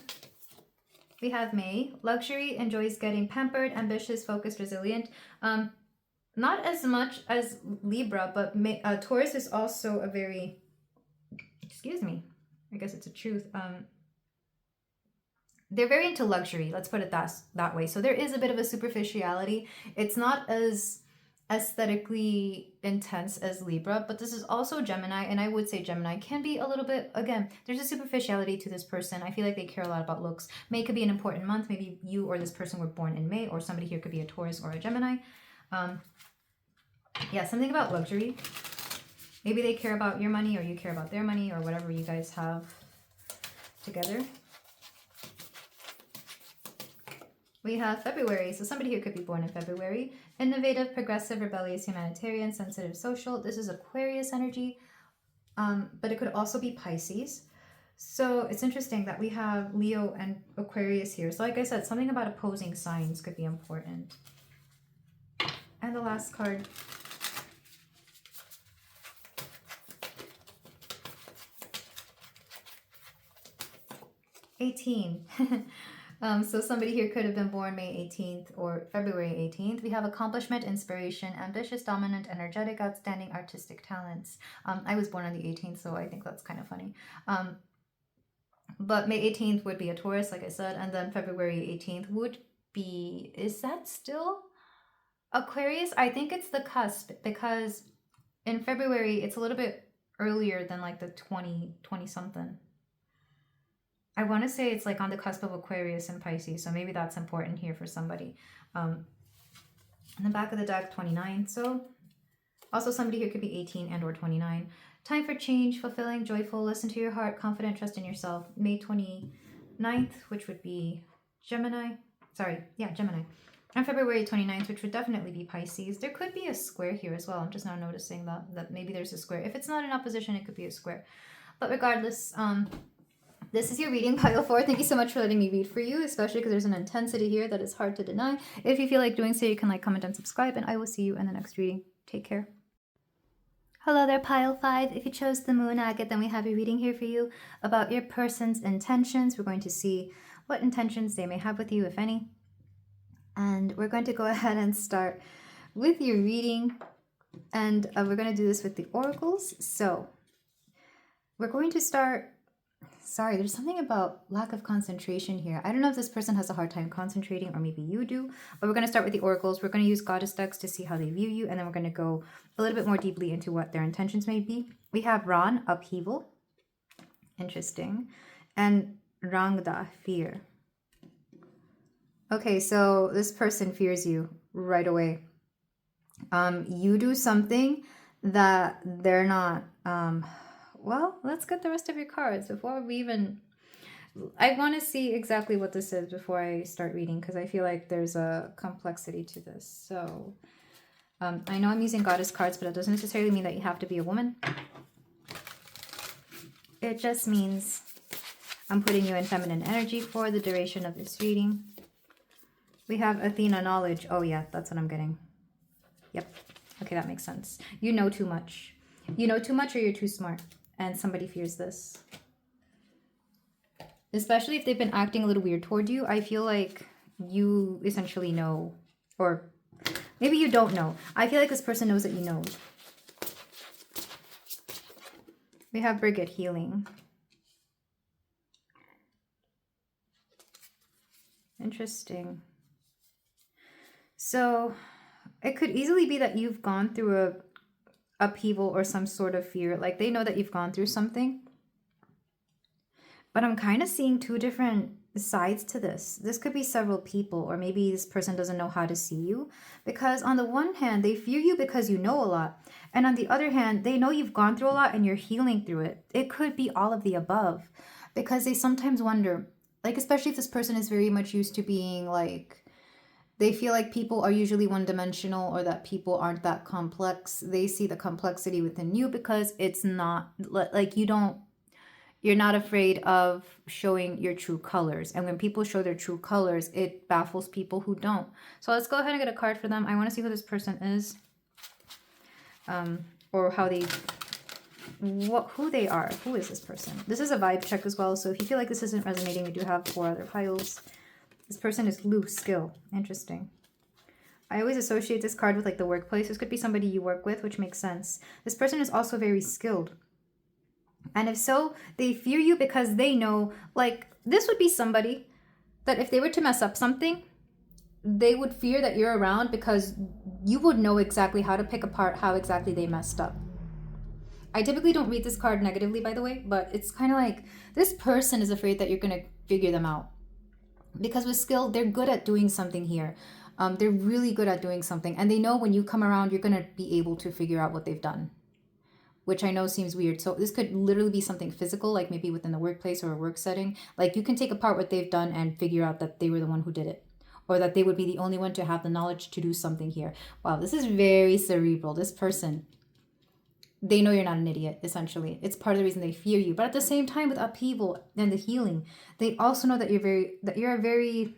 We have May. Luxury, enjoys getting pampered, ambitious, focused, resilient. Not as much as Libra, but Taurus is also a very, excuse me, I guess it's a truth. They're very into luxury. Let's put it that way. So there is a bit of a superficiality. It's not as aesthetically intense as Libra, but this is also Gemini, and I would say Gemini can be a little bit, again, there's a superficiality to this person. I feel like they care a lot about looks. May could be an important month. Maybe you or this person were born in May, or somebody here could be a Taurus or a Gemini. Yeah, something about luxury. Maybe they care about your money, or you care about their money, or whatever you guys have together. We have February, so somebody here could be born in February. Innovative, progressive, rebellious, humanitarian, sensitive, social. This is Aquarius energy, but it could also be Pisces. So it's interesting that we have Leo and Aquarius here. So like I said, something about opposing signs could be important. And the last card. $18. So somebody here could have been born May 18th or February 18th. We have accomplishment, inspiration, ambitious, dominant, energetic, outstanding, artistic talents. I was born on the 18th, so I think that's kind of funny. But May 18th would be a Taurus, like I said, and then February 18th would be, is that still Aquarius? I think it's the cusp, because in February, it's a little bit earlier than like the 20 something. I want to say it's like on the cusp of Aquarius and Pisces, so maybe that's important here for somebody. In the back of the deck, 29. So also somebody here could be 18 and or 29. Time for change, fulfilling, joyful, listen to your heart, confident, trust in yourself. May 29th, which would be Gemini. Sorry, yeah, Gemini. And February 29th, which would definitely be Pisces. There could be a square here as well. I'm just now noticing that maybe there's a square. If it's not in opposition, it could be a square. But regardless, this is your reading, pile 4. Thank you so much for letting me read for you, especially because there's an intensity here that is hard to deny. If you feel like doing so, you can like, comment, and subscribe, and I will see you in the next reading. Take care. Hello there, pile 5. If you chose the moon agate, then we have a reading here for you about your person's intentions. We're going to see what intentions they may have with you, if any. And we're going to go ahead and start with your reading. And we're going to do this with the oracles. So we're going to start. Sorry, there's something about lack of concentration here. I don't know if this person has a hard time concentrating, or maybe you do, but we're going to start with the oracles. We're going to use goddess decks to see how they view you, and then we're going to go a little bit more deeply into what their intentions may be. We have Ran, upheaval. Interesting. And Rangda, fear. Okay, so this person fears you right away. You do something that they're not... Well, let's get the rest of your cards before we even... I want to see exactly what this is before I start reading, because I feel like there's a complexity to this. So, I know I'm using goddess cards, but it doesn't necessarily mean that you have to be a woman. It just means I'm putting you in feminine energy for the duration of this reading. We have Athena, knowledge. Oh yeah, that's what I'm getting. Yep. Okay, that makes sense. You know too much. You know too much, or you're too smart. And somebody fears this. Especially if they've been acting a little weird toward you. I feel like you essentially know. Or maybe you don't know. I feel like this person knows that you know. We have Brigid, healing. Interesting. So it could easily be that you've gone through a upheaval or some sort of fear. Like they know that you've gone through something. But I'm kind of seeing two different sides to this. This could be several people, or maybe this person doesn't know how to see you. Because on the one hand, they fear you because you know a lot. And on the other hand, they know you've gone through a lot and you're healing through it. It could be all of the above. Because they sometimes wonder, like especially if this person is very much used to being like, they feel like people are usually one-dimensional, or that people aren't that complex. They see the complexity within you because it's not like you're not afraid of showing your true colors. And when people show their true colors, it baffles people who don't. So let's go ahead and get a card for them. I want to see who this person is, or how they, who they are. Who is this person? This is a vibe check as well. So if you feel like this isn't resonating, we do have 4 other piles. This person is loose, skill. Interesting. I always associate this card with like the workplace. This could be somebody you work with, which makes sense. This person is also very skilled. And if so, they fear you because they know, like, this would be somebody that if they were to mess up something, they would fear that you're around because you would know exactly how to pick apart how exactly they messed up. I typically don't read this card negatively, by the way, but it's kind of like this person is afraid that you're going to figure them out. Because with skill, they're good at doing something here. They're really good at doing something. And they know when you come around, you're going to be able to figure out what they've done, which I know seems weird. So this could literally be something physical, like maybe within the workplace or a work setting. Like you can take apart what they've done and figure out that they were the one who did it, or that they would be the only one to have the knowledge to do something here. Wow, this is very cerebral. This person, they know you're not an idiot, essentially. It's part of the reason they fear you. But at the same time, with upheaval and the healing, they also know that you're a very,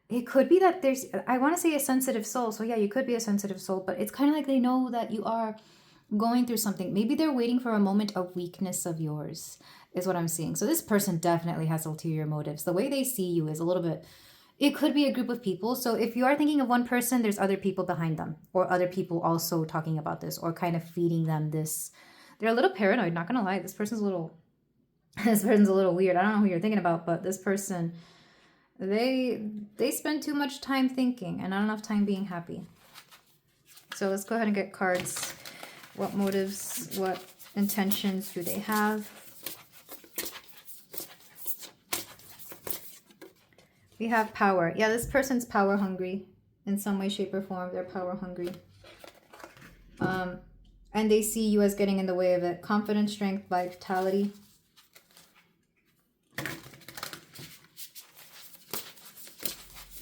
it could be that there's, I want to say a sensitive soul. So yeah, you could be a sensitive soul, but it's kind of like they know that you are going through something. Maybe they're waiting for a moment of weakness of yours, is what I'm seeing. So this person definitely has ulterior motives. The way they see you is a little bit, it could be a group of people. So if you are thinking of one person, there's other people behind them, or other people also talking about this, or kind of feeding them this. They're a little paranoid, not gonna lie. This person's a little weird. I don't know who you're thinking about, but this person, they spend too much time thinking and not enough time being happy. So let's go ahead and get cards. What motives, what intentions do they have? We have power. Yeah, this person's power hungry in some way, shape, or form. They're power hungry. And they see you as getting in the way of it. Confidence, strength, vitality.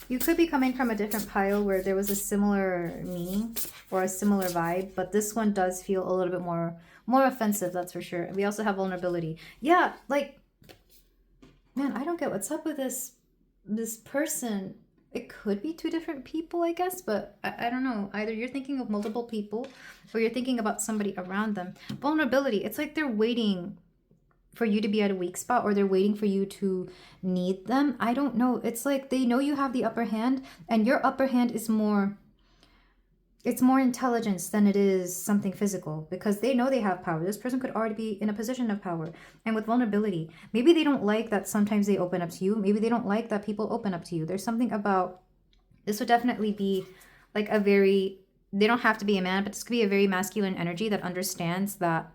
You could be coming from a different pile where there was a similar meaning or a similar vibe, but this one does feel a little bit more offensive, that's for sure. We also have vulnerability. Yeah, like, man, I don't get what's up with this person. It could be two different people, I guess, but I don't know. Either you're thinking of multiple people or you're thinking about somebody around them. Vulnerability, it's like they're waiting for you to be at a weak spot, or they're waiting for you to need them. I don't know. It's like they know you have the upper hand, and your upper hand is more, it's more intelligence than it is something physical, because they know they have power. This person could already be in a position of power. And with vulnerability, maybe they don't like that sometimes they open up to you. Maybe they don't like that people open up to you. There's something about, this would definitely be like a very, they don't have to be a man, but this could be a very masculine energy that understands that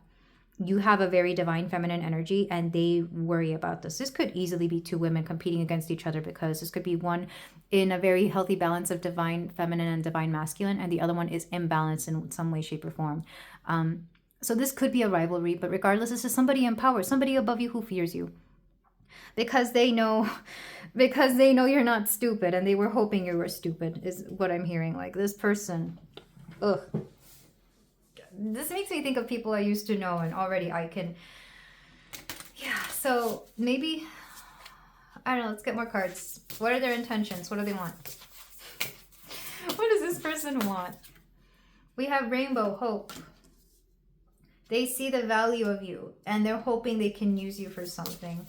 you have a very divine feminine energy, and they worry about this. This could easily be two women competing against each other, because this could be one in a very healthy balance of divine feminine and divine masculine, and the other one is imbalanced in some way, shape, or form. So this could be a rivalry, but regardless, this is somebody in power, somebody above you who fears you. Because they know you're not stupid, and they were hoping you were stupid, is what I'm hearing. Like this person, ugh. This makes me think of people I used to know, and already I can, yeah, so maybe, I don't know, let's get more cards. What are their intentions? What do they want? What does this person want? We have rainbow, hope. They see the value of you, and they're hoping they can use you for something.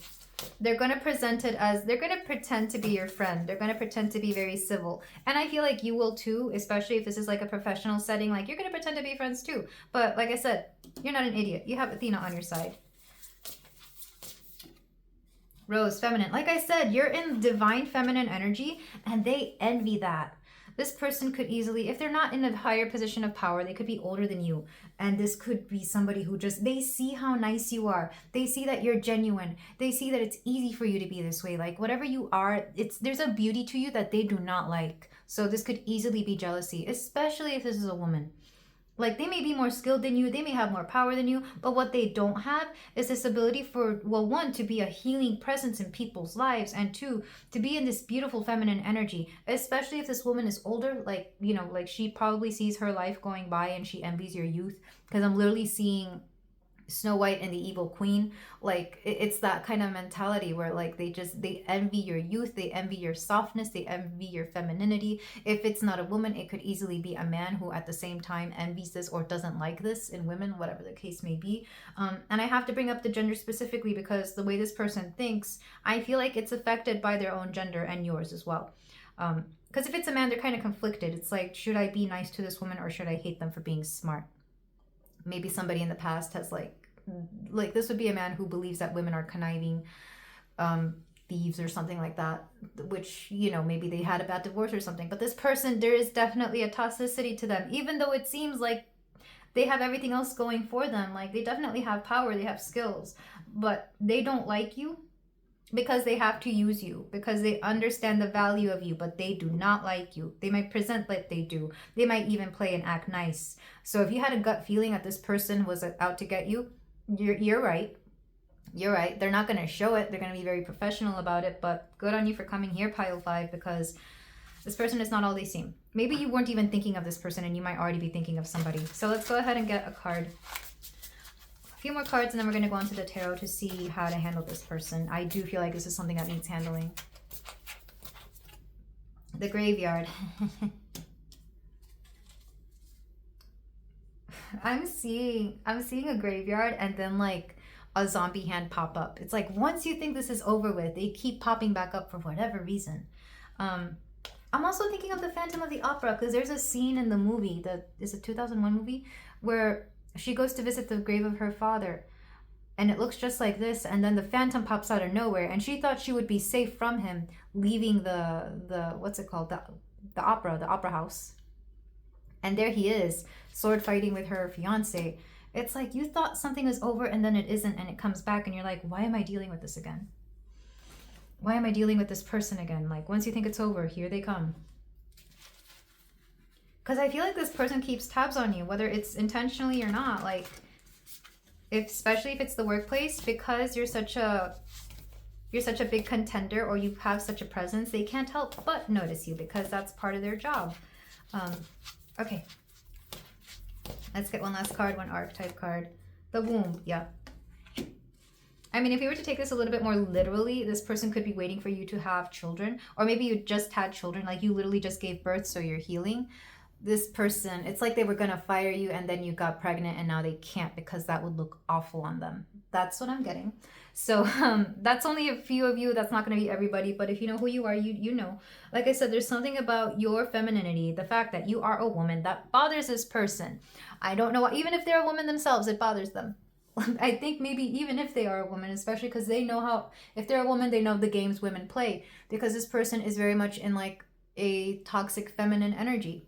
They're going to present it as, they're going to pretend to be your friend. They're going to pretend to be very civil. And I feel like you will too, especially if this is like a professional setting. Like, you're going to pretend to be friends too. But like I said, you're not an idiot. You have Athena on your side. Rose, feminine. Like I said, you're in divine feminine energy, and they envy that. This person could easily, if they're not in a higher position of power, they could be older than you. And this could be somebody who just, they see how nice you are. They see that you're genuine. They see that it's easy for you to be this way. Like whatever you are, there's a beauty to you that they do not like. So this could easily be jealousy, especially if this is a woman. Like, they may be more skilled than you, they may have more power than you, but what they don't have is this ability for, well, one, to be a healing presence in people's lives, and two, to be in this beautiful feminine energy, especially if this woman is older. Like, you know, like she probably sees her life going by and she envies your youth, because I'm literally seeing Snow White and the Evil Queen. Like, it's that kind of mentality where like they envy your youth, they envy your softness, they envy your femininity. If it's not a woman, it could easily be a man who at the same time envies this or doesn't like this in women, whatever the case may be. And I have to bring up the gender specifically because the way this person thinks, I feel like it's affected by their own gender and yours as well. Because if it's a man, they're kind of conflicted. It's like, should I be nice to this woman or should I hate them for being smart? Maybe somebody in the past has like this would be a man who believes that women are conniving, thieves or something like that, which, you know, maybe they had a bad divorce or something. But this person, there is definitely a toxicity to them, even though it seems like they have everything else going for them. Like, they definitely have power, they have skills, but they don't like you because they have to use you, because they understand the value of you, but they do not like you. They might present like they do. They might even play and act nice. So if you had a gut feeling that this person was out to get you, you're right. You're right. They're not going to show it. They're going to be very professional about it, but good on you for coming here, pile 5, because this person is not all they seem. Maybe you weren't even thinking of this person and you might already be thinking of somebody. So let's go ahead and get a card. A few more cards and then we're going to go into the tarot to see how to handle this person. I do feel like this is something that needs handling. The graveyard. I'm seeing a graveyard and then like a zombie hand pop up. It's like once you think this is over with, they keep popping back up for whatever reason. I'm also thinking of the Phantom of the Opera, because there's a scene in the movie, it's a 2001 movie, where she goes to visit the grave of her father, and it looks just like this, and then the Phantom pops out of nowhere, and she thought she would be safe from him, leaving the what's it called, the opera house, and there he is, sword fighting with her fiance. It's like you thought something was over, and then it isn't, and it comes back, and you're like, why am I dealing with this again? Why am I dealing with this person again? Like, once you think it's over, here they come. Because I feel like this person keeps tabs on you, whether it's intentionally or not. Like, especially if it's the workplace, because you're such a big contender, or you have such a presence, they can't help but notice you, because that's part of their job. Okay. Let's get one last card, one archetype card. The womb, yeah. I mean, if you were to take this a little bit more literally, this person could be waiting for you to have children, or maybe you just had children, like you literally just gave birth, so you're healing. This person, it's like they were gonna fire you and then you got pregnant and now they can't, because that would look awful on them. That's what I'm getting. So that's only a few of you. That's not going to be everybody, but if you know who you are, you know. Like I said, there's something about your femininity, the fact that you are a woman, that bothers this person. I don't know why. Even if they're a woman themselves, it bothers them. I think maybe even if they are a woman, especially because they know how, if they're a woman, they know the games women play, because this person is very much in like a toxic feminine energy,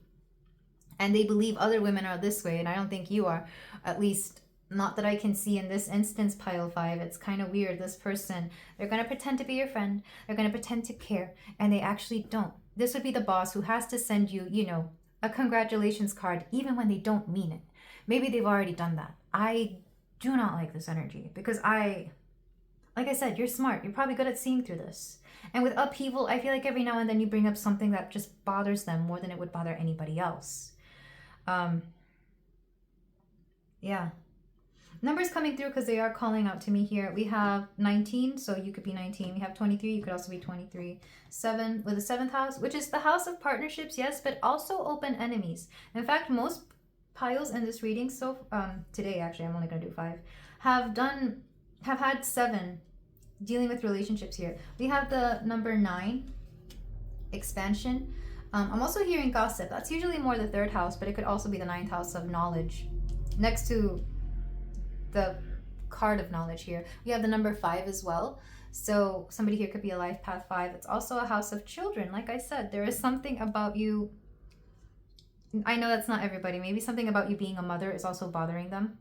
and they believe other women are this way, and I don't think you are, at least not that I can see in this instance, pile 5. It's kind of weird. This person, they're going to pretend to be your friend, they're going to pretend to care, and they actually don't. This would be the boss who has to send you, you know, a congratulations card, even when they don't mean it. Maybe they've already done that. I do not like this energy, because like I said, you're smart. You're probably good at seeing through this. And with upheaval, I feel like every now and then you bring up something that just bothers them more than it would bother anybody else. Yeah. Numbers coming through because they are calling out to me here. We have 19, so you could be 19. We have 23, you could also be 23. 7 with the 7th house, which is the house of partnerships, yes, but also open enemies. In fact, most piles in this reading, so today actually, I'm only going to do 5, have had 7 dealing with relationships here. We have the number 9, expansion. I'm also hearing gossip. That's usually more the 3rd house, but it could also be the 9th house of knowledge. Next to the card of knowledge here, we have the number 5 as well. So somebody here could be a Lifepath 5. It's also a house of children. Like I said, there is something about you. I know that's not everybody. Maybe something about you being a mother is also bothering them.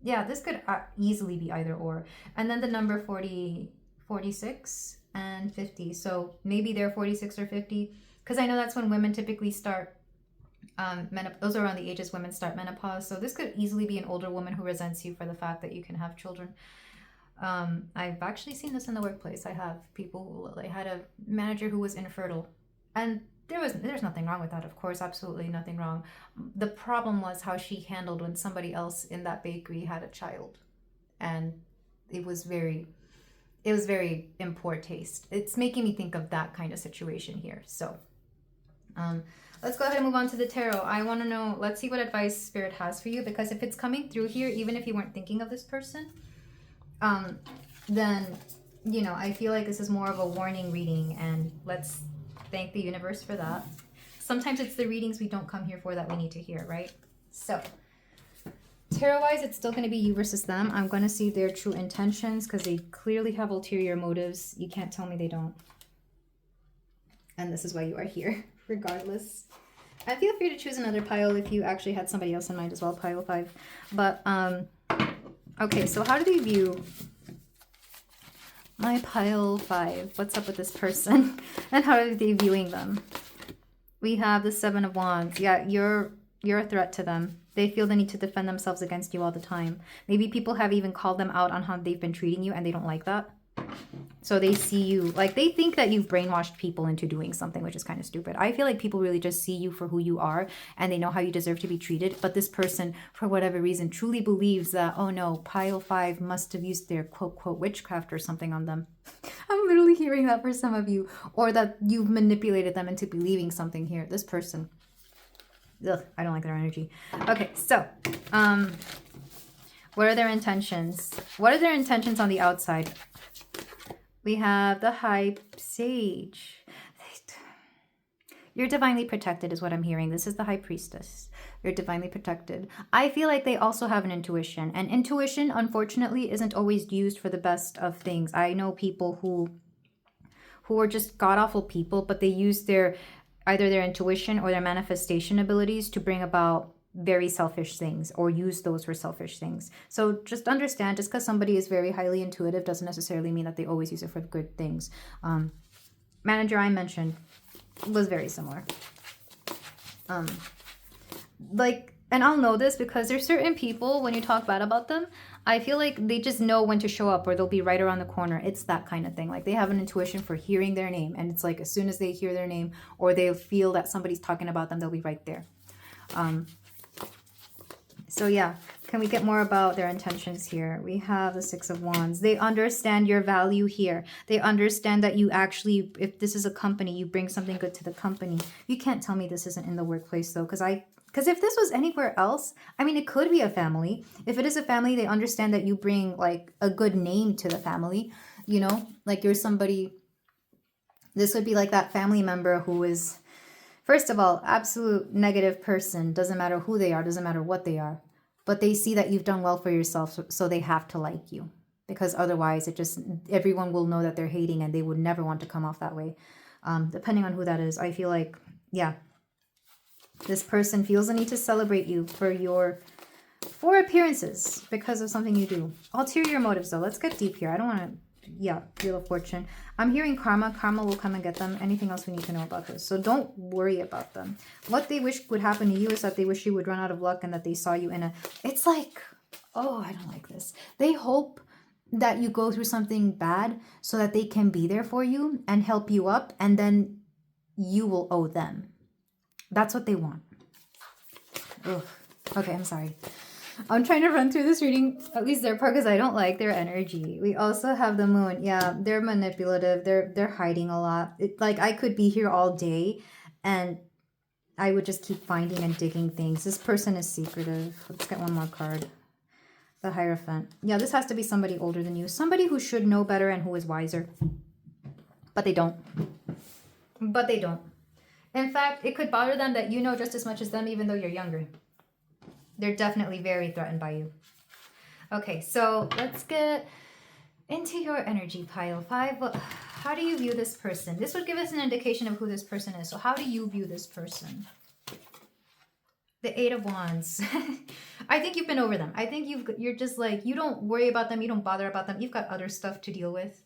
Yeah, this could easily be either or. And then the number 40, 46 and 50. So maybe they're 46 or 50, because I know that's when women typically start those are around the ages women start menopause. So this could easily be an older woman who resents you for the fact that you can have children. I've actually seen this in the workplace. I have people who, I had a manager who was infertile, and there's nothing wrong with that, of course, absolutely nothing wrong. The problem was how she handled when somebody else in that bakery had a child, and it was very in poor taste. It's making me think of that kind of situation here. So let's go ahead and move on to the tarot. I want to know, let's see what advice Spirit has for you, because if it's coming through here, even if you weren't thinking of this person, then, you know, I feel like this is more of a warning reading, and let's thank the universe for that. Sometimes it's the readings we don't come here for that we need to hear, right? So Tarot-wise, it's still going to be you versus them. I'm going to see their true intentions because they clearly have ulterior motives. You can't tell me they don't. And this is why you are here, regardless. And feel free to choose another pile if you actually had somebody else in mind as well, pile 5. But, okay, so how do they view my pile 5? What's up with this person? And how are they viewing them? We have the 7 of Wands. Yeah, you're a threat to them. They feel the need to defend themselves against you all the time. Maybe people have even called them out on how they've been treating you and they don't like that. So they see you, like they think that you've brainwashed people into doing something, which is kind of stupid. I feel like people really just see you for who you are and they know how you deserve to be treated. But this person, for whatever reason, truly believes that, oh no, pile 5 must have used their quote, quote, witchcraft or something on them. I'm literally hearing that for some of you. Or that you've manipulated them into believing something here. This person. Ugh, I don't like their energy. Okay, so, what are their intentions? What are their intentions on the outside? We have the High Sage. You're divinely protected is what I'm hearing. This is the High Priestess. You're divinely protected. I feel like they also have an intuition. And intuition, unfortunately, isn't always used for the best of things. I know people who are just god-awful people, but they use either their intuition or their manifestation abilities to bring about very selfish things or use those for selfish things. So just understand, just because somebody is very highly intuitive doesn't necessarily mean that they always use it for good things. Manager I mentioned was very similar. And I'll know this because there's certain people, when you talk bad about them, I feel like they just know when to show up or they'll be right around the corner. It's that kind of thing. Like they have an intuition for hearing their name. And it's like as soon as they hear their name or they feel that somebody's talking about them, they'll be right there. So yeah, can we get more about their intentions here? We have the 6 of Wands. They understand your value here. They understand that you actually, if this is a company, you bring something good to the company. You can't tell me this isn't in the workplace though, because if this was anywhere else, I mean, it could be a family. If it is a family, they understand that you bring like a good name to the family, you know, like you're somebody, this would be like that family member who is, first of all, absolute negative person. Doesn't matter who they are, doesn't matter what they are. But they see that you've done well for yourself, so they have to like you. Because otherwise, everyone will know that they're hating and they would never want to come off that way. Depending on who that is, I feel like, yeah. This person feels the need to celebrate you for appearances because of something you do. Ulterior motives, though. Let's get deep here. I don't want to... Yeah, Wheel of Fortune. I'm hearing karma. Karma will come and get them. Anything else we need to know about this? So don't worry about them. What they wish would happen to you is that they wish you would run out of luck and that they saw you in a... It's like... Oh, I don't like this. They hope that you go through something bad so that they can be there for you and help you up, and then you will owe them. That's what they want. Ugh. Okay, I'm sorry. I'm trying to run through this reading, at least their part, because I don't like their energy. We also have the Moon. Yeah, they're manipulative. They're hiding a lot. Like, I could be here all day, and I would just keep finding and digging things. This person is secretive. Let's get one more card. The Hierophant. Yeah, this has to be somebody older than you. Somebody who should know better and who is wiser. But they don't. But they don't. In fact, it could bother them that you know just as much as them, even though you're younger. They're definitely very threatened by you. Okay, so let's get into your energy, pile 5. How do you view this person? This would give us an indication of who this person is. So how do you view this person? The 8 of Wands. I think you've been over them. I think you're just like, you don't worry about them. You don't bother about them. You've got other stuff to deal with.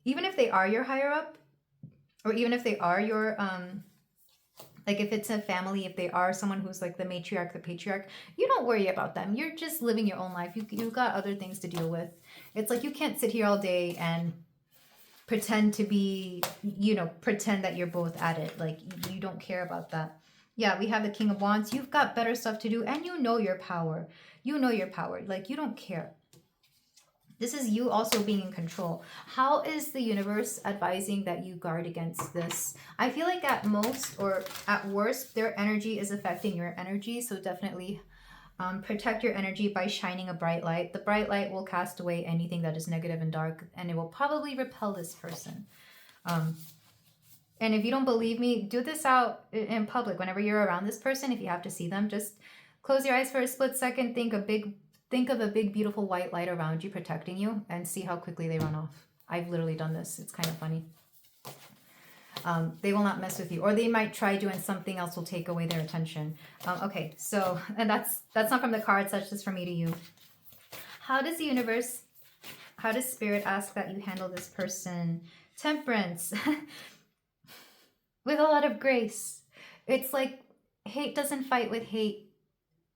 Even if they are your higher up, or even if they are your... like if it's a family, if they are someone who's like the matriarch, the patriarch, you don't worry about them. You're just living your own life. You've got other things to deal with. It's like you can't sit here all day and pretend to be, pretend that you're both at it. Like you don't care about that. Yeah, we have the King of Wands. You've got better stuff to do and you know your power. You know your power. Like you don't care. This is you also being in control. How is the universe advising that you guard against this? I feel like at most or at worst, their energy is affecting your energy. So definitely protect your energy by shining a bright light. The bright light will cast away anything that is negative and dark, and it will probably repel this person. And if you don't believe me, do this out in public. Whenever you're around this person, if you have to see them, just Close your eyes for a split second. Think of a big, beautiful white light around you protecting you, and see how quickly they run off. I've literally done this. It's kind of funny. They will not mess with you, or they might try to, and something else will take away their attention. Okay, so, and that's not from the cards, that's just from me to you. How does the universe, how does spirit ask that you handle this person? Temperance. With a lot of grace. It's like hate doesn't fight with hate.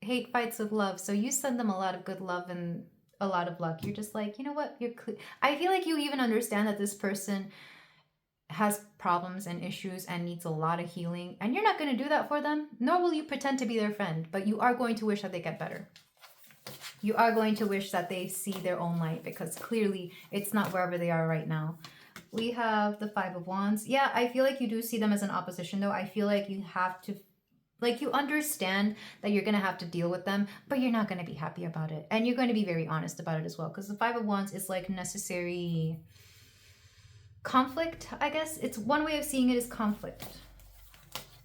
Hate fights with love. So you send them a lot of good love and a lot of luck. You're just like, you know what? I feel like you even understand that this person has problems and issues and needs a lot of healing, and you're not going to do that for them, nor will you pretend to be their friend, but you are going to wish that they get better. You are going to wish that they see their own light, because clearly it's not wherever they are right now. We have the Five of Wands. Yeah, I feel like you do see them as an opposition, though. I feel like you have to, like, you understand that you're going to have to deal with them, but you're not going to be happy about it, and you're going to be very honest about it as well, because the Five of Wands is like necessary conflict, I guess. It's one way of seeing it is conflict.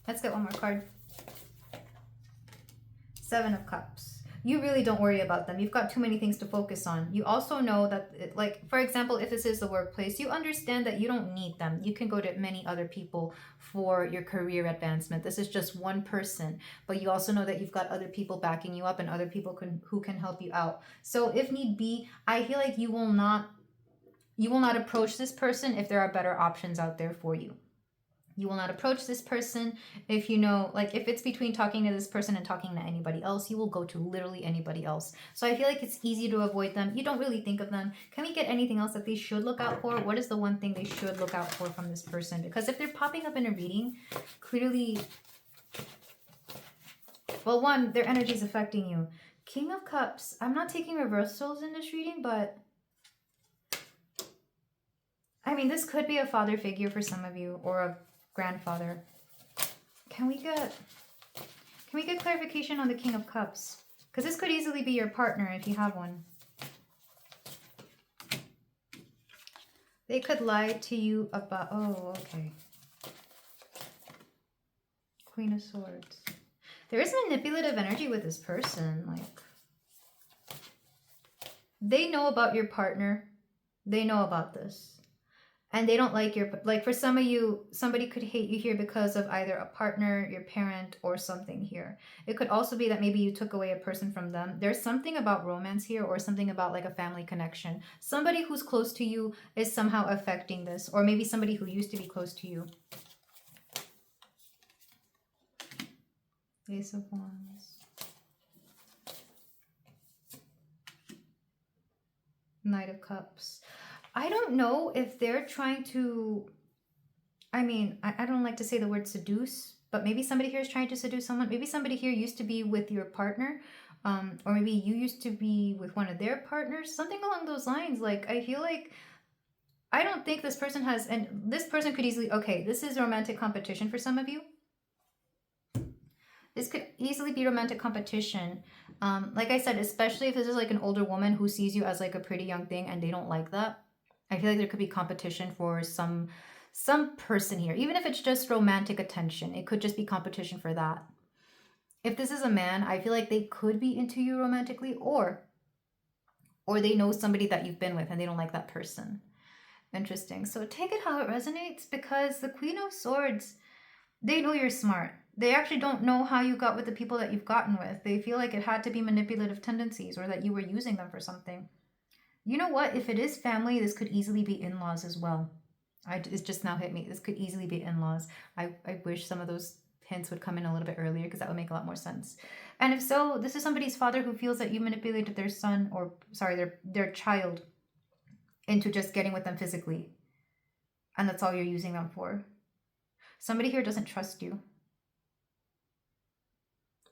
Let's get one more card. Seven of Cups. You really don't worry about them. You've got too many things to focus on. You also know that, like, for example, if this is the workplace, you understand that you don't need them. You can go to many other people for your career advancement. This is just one person, but you also know that you've got other people backing you up and other people who can help you out. So if need be, I feel like you will not approach this person if there are better options out there for you. You will not approach this person if you know, like, if it's between talking to this person and talking to anybody else, you will go to literally anybody else. So I feel like it's easy to avoid them. You don't really think of them. Can we get anything else that they should look out for? What is the one thing they should look out for from this person? Because if they're popping up in a reading, clearly, well, one, their energy is affecting you. King of Cups. I'm not taking reversals in this reading, but I mean, this could be a father figure for some of you, or a grandfather. Can we get clarification on the King of Cups? Because this could easily be your partner if you have one. They could lie to you about, oh, okay. Queen of Swords. There is manipulative energy with this person. Like, they know about your partner. They know about this. And they don't like like, for some of you, somebody could hate you here because of either a partner, your parent, or something here. It could also be that maybe you took away a person from them. There's something about romance here, or something about like a family connection. Somebody who's close to you is somehow affecting this, or maybe somebody who used to be close to you. Ace of Wands. Knight of Cups. I don't know if they're trying to, I mean, I don't like to say the word seduce, but maybe somebody here is trying to seduce someone. Maybe somebody here used to be with your partner, or maybe you used to be with one of their partners, something along those lines. Like, I feel like, I don't think this person has, and this person could easily, okay, this is romantic competition for some of you. This could easily be romantic competition. Like I said, especially if this is like an older woman who sees you as like a pretty young thing and they don't like that. I feel like there could be competition for some person here. Even if it's just romantic attention, it could just be competition for that. If this is a man, I feel like they could be into you romantically, or they know somebody that you've been with and they don't like that person. Interesting. So take it how it resonates, because the Queen of Swords, they know you're smart. They actually don't know how you got with the people that you've gotten with. They feel like it had to be manipulative tendencies, or that you were using them for something. You know what? If it is family, this could easily be in-laws as well. It's just now hit me. This could easily be in-laws. I wish some of those hints would come in a little bit earlier, because that would make a lot more sense. And if so, this is somebody's father who feels that you manipulated their son, or sorry, their child, into just getting with them physically. And that's all you're using them for. Somebody here doesn't trust you.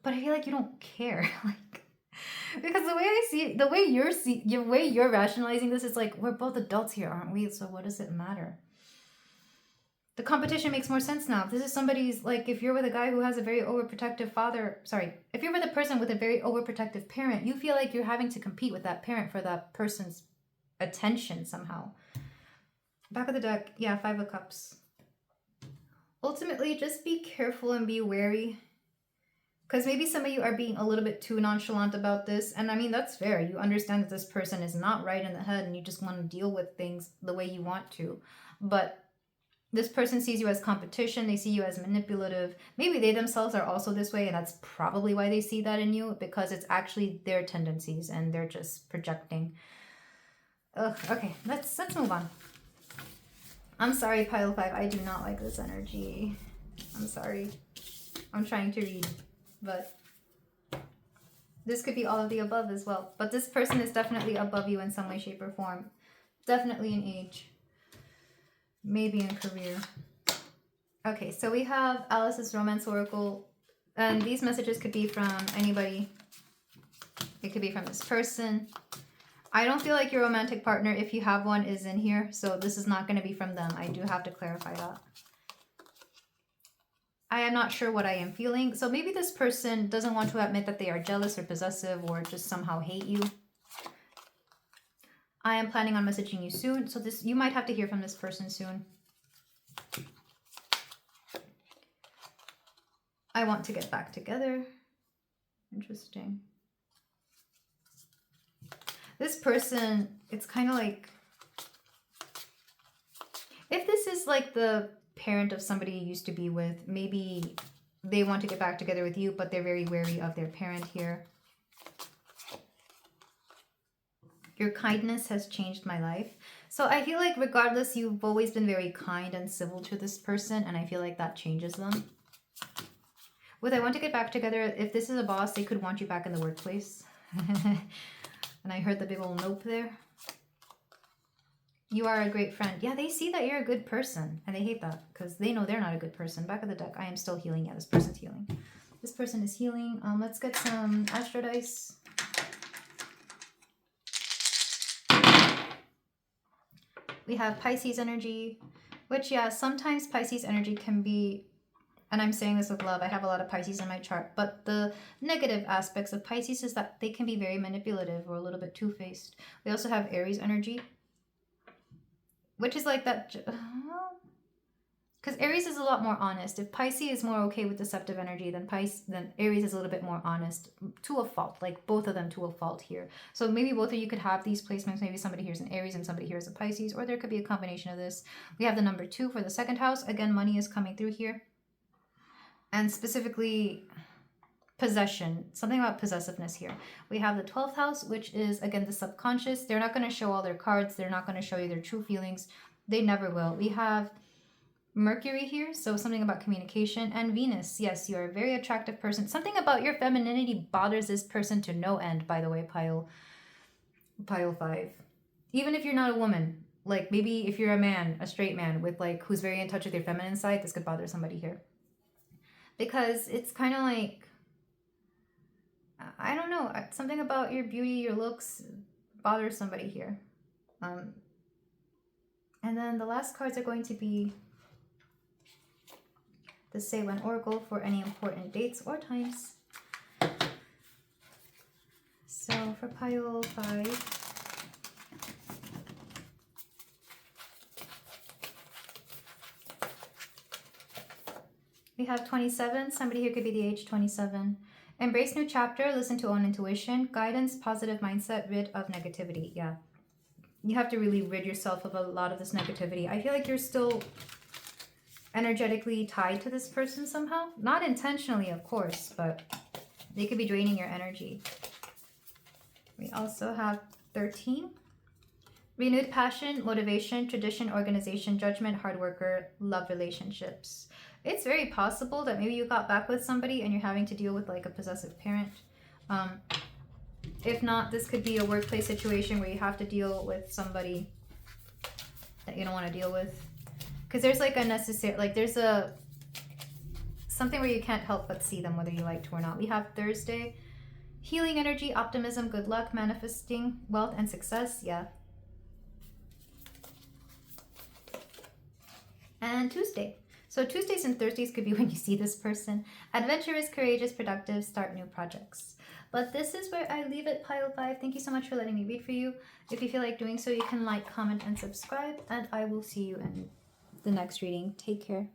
But I feel like you don't care. Like, because the way I see it, the way you're rationalizing this is like, we're both adults here, aren't we? So what does it matter? The competition makes more sense now. If this is somebody's, like, if you're with a guy who has a very overprotective father, if you're with a person with a very overprotective parent, you feel like you're having to compete with that parent for that person's attention somehow. Back of the deck, yeah, Five of Cups. Ultimately, just be careful and be wary. Because maybe some of you are being a little bit too nonchalant about this. And I mean, that's fair. You understand that this person is not right in the head and you just want to deal with things the way you want to. But this person sees you as competition. They see you as manipulative. Maybe they themselves are also this way. And that's probably why they see that in you. Because it's actually their tendencies and they're just projecting. Ugh, okay, let's move on. I'm sorry, pile 5. I do not like this energy. I'm sorry. I'm trying to read. But this could be all of the above as well. But this person is definitely above you in some way, shape, or form. Definitely in age. Maybe in career. Okay, so we have Alice's Romance Oracle. And these messages could be from anybody. It could be from this person. I don't feel like your romantic partner, if you have one, is in here. So this is not going to be from them. I do have to clarify that. I am not sure what I am feeling. So maybe this person doesn't want to admit that they are jealous or possessive or just somehow hate you. I am planning on messaging you soon. So this, you might have to hear from this person soon. I want to get back together. Interesting. This person, it's kind of like, if this is like the parent of somebody you used to be with, maybe they want to get back together with you, but they're very wary of their parent here. Your kindness has changed my life. So I feel like regardless, you've always been very kind and civil to this person, and I feel like that changes them. With I want to get back together, if this is a boss, they could want you back in the workplace. And I heard the big old nope there. You are a great friend. Yeah, they see that you're a good person. And they hate that because they know they're not a good person. Back of the deck. I am still healing. Yeah, this person's healing. This person is healing. Let's get some Astro Dice. We have Pisces energy. Which, yeah, sometimes Pisces energy can be... And I'm saying this with love. I have a lot of Pisces in my chart. But the negative aspects of Pisces is that they can be very manipulative or a little bit two-faced. We also have Aries energy. Which is like that, because Aries is a lot more honest. If Pisces is more okay with deceptive energy, then Aries is a little bit more honest to a fault. Like both of them to a fault here. So maybe both of you could have these placements. Maybe somebody here is an Aries and somebody here is a Pisces, or there could be a combination of this. We have the number 2 for the second house. Again, money is coming through here, and specifically possession, something about possessiveness here. We have the 12th house, which is, again, the subconscious. They're not going to show all their cards. They're not going to show you their true feelings. They never will. We have Mercury here, so something about communication, and Venus. Yes, you're a very attractive person. Something about your femininity bothers this person to no end, by the way, pile 5. Even if you're not a woman, like maybe if you're a man, a straight man with like who's very in touch with your feminine side, this could bother somebody here. Because it's kind of like, I don't know, something about your beauty, your looks bothers somebody here. And then the last cards are going to be the Say When Oracle for any important dates or times. So for pile 5, we have 27. Somebody here could be the age 27. Embrace new chapter, listen to own intuition, guidance, positive mindset, rid of negativity. Yeah. You have to really rid yourself of a lot of this negativity. I feel like you're still energetically tied to this person somehow. Not intentionally, of course, but they could be draining your energy. We also have 13. Renewed passion, motivation, tradition, organization, judgment, hard worker, love relationships. It's very possible that maybe you got back with somebody and you're having to deal with like a possessive parent. If not, this could be a workplace situation where you have to deal with somebody that you don't want to deal with. Because there's like a necessary, like there's a something where you can't help but see them whether you like to or not. We have Thursday, healing energy, optimism, good luck, manifesting wealth and success. Yeah. And Tuesday. So Tuesdays and Thursdays could be when you see this person. Adventurous, courageous, productive, start new projects. But this is where I leave it, pile 5. Thank you so much for letting me read for you. If you feel like doing so, you can like, comment, and subscribe. And I will see you in the next reading. Take care.